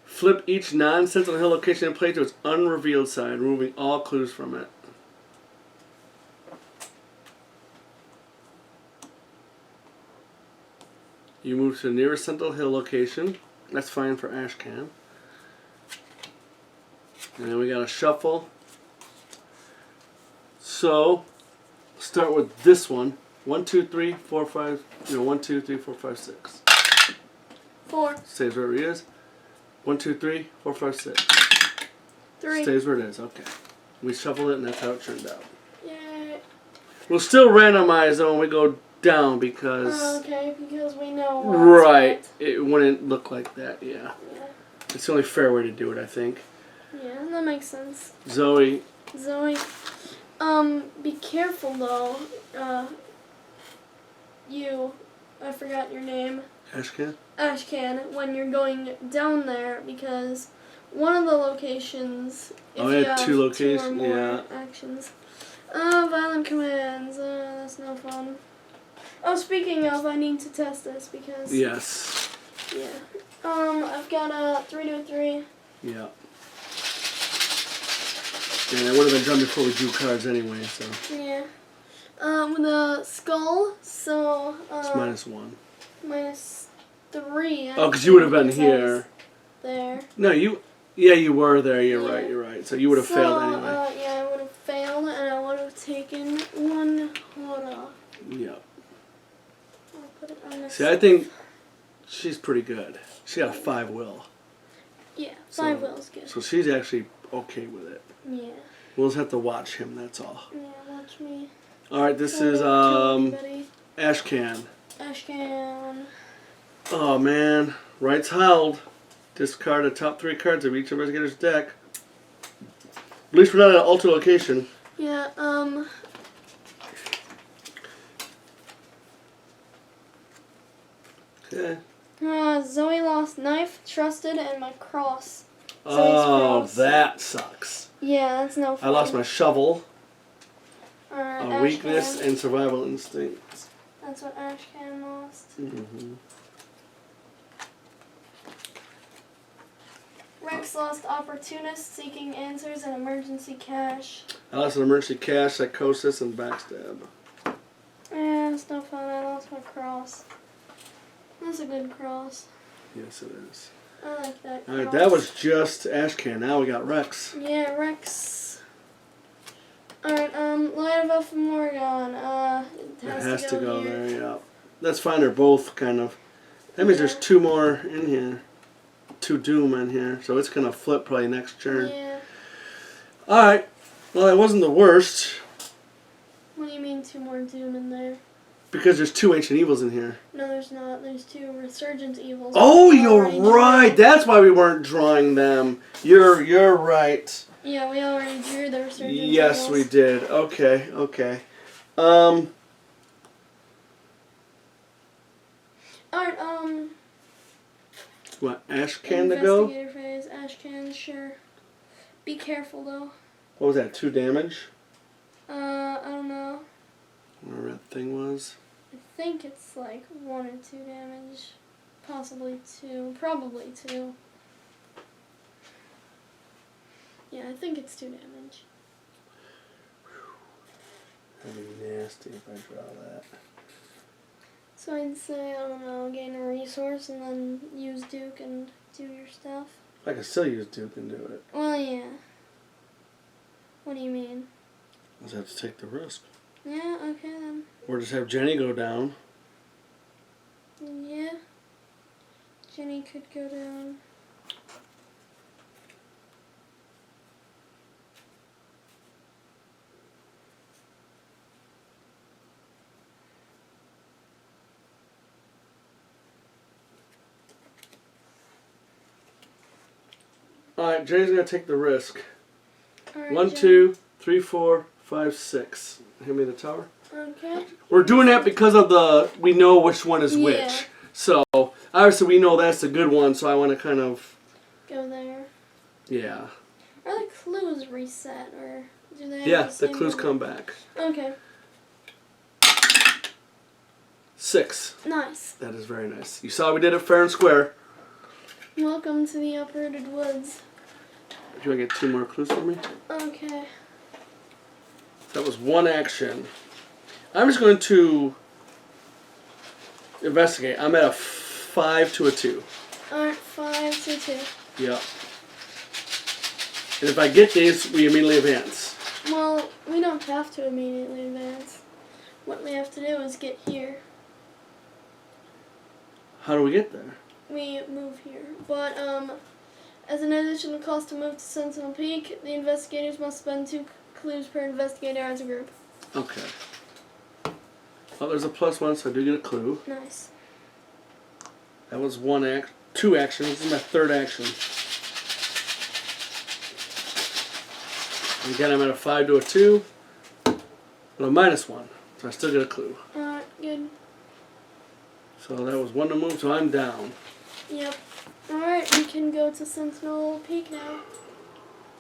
Flip each non-Sentinel Hill location and play to its unrevealed side, removing all clues from it. You move to the nearest Sentinel Hill location. That's fine for Ashcan. And then we got a shuffle. So, start with this one. 1, 2, 3, 4, 5. 1, 2, 3, 4, 5, 6. 4. Stays where it is. 1, 2, 3, 4, 5, 6. 3. Stays where it is. Okay. We shuffled it, and that's how it turned out. Yay. We'll still randomize though when we go down because. Oh, okay, because we know. Right. It wouldn't look like that. Yeah. Yeah. It's the only fair way to do it, I think. Yeah, that makes sense. Zoe. Zoe, be careful though. I forgot your name. Ashcan. Ashcan, when you're going down there, because one of the locations, if Oh, you yeah, have 2 2 or locations, more yeah. actions. Violent commands, that's no fun. Oh, speaking of, I need to test this because, Yes. yeah. I've got a 3 to a 3. Yeah. And it would have been done before we drew cards anyway, so. Yeah. With a skull, so, It's -1. -3. Oh, because you would have been here. There. No, you. Yeah, you were there. You're Yeah. right. You're right. So you would have failed anyway. Yeah, I would have failed, and I would have taken 1 horror. Yeah. I'll put it on this. See, I think she's pretty good. She got a 5 will. Yeah, So- 5 will's good. So she's actually okay with it. Yeah. We'll just have to watch him. That's all. Yeah, watch me. All right. This is Kill anybody. Ashcan. Ashcan. Oh man, rights held. Discard the top 3 cards of each investigator's deck. least we're not at an alter location. Yeah, Okay. Zoe lost knife, trusted, and my cross. Zoe's Oh, cross. that sucks. Yeah, that's no fun. I lost my shovel, Alright, a weakness, Ashcan. and survival instincts. That's what Ashcan lost. Mm-hmm. Rex lost opportunist, seeking answers, and emergency cash. I lost an emergency cash, psychosis, and backstab. Yeah, that's no fun. I lost my cross. That's a good cross. Yes, it is. I like that cross. Alright, that was just Ashcan. Now we got Rex. Yeah, Rex. Alright, Light of Alpha Morgan. It has to go here. there, yeah. That's fine, they're both kind of. That means there's two more in here. Two Doom in here, so it's gonna flip probably next turn. Yeah. Alright, well, that wasn't the worst. What do you mean two more Doom in there? Because there's two Ancient Evils in here. No, there's not. There's two Resurgent Evils. Oh, you're Already right. drew. That's why we weren't drawing them. You're right. Yeah, we already drew the Resurgent Evils. Yes, we did. Okay. Alright, What, Ashcan to go? Investigator phase, Ashcan, sure. Be careful though. What was that, 2 damage? I don't know. Whatever that thing was. I think it's like 1 or 2 damage. Possibly 2. Probably 2. Yeah, I think it's 2 damage. That'd be nasty if I draw that. So I'd say, I don't know, gain a resource and then use Duke and do your stuff. I can still use Duke and do it. Well, yeah. What do you mean? I just have to take the risk. Yeah, okay then. Or just have Jenny go down. Yeah. Jenny could go down. Alright, Jenny's gonna take the risk. Alright, 1, Jenny. 2, 3, 4, 5, 6. Hand me the tower. Okay. We're doing that because of we know which one is Yeah. which. So, obviously we know that's a good one, so I want to kind of, Go there. yeah. Are the clues reset, or do they have Yeah, the the same clues number? come back. Okay. 6. Nice. That is very nice. You saw we did it fair and square. Welcome to the uprooted woods. Do you want to get 2 more clues for me? Okay. That was 1 action. I'm just going to investigate. I'm at a 5 to a 2. Alright, 5 to 2. Yep. And if I get these, we immediately advance. Well, we don't have to immediately advance. What we have to do is get here. How do we get there? We move here. But, as an additional cost to move to Sentinel Peak, the investigators must spend 2 clues per investigator as a group. Okay. Well, there's a +1, so I do get a clue. Nice. That was 2 actions. This is my 3rd action. And again, I'm at a 5 to a 2, but a -1, so I still get a clue. Alright, good. So that was 1 to move, so I'm down. Yep. Alright, we can go to Sentinel Peak now.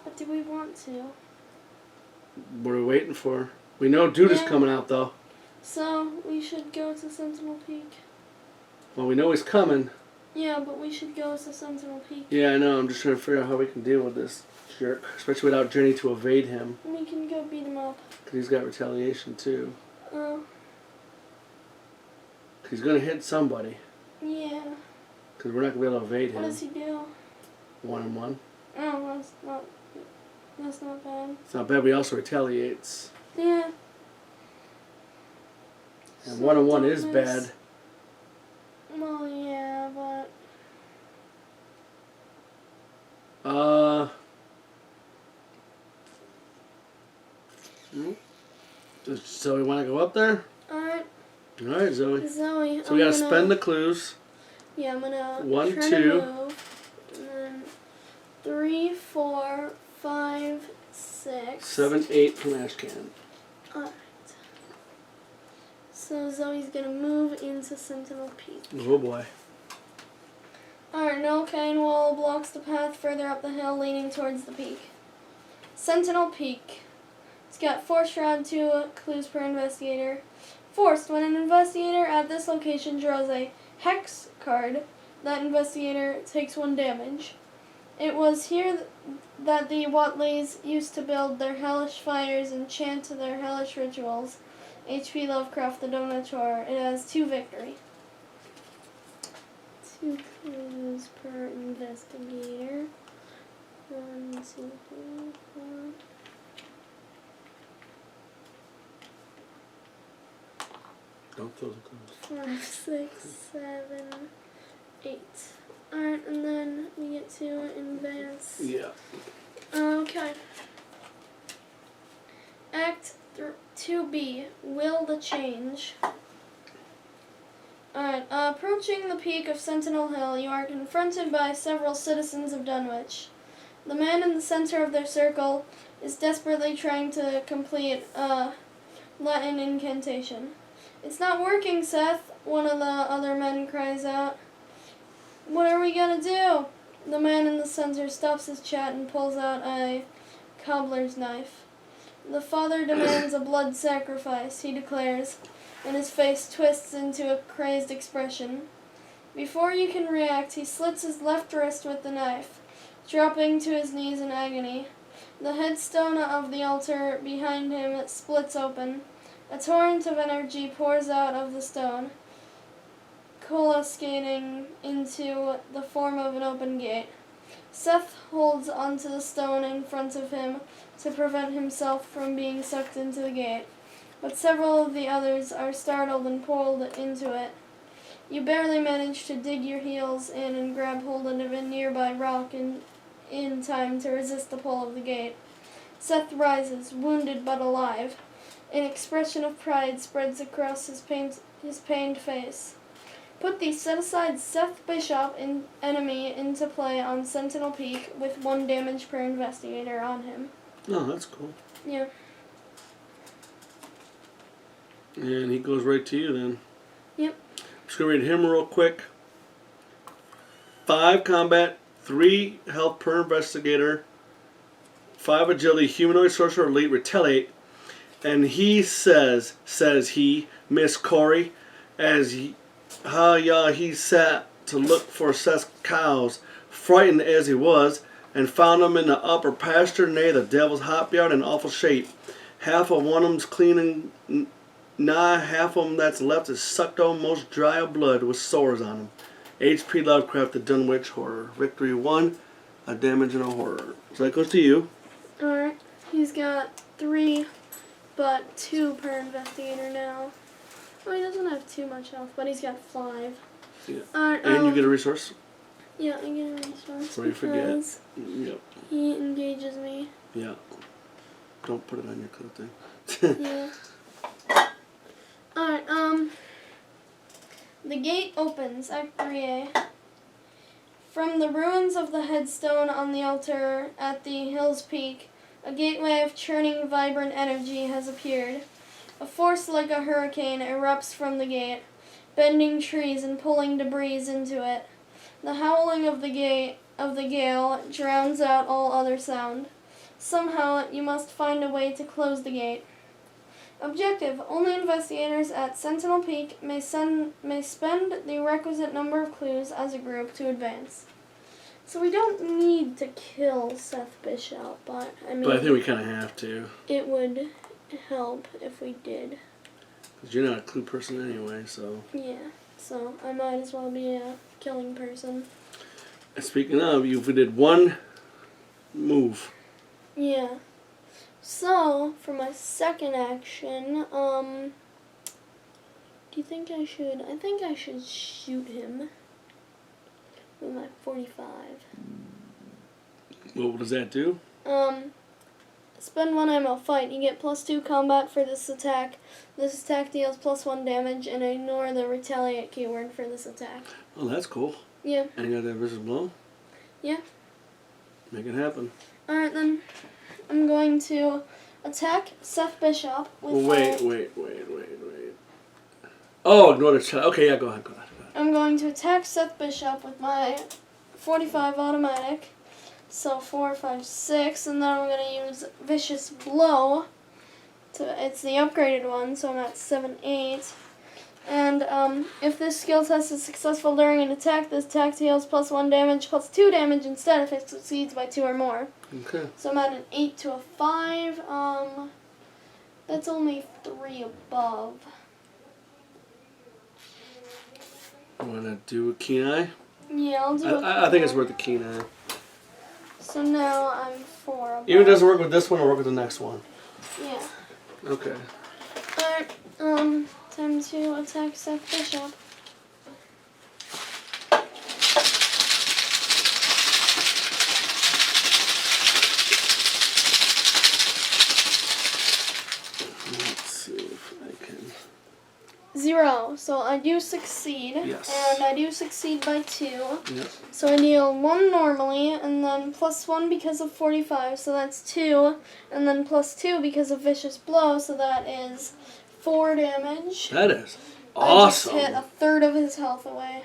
What do we want to? What are we waiting for? We know Dude is Yeah. coming out, though. So, we should go to Sentinel Peak. Well, we know he's coming. Yeah, but we should go to Sentinel Peak. Yeah, I know. I'm just trying to figure out how we can deal with this jerk, especially without Jenny to evade him, We can go beat him up. because he's got retaliation, too. Oh, 'Cause he's going to hit somebody, yeah. because we're not going to be able to evade What him. does he do? 1-1. Oh, that's not bad. It's not bad, but he also retaliates. Yeah. And So 1-1 is don't bad. miss. Well, yeah, but Does Zoe want to go up there? alright, Alright, Zoe. Zoe. So we gotta spend the clues. Yeah, I'm gonna 1, try 2. to move, and then 3, 4, 5, 6. 7, 8 from Ashcan. Alright. So Zoe's gonna move into Sentinel Peak. Oh boy. Alright, no cane wall blocks the path further up the hill leaning towards the peak. Sentinel Peak. It's got forced around 2 clues per investigator. Forced, when an investigator at this location draws a hex card, that investigator takes 1 damage. It was here that the Watleys used to build their hellish fires and chant their hellish rituals. H.P. Lovecraft, The Dunwich Horror. It has 2 victory. 2 clues per investigator. 1, 2, 3, 4. Don't throw the clues. 5, 6, 7, 8. Alright, and then we get to advance. Yeah. Okay. Act 2B, Will the Change. Alright, approaching the peak of Sentinel Hill, you are confronted by several citizens of Dunwich. The man in the center of their circle is desperately trying to complete a Latin incantation. "It's not working, Seth," one of the other men cries out. "What are we gonna do?" The man in the center stops his chat and pulls out a cobbler's knife. "The father demands a blood sacrifice," he declares, and his face twists into a crazed expression. Before you can react, he slits his left wrist with the knife, dropping to his knees in agony. The headstone of the altar behind him splits open. A torrent of energy pours out of the stone, cascading into the form of an open gate. Seth holds onto the stone in front of him to prevent himself from being sucked into the gate, but several of the others are startled and pulled into it. You barely manage to dig your heels in and grab hold of a nearby rock in time to resist the pull of the gate. Seth rises, wounded but alive. An expression of pride spreads across his pained face. Put the set-aside Seth Bishop enemy into play on Sentinel Peak with 1 damage per investigator on him. Oh, that's cool. Yeah. And he goes right to you then. Yep. Just gonna read him real quick. 5 combat, 3 health per investigator, 5 agility, humanoid sorcerer elite, retaliate. And he says he, Miss Corey, as he sat to look for Seth's cows, frightened as he was, and found them in the upper pasture, nay, the devil's hot beyond in awful shape. Half of one of them's clean and nigh, half of them that's left is sucked almost dry of blood with sores on them. H.P. Lovecraft, The Dunwich Horror. Victory 1, a damage and a horror. So that goes to you. Alright. He's got 3, but 2 per investigator now. Well, he doesn't have too much health, but he's got 5. Yeah. Alright, And you get a resource. Yeah, I get a resource. Before you forget. Because Yep. he engages me. Yeah. Don't put it on your coat thing. Yeah. Alright, the gate opens, Act 3A. From the ruins of the headstone on the altar at the hill's peak, a gateway of churning, vibrant energy has appeared. A force like a hurricane erupts from the gate, bending trees and pulling debris into it. The howling of the gale drowns out all other sound. Somehow, you must find a way to close the gate. Objective: only investigators at Sentinel Peak may spend the requisite number of clues as a group to advance. So we don't need to kill Seth Bishop, but I mean... But I think we kind of have to. It would help if we did. Because you're not a clue person anyway, so... Yeah, so I might as well be a killing person. And speaking of, we did 1 move. Yeah. So, for my second action, do you think I should... I think I should shoot him with my 45. What does that do? Spend 1 ammo, fight. You get +2 combat for this attack. This attack deals +1 damage, and ignore the retaliate keyword for this attack. Oh, that's cool. Yeah. And you got that versus blow? Yeah. Make it happen. Alright then. I'm going to attack Seth Bishop with Wait. Oh, ignore the chat. Okay, yeah, go ahead. I'm going to attack Seth Bishop with my 45 automatic. So 4, 5, 6, and then I'm going to use Vicious Blow. It's the upgraded one, so I'm at 7, 8. And if this skill test is successful during an attack, this attack deals +1 damage, +2 damage instead if it succeeds by 2 or more. Okay. So I'm at an 8 to a 5. That's only 3 above. You want to do a keen eye? Yeah, I'll do I think it's worth a keen eye. So now I'm 4 above. Even if it doesn't work with this one, it'll work with the next one. Yeah. Okay. Alright, time to attack Seth Bishop. Let's see if I can... 0. So I do succeed. Yes. And I do succeed by 2. Yep. So I deal 1 normally, and then +1 because of 45, so that's 2. And then +2 because of Vicious Blow, so that is 4 damage. That is I just awesome. hit a third of his health away.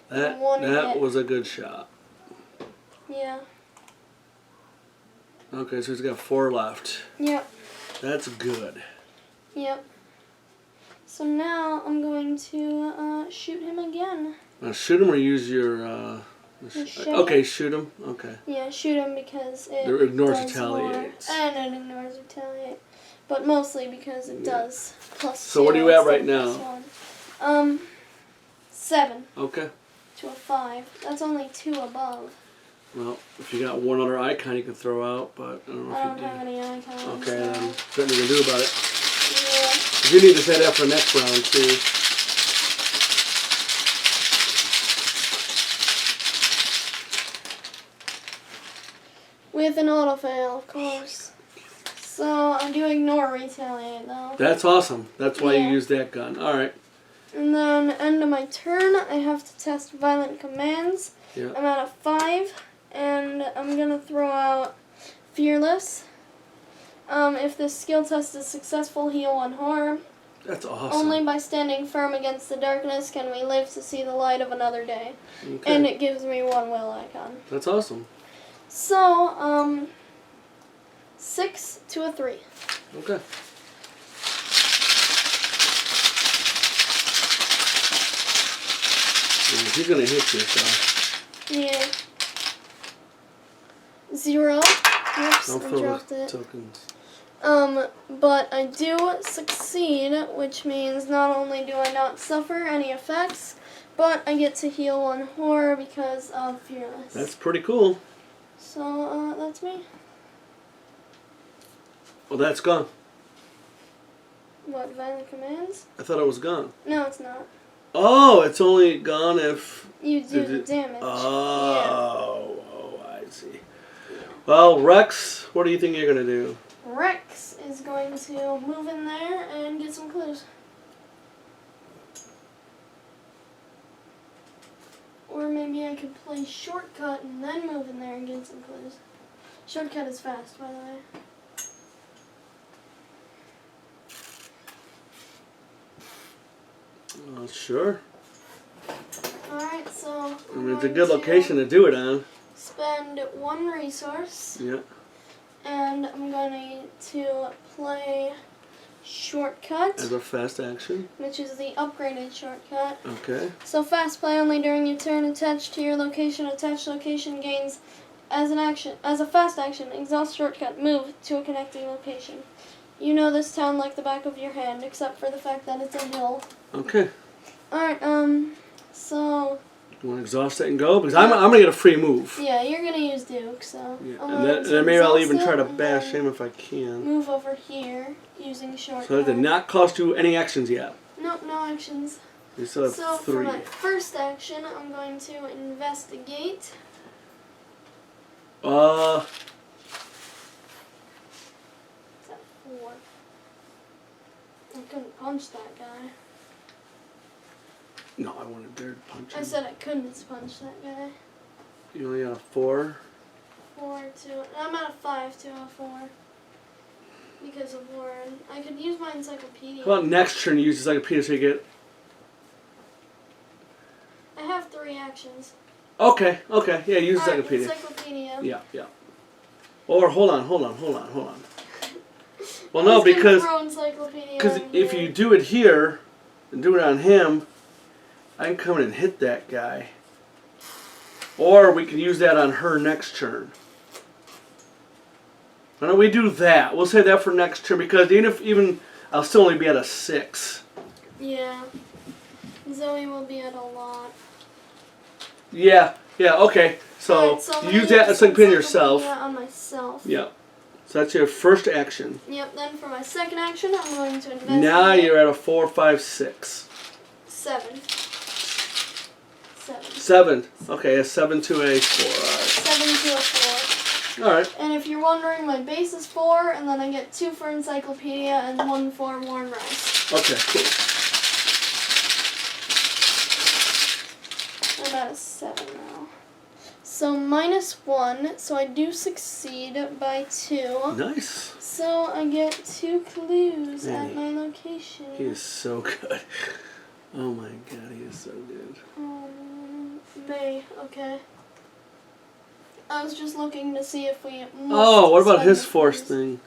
That hit. was a good shot. Yeah. Okay, so he's got 4 left. Yep. That's good. Yep. So now I'm going to shoot him again. Now shoot him or use your... okay, shoot him. Okay. Yeah, shoot him because it ignores does retaliates. more. And it ignores retaliate. But mostly because it does +2. So what are you at right instead of now? 7 Okay. to a 5. That's only 2 above. Well, if you got one other icon you can throw out, but I don't know I if don't you do. have any icons. Okay, so. then there's nothing you can do about it. Yeah. If you need to set that for next round too. With an auto fail, of course. So I do ignore retaliate though. That's awesome. That's why Yeah. you use that gun. All right. And then end of my turn, I have to test violent commands. Yeah. I'm at a 5, and I'm gonna throw out Fearless. If this skill test is successful, heal 1 horror. That's awesome. Only by standing firm against the darkness can we live to see the light of another day. Okay. And it gives me 1 will icon. That's awesome. So, 6 to a 3. Okay. Yeah, he's gonna hit you, so Yeah. 0. Oops, don't I throw dropped the it. tokens. But I do succeed, which means not only do I not suffer any effects, but I get to heal 1 horror because of Fearless. That's pretty cool. So, that's me. Well, that's gone. What, violent commands? I thought it was gone. No, it's not. Oh, it's only gone if... You do the damage. Oh, I see. Well, Rex, what do you think you're going to do? Rex is going to move in there and get some clues. Or maybe I could play Shortcut and then move in there and get some clues. Shortcut is fast, by the way. Sure. Alright, so I mean, it's a good location to do it on. spend 1 resource, Yeah. and I'm going to play Shortcut, As a fast action. which is the upgraded shortcut. Okay. So fast play only during your turn. Attached to your location. Attached location gains as a fast action. Exhaust shortcut. Move to a connecting location. You know this town like the back of your hand, except for the fact that it's a hill. Okay. Alright, so You want to exhaust it and go? Because I'm going to get a free move. yeah, you're gonna use Duke, so Yeah. I'm And going to then maybe I'll exhaust even try it to and bash then him if I can. move over here using shortcut. So that did not cost you any actions yet. Nope, no actions. You still have So for 3. my first action, I'm going to investigate. It's at 4. I couldn't punch that guy. No, I wouldn't dare punch him. I said I couldn't punch that guy. You only got a 4. 4 to... I'm at a 5 to a 4. Because of Warren. I could use my encyclopedia. How about next turn you use encyclopedia so you get... I have 3 actions. Okay. Yeah, use Alright, encyclopedia. encyclopedia. Yeah. Or hold on. Well, I no, was gonna because throw encyclopedia if in you here. do it here and do it on him, I can come in and hit that guy. Or we can use that on her next turn. Why don't we do that? We'll save that for next turn because even I'll still only be at a 6. Yeah. Zoe will be at a lot. Yeah. Okay. So, Alright, so I'm gonna use that encyclopedia yourself. on myself. Yeah. So that's your first action. Yep, then for my second action, I'm going to invest Now you're at a 4, 5, 6. 7. 7. Okay, a 7 to a 4. 7 to a 4. Alright. And if you're wondering, my base is 4, and then I get 2 for encyclopedia and 1 for Warren Rice. Okay, cool. I'm at a 7 now. So -1, so I do succeed by 2. Nice. So I get 2 clues Man, at my location. He is so good. Oh my god, he is so good. May, okay. I was just looking to see if we Oh, what about spend his the force clues. thing?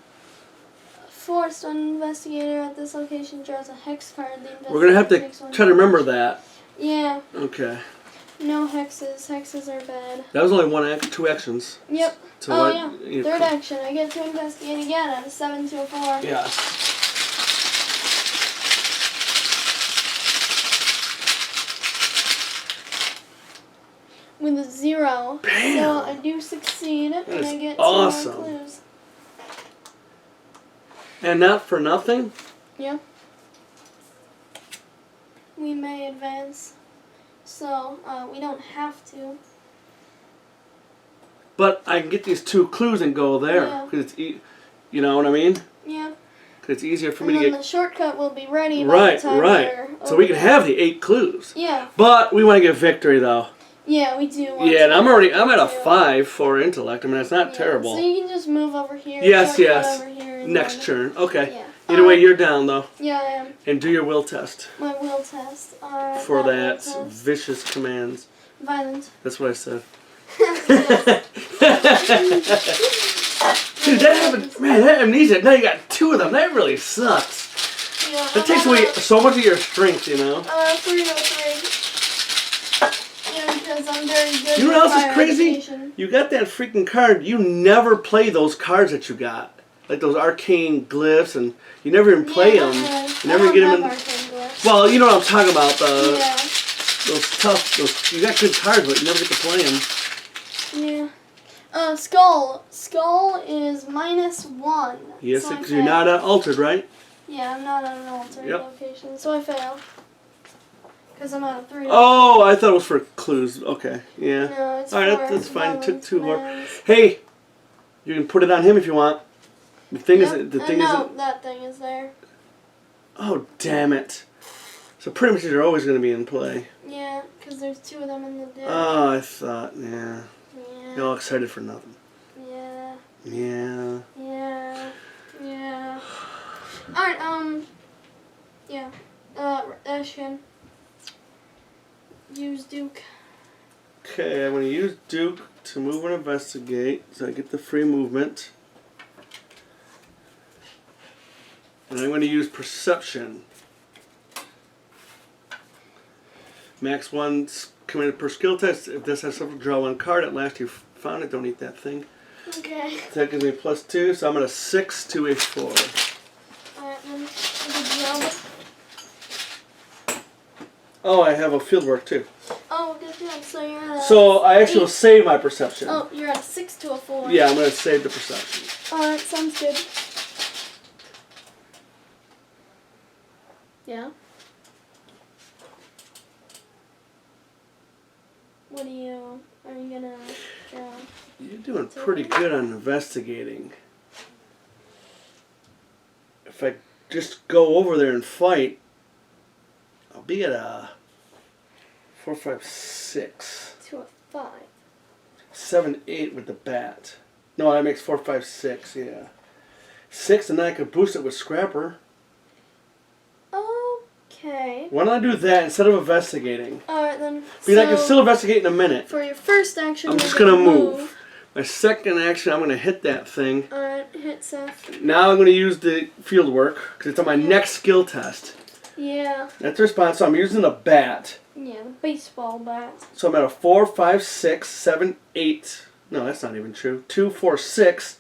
Forced investigator at this location draws a hex card. The We're gonna have investigator to takes one try to remember damage. that. Yeah, Okay. no hexes. Hexes are bad. That was only 2 actions. Yep. So Oh what- yeah. you- Third action. I get to investigate again at a 7 to a 4. Yeah. With a 0. Bam! So I do succeed, and is I get 2 awesome. more clues. And not for nothing, Yeah. We may advance. So, we don't have to. but I can get these 2 clues and go there. Yeah. Cause it's you know what I mean? Yeah. Because it's easier for And me to then get... the shortcut will be ready by the time we're So we can over there. have the 8 clues. Yeah. But we want to get victory though. Yeah, we do want Yeah, and to I'm at a do. 5 for intellect. I mean, that's not Yeah, terrible. So you can just move over here. Yes, shortcut yes. Over here and Next then- turn. Okay. Yeah. Either way, you're down though. Yeah, I am. And do your will test My will test. Alright. for will that test. vicious commands. Violent. That's what I said. Yes. Dude, that happened. Man, that amnesia. Now you got 2 of them. That really sucks. Yeah, That takes away so much of your strength, you know. 3 to 3. Yeah, because I'm very good. You know with what else is fire crazy? education. You got that freaking card. You never play those cards that you got. Like those arcane glyphs, and you never even play them. You never get them in. Well, you know what I'm talking about. Yeah. Those tough. You got good cards, but you never get to play them. Yeah. Skull. Skull is -1. Yes, so I because you're fail. not altered, right? Yeah, I'm not at an alternate Yep. location, so I fail. Because I'm at a 3. Oh, I thought it was for clues. Okay, yeah. No, it's All right, for that's fine. It took violent 2 more. commands. Hey, you can put it on him if you want. The thing Yep, is, the thing no, is. that thing is there. Oh, damn it! So pretty much they're always going to be in play. Yeah, because there's 2 of them in the deck. Oh, I thought, yeah. Yeah. You're all excited for nothing. Yeah. Yeah. Yeah. Yeah. Alright, yeah. Ashton. Use Duke. Okay, I'm going to use Duke to move and investigate, so I get the free movement. And I'm going to use Perception. Max 1 committed per skill test. If this has something, draw 1 card. At last you found it, don't eat that thing. Okay. So that gives me +2, so I'm at a 6 to a 4. Alright, then. Good job. Oh, I have a fieldwork too. Oh, good job. So you're at a... So I actually will 8. save my Perception. Oh, you're at a 6 to a 4. Yeah, I'm going to save the Perception. Alright, sounds good. Yeah? What are you gonna draw? You're doing pretty good on investigating. If I just go over there and fight, I'll be at a 4, 5, 6. To a 5. 7, 8 with the bat. No, that makes 4, 5, 6. Yeah, 6, and then I could boost it with Scrapper. Okay. Why don't I do that instead of investigating? Alright then. Because I can still investigate in a minute. For your first action, I'm just gonna move. My second action, I'm gonna hit that thing. Alright, hit Seth. Now I'm gonna use the field work because it's on my next skill test. Yeah. That's the response. So I'm using the bat. Yeah, the baseball bat. So I'm at a 4, 5, 6, 7, 8. No, that's not even true. 2, 4, 6.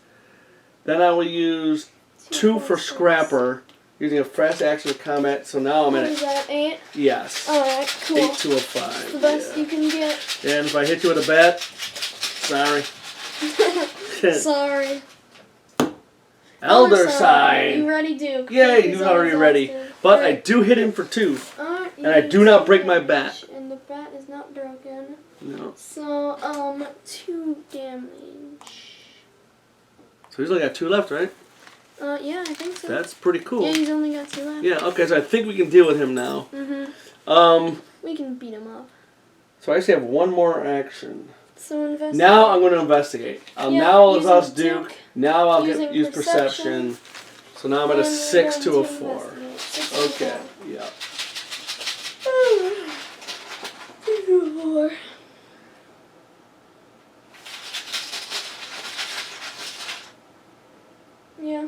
Then I will use 2 for Scrapper, using a fresh action of combat. So now I'm at Is that 8? Yes. Alright, cool. 8 to a 5. The best you can get. And if I hit you with a bat, sorry. Sorry. Elder Side. You ready, Duke? Yay, he was already ready. But I do hit him for 2. And I do not break my bat. And the bat is not broken. No. So, 2 damage. So he's only got 2 left, right? Yeah, I think so. That's pretty cool. Yeah, he's only got 2 left. Yeah, okay, so I think we can deal with him now. We can beat him up. So I actually have one more action. So investigate. Now I'm going to investigate. Now I'll exhaust Duke. Now I'll use perception. So now I'm at a 6 to a 4. Okay, yeah. 6 to a 4. Yeah.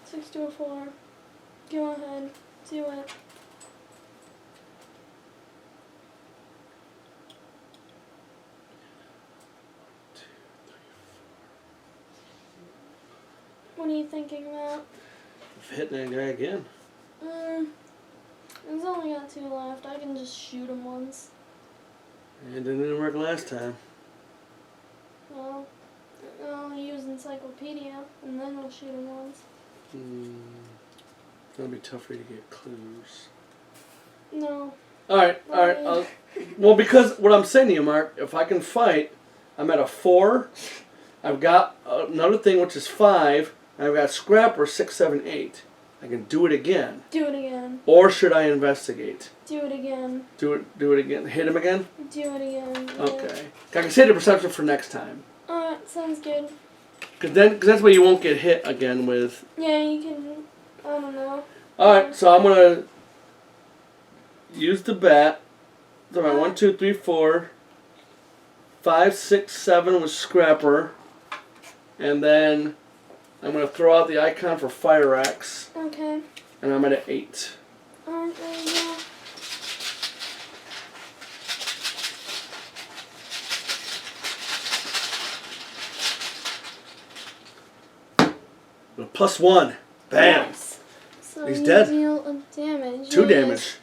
6 to a 4. Go ahead. Do it. What are you thinking about? Hitting that guy again. He's only got 2 left. I can just shoot him once. It didn't work last time. Well, I'll use Encyclopedia, and then I'll shoot him once. It's going to be tough for you to get clues. No. Alright. Well, because what I'm saying to you, Mark, if I can fight, I'm at a 4. I've got another thing, which is 5. And I've got Scrapper 6, 7, 8. I can do it again. Do it again. Or should I investigate? Do it again. Do it again. Hit him again? Do it again. Yeah. Okay. I can save the perception for next time. Alright, sounds good. Cause that's why you won't get hit again with... Yeah, you can... I don't know. Alright, so I'm going to use the bat. So my 1, 2, 3, 4, 5, 6, 7 with Scrapper. And then I'm going to throw out the icon for Fire Axe. Okay. And I'm at an 8. Alright, there you go. With a +1. Bam. Nice. So He's you dead. deal a damage. 2 Yeah, damage.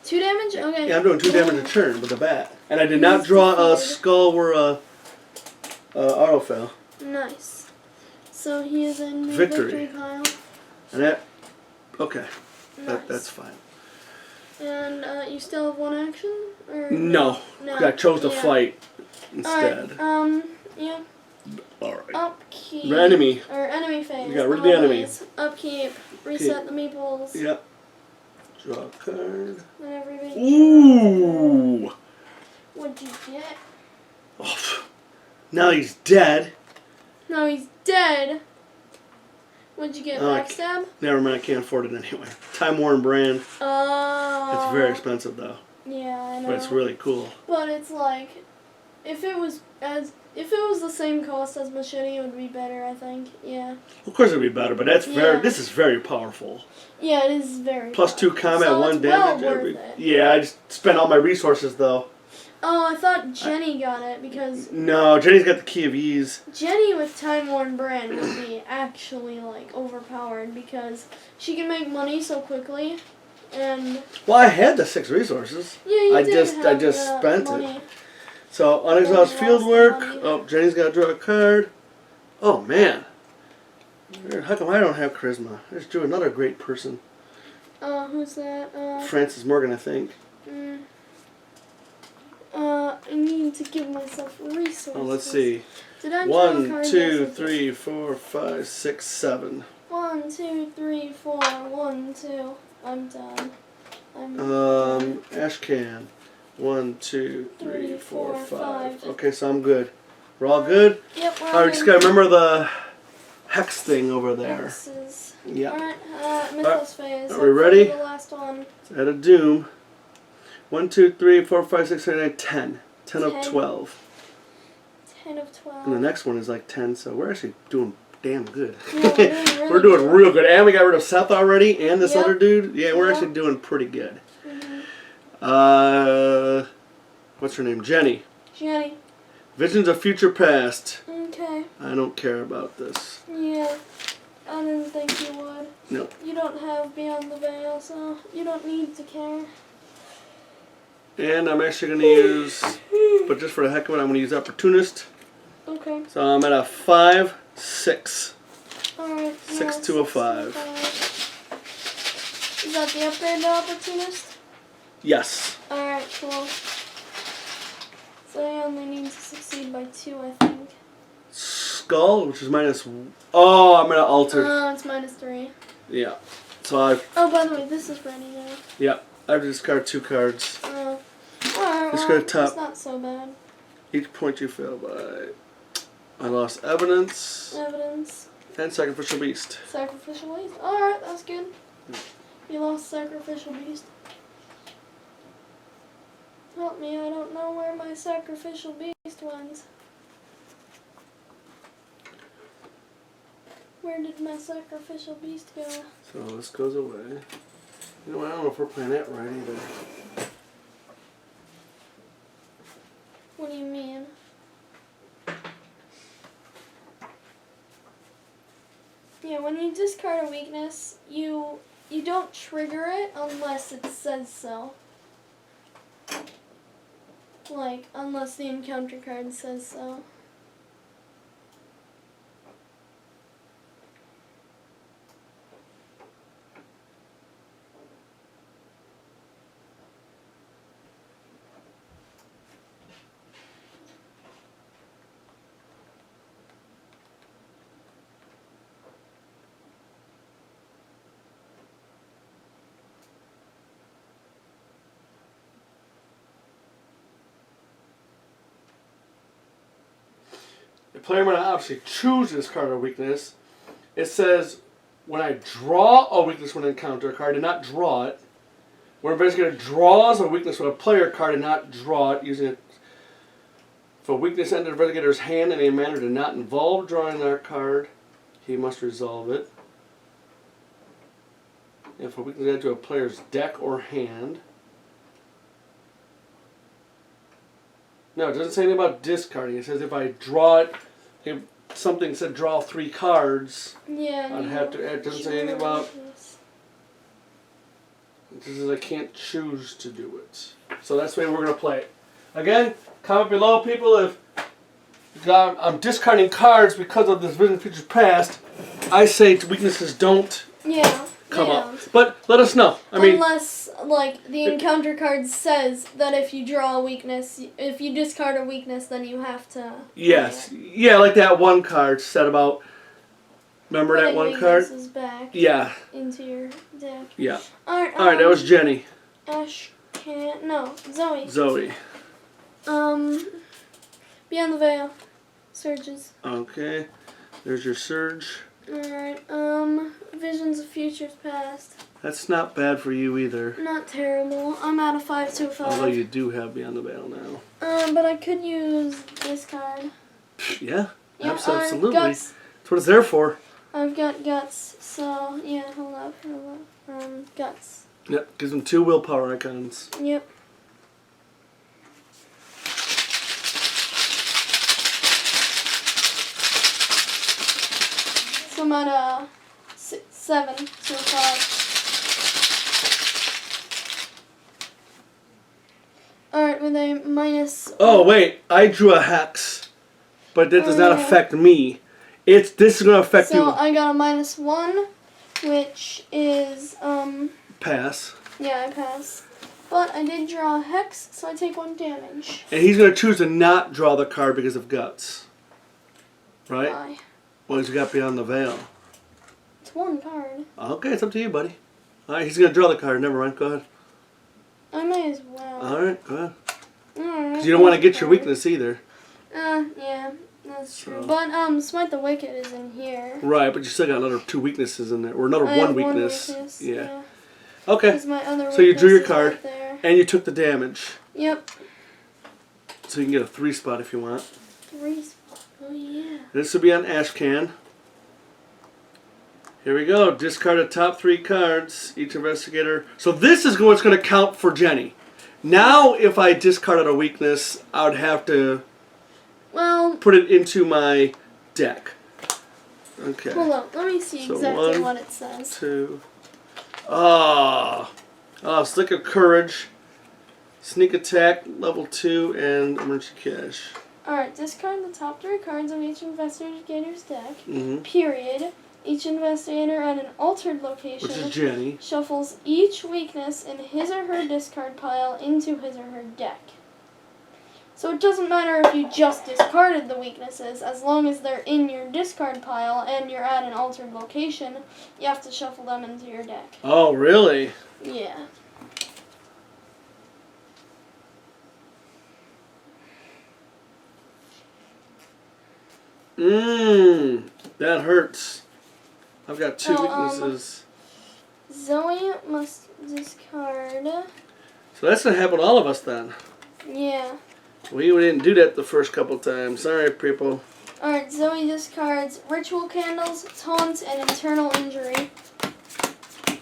2 damage? Okay. Yeah, I'm doing 2 damage a turn with the bat. And I did not draw a skull or a autofail. Nice. So he is in the Victory. victory pile. And that... Okay. Nice. That's fine. And you still have 1 action? Or No. I chose to fight Alright, instead. yeah. Alright. Upkeep. Enemy. Or enemy phase. You got rid of the enemy. Upkeep. Reset the meeples. Yep. Draw a card. And everybody. Ooh! What'd you get? Oh. Now he's dead. No, he's dead. What'd you get? Backstab? Never mind, I can't afford it anyway. Time Worn brand. Oh. It's very expensive though. Yeah, I know. But it's really cool. But it's like, if it was the same cost as Machete, it would be better, I think. Yeah. Of course it'd be better, but that's this is very powerful. Yeah, it is very +2 combat, so 1 it's damage. well worth it. Yeah, I just spent all my resources though. Oh, I thought Jenny got it because No, Jenny's got the Key of Ease. Jenny with Time Worn brand would be actually like overpowered because she can make money so quickly, and Well, I had the 6 resources. yeah, you I did just have spent money. it. So unexhausted Oh, field lost work. the money. Oh, Jenny's got to draw a card. Oh man, how come I don't have charisma? I just drew another great person. Who's that? Francis Morgan, I think. I need to give myself resources. Oh, let's see. Did I draw a 1, card? 2, Yes, I did. 3, 4, 5, 6, 7. 1, 2, 3, 4, 1, 2. I'm done. I'm done. Ashcan. 1, 2, 3, 4, 5. five. Okay, so I'm good. We're all good? Yep, we're all Alright, good. just gotta remember the hex thing over there. X's. Yeah. Alright, Mythos phase. Are we ready? The last one. Out of Doom. 1, 2, 3, 4, 5, 6, 7, 8, 10. 10 of 12. 10 of 12. And the next one is like 10, so we're actually doing damn good. Yeah, we're doing really We're doing good. real good. And we got rid of Seth already and this Yep. other dude. Yeah, we're Yep. actually doing pretty good. Mm-hmm. What's her name? Jenny. Jenny. Visions of Future Past. Okay. I don't care about this. Yeah. I didn't think you would. No. You don't have Beyond the Veil, so you don't need to care. And I'm actually going to use, but just for the heck of it, I'm going to use Opportunist. Okay. So I'm at a 5, 6. Alright. 6 to a 5. Is that the upgrade to Opportunist? Yes. Alright, cool. So I only need to succeed by 2, I think. Skull, which is minus. Oh, I'm going to alter. Oh, it's minus 3. Yeah. So I. Oh, by the way, this is ready now. Yeah. I have to discard 2 cards. Alright, Let's well, go to top. it's not so bad. Each point you fail by. I lost evidence Evidence. and sacrificial beast. Sacrificial beast. Alright, that's good. You lost Sacrificial Beast. Help me, I don't know where my Sacrificial Beast went. Where did my Sacrificial Beast go? So this goes away. You know what? I don't know if we're playing that right either. What do you mean? Yeah, when you discard a weakness, you don't trigger it unless it says so. Like, unless the encounter card says so. The player might obviously choose this card or weakness. It says when I draw a weakness when I encounter a card, do not draw it. When investigator draws a weakness with a player card, do not draw it using it. If a weakness entered the investigator's hand in a manner did not involve drawing that card, he must resolve it. If a weakness added to a player's deck or hand. No, it doesn't say anything about discarding. It says if I draw it, if something said draw 3 cards, Yeah, I'd have to. It doesn't say anything about. It says I can't choose to do it. So that's the way we're going to play it. Again, comment below, people, if I'm discarding cards because of this Vision Future Past. I say weaknesses don't come up. But let us know. I mean, unless, like, the encounter card says that if you draw a weakness, if you discard a weakness, then you have to. yes. Yeah, like that one card said about. Remember that one card? Back Yeah. into your deck. Yeah. Alright, Alright, that was Jenny. Ash can't. No, Zoe. Zoe. Beyond the Veil. Surges. Okay. There's your surge. Alright, Visions of Futures Past. That's not bad for you either. Not terrible. I'm at a 5 to a 5. Although you do have Beyond the Veil now. But I could use this card. Yeah, Yeah, absolutely. Guts. That's what it's there for. I've got Guts, so yeah, hold up. Guts. Yep, gives them 2 willpower icons. Yep. So I'm at a 7 to a 5. Alright, with a minus. Oh, wait, I drew a hex. But that does not affect me. This is going to affect you. So I got a -1, which is, Pass. yeah, I pass. But I did draw a hex, so I take 1 damage. And he's going to choose to not draw the card because of Guts. Right? Why? Well, he's got Beyond the Veil. It's 1 card. Okay, it's up to you, buddy. Alright, he's going to draw the card. Never mind. Go ahead. I may as well. Alright, go ahead. Alright. Because you don't want to get your weakness either. Yeah. That's So. true. But Smite the Wicked is in here. Right, but you still got another 2 weaknesses in there, or another I one have weakness. One weakness. Yeah. Okay. Because my other So you drew your weakness is card, right there. and you took the damage. Yep. So you can get a 3 spot if you want. 3 spots. Oh yeah. This will be on Ashcan. Here we go. Discard the top 3 cards. Each investigator. So this is what's going to count for Jenny. Now, if I discarded a weakness, I would have to put it into my deck. Okay. Hold on. Let me see So exactly 1, what it says. 2. Slick of Courage, Sneak Attack, level 2, and Emergency Cash. Alright, discard the top 3 cards of each investigator's deck. Mm-hmm. Period. Each investigator at an altered location Which is Jenny. shuffles each weakness in his or her discard pile into his or her deck. So it doesn't matter if you just discarded the weaknesses, as long as they're in your discard pile and you're at an altered location, you have to shuffle them into your deck. Oh, really? Yeah. That hurts. I've got 2 So, weaknesses. Zoe must discard. So that's going to happen to all of us then. Yeah. We didn't do that the first couple times. Sorry, people. Alright, Zoe discards Ritual Candles, Taunt, and Internal Injury.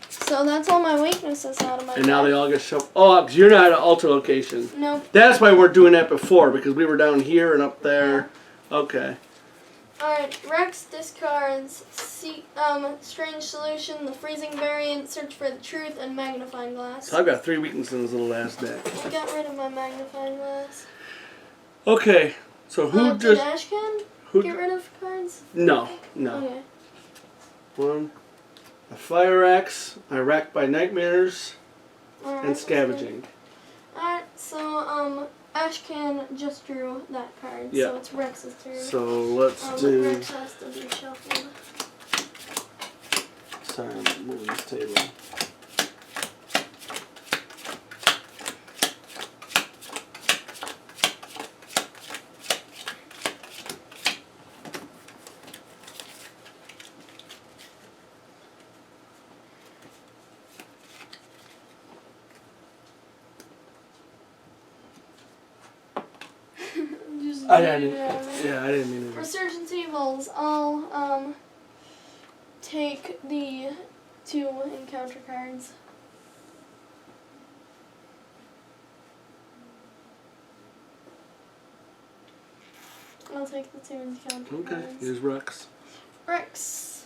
So that's all my weaknesses out of my And now deck. they all get shuffled. Oh, because you're not at an altar location. Nope. That's why we're doing that before, because we were down here and up there. Okay. Alright, Rex discards Strange Solution, the Freezing Variant, Search for the Truth, and Magnifying Glass. So I've got 3 weaknesses in the last deck. I got rid of my Magnifying Glass. Okay. So who Did just... Ashcan Who? get rid of cards? No. Okay. 1. A Fire Axe, Iraq by Nightmares, Alright, and that's Scavenging. good. Alright, so Ashcan just drew that card, Yeah. so it's Rex's turn. So let's do... Rex has to be shuffled. Sorry, I'm moving this table. I didn't mean it. Resurgence Evils, I'll take the 2 encounter cards. I'll take the 2 encounter Okay, cards. here's Rex. Rex.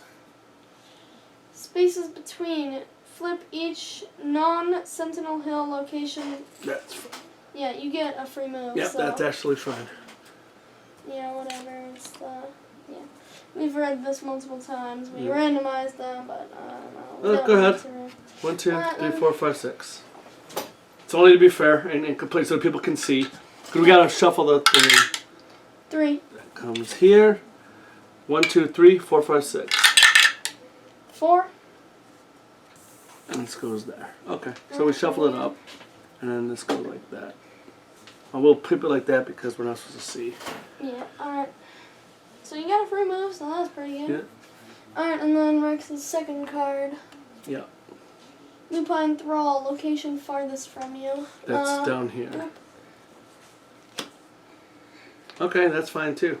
Spaces between. Flip each non-Sentinel Hill location. That's fine. Yeah, you get a free move. Yep, so. that's actually fine. Yeah, whatever. It's yeah. We've read this multiple times. We Yeah. randomized them, but I don't know. Go ahead. 1, 2, 3, 4, 5, 6. It's only to be fair and complete so people can see. Because we gotta shuffle the thing. 3. That comes here. 1, 2, 3, 4, 5, 6. 4. And this goes there. Okay, so we shuffle it up. And then this goes like that. I will pip it like that because we're not supposed to see. Yeah, alright. So you got a free move, so that's pretty good. Yeah. Alright, and then Rex's second card. Yeah. Lupine Thrall, location farthest from you. That's down here. Yep. Okay, that's fine too.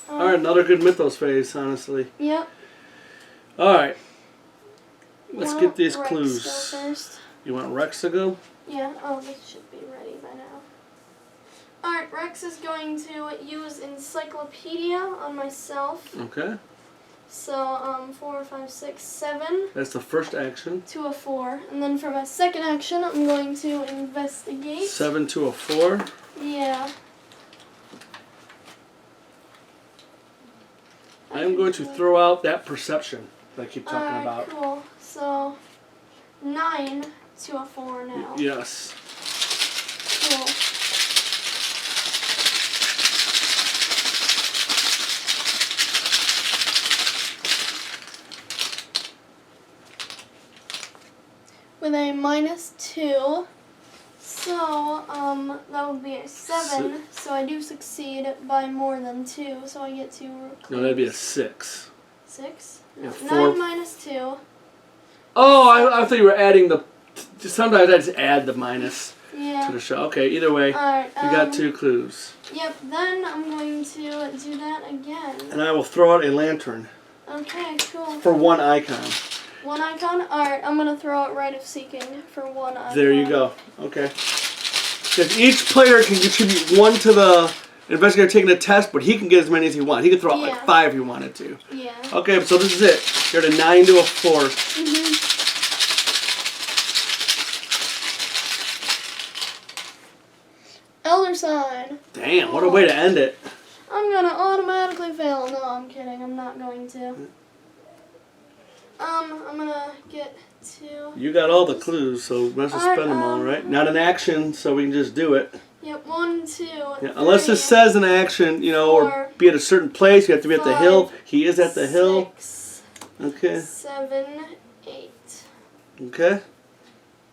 Alright, another good Mythos phase, honestly. Yep. Alright. Let's get these Rex clues. go first. You want Rex to go? Yeah, this should be ready by now. Alright, Rex is going to use Encyclopedia on myself. Okay. So, 4, 5, 6, 7. That's the first action. To a 4. And then for my second action, I'm going to investigate. 7 to a 4. Yeah. I'm going to throw out that perception that I keep talking Alright, about. cool. So, 9 to a 4 now. Yes. Cool. With a -2, So, that would be a 7. So I do succeed by more than 2. So I get 2 clues. No, that'd be a 6. 6? Yeah, 9 minus 2. Oh, I thought you were adding the... Sometimes I just add the minus Yeah. to the show. Okay, either way, Alright. you got 2 clues. Yep, then I'm going to do that again. And I will throw out a lantern Okay, cool. for 1 icon. 1 icon? Alright, I'm going to throw out Rite of Seeking for 1 icon. There you go. Okay. Because each player can contribute 1 to the investigator taking the test, but he can get as many as he wants. He can throw out like 5 if he wanted to. Yeah. Okay, so this is it. You're at a 9 to a 4. Mm-hmm. Elder Sign. Damn, what a way to end it. I'm going to automatically fail. No, I'm kidding. I'm not going to. I'm going to get 2. You got all the clues, so we must spend them all, right? Not an action, so we can just do it. Yep, 1, 2, Yeah, unless it says an action, you know, 4, or be at a certain place, you have to be at the 5, hill. He is at the hill. 6, Okay. 7, 8. Okay.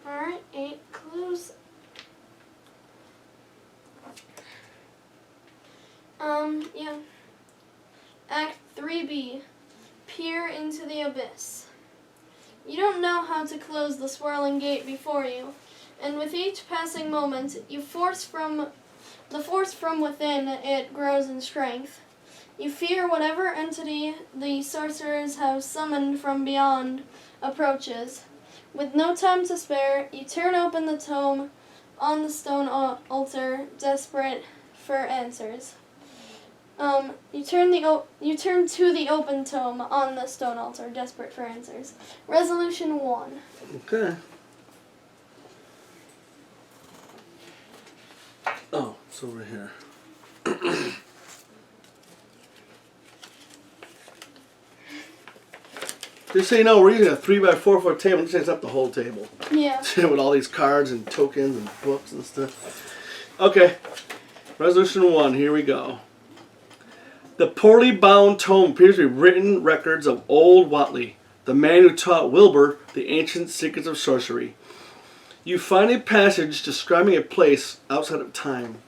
Alright, 8 clues. Yeah. Act 3B. Peer into the abyss. You don't know how to close the swirling gate before you, and with each passing moment, the force from within it grows in strength. You fear whatever entity the sorcerers have summoned from beyond approaches. With no time to spare, you turn open the tome on the stone altar, desperate for answers. You turn to the open tome on the stone altar, desperate for answers. Resolution 1. Okay. Oh, it's over here. Just so you know, we're using a 3x4 foot table. This takes up the whole table. Yeah. With all these cards and tokens and books and stuff. Okay. Resolution 1, here we go. The poorly bound tome appears to be written records of old Watley, the man who taught Wilbur the ancient secrets of sorcery. You find a passage describing a place outside of time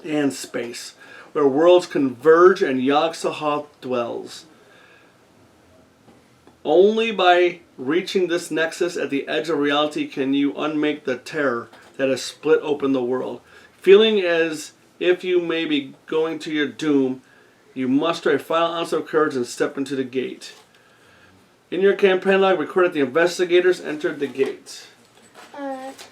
and space, where worlds converge and Yog-Sothoth dwells. Only by reaching this nexus at the edge of reality can you unmake the terror that has split open the world. Feeling as if you may be going to your doom, you muster a final ounce of courage and step into the gate. In your campaign log, recorded the investigators entered the gate. Alright.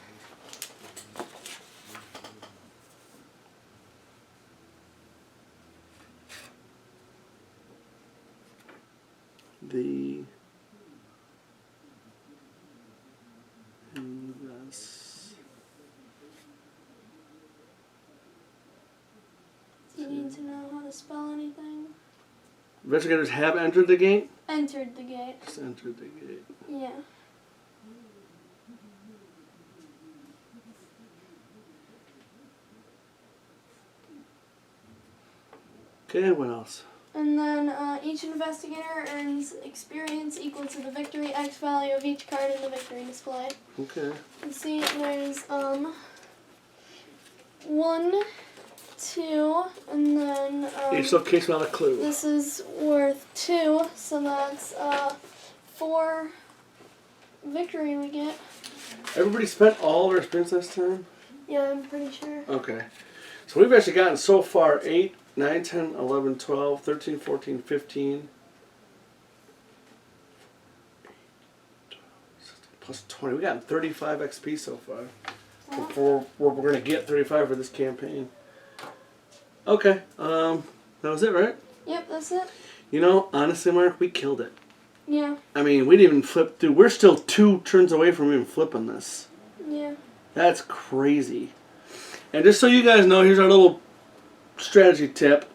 The Do you need to know how to spell anything? investigators have entered the gate? Entered the gate. Just entered the gate. Yeah. Okay, what else? And then each investigator earns experience equal to the victory X value of each card in the victory display. Okay. Let's see, there's 1, 2, and then Each location on a clue. this is worth 2, so that's 4 victory we get. Everybody spent all their experience last time? Yeah, I'm pretty sure. Okay. So we've actually gotten so far 8, 9, 10, 11, 12, 13, 14, 15. Plus 20. We've gotten 35 XP so far. Before we're going to get 35 for this campaign. Okay. That was it, right? Yep, that's it. You know, honestly, Mark, we killed it. Yeah. I mean, we didn't even flip through. We're still 2 turns away from even flipping this. Yeah. That's crazy. And just so you guys know, here's our little strategy tip.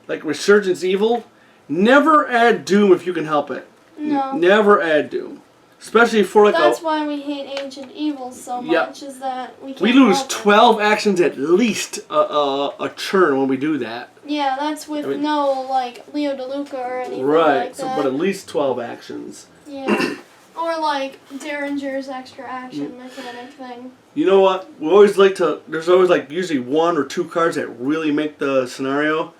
Like Resurgence Evil, never add Doom if you can help it. No. Never add Doom. Especially for like That's why we hate Ancient Evils so much, is that we can't we lose help it. 12 actions at least a turn when we do that. Yeah, that's with no, like, Leo DeLuca or anything Right, like that. but at least 12 actions. Yeah. Oh, Or like Derringer's extra action mechanic thing. You know what? We always like to. There's always like usually 1 or 2 cards that really make the scenario.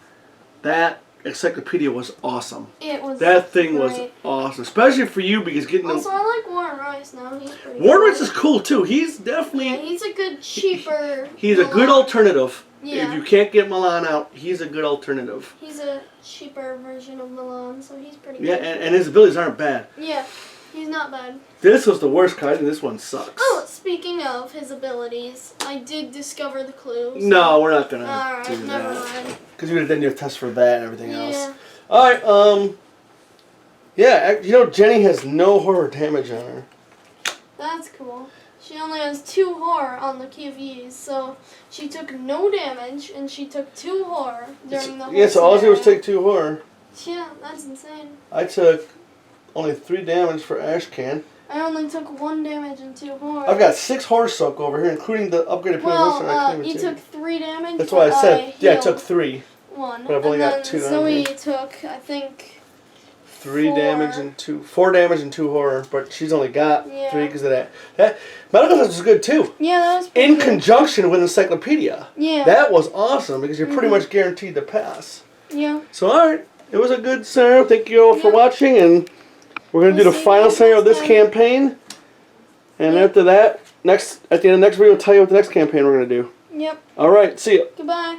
That encyclopedia was awesome. It was. That thing was great. awesome, especially for you because getting. Also, I like Warren Rice now. He's pretty. Warren Rice cool. is cool too. He's definitely. Yeah, he's a good cheaper. He's a good alternative. Yeah. If you can't get Milan out, he's a good alternative. He's a cheaper version of Milan, so he's pretty Yeah, good. and his abilities aren't bad. Yeah, he's not bad. This was the worst card, and this one sucks. Oh, speaking of his abilities, I did discover the clues. No, we're not gonna do Alright, never that. mind. Because you would have done your test for that and everything else. Yeah. Alright, yeah, you know, Jenny has no horror damage on her. That's cool. She only has 2 horror on the QVs, so she took no damage and she took 2 horror during the whole Yeah, so all I did was scenario. take 2 horror. Yeah, that's insane. I took only 3 damage for Ashcan. I only took 1 damage and 2 horror. I've got 6 horror soak over here, including the upgraded Well, you took 3 damage. That's why I said, yeah, I healed took 3. 1. But I've only and got then 2 on Zoe me. took, I think, 3 4. damage and 4 damage and 2 horror, but she's only got Yeah. 3 because of that. That medical test was good too. Yeah, that was pretty In good. conjunction with encyclopedia. Yeah. That was awesome because you're pretty much guaranteed to pass. Yeah. So alright, it was a good scenario. Thank you all for Yeah. watching, and we're gonna do We'll the see final you scenario of next this time. campaign. And Yeah. after that, at the end of the next video, we'll tell you what the next campaign we're gonna do. Yep. Alright, see ya. Goodbye.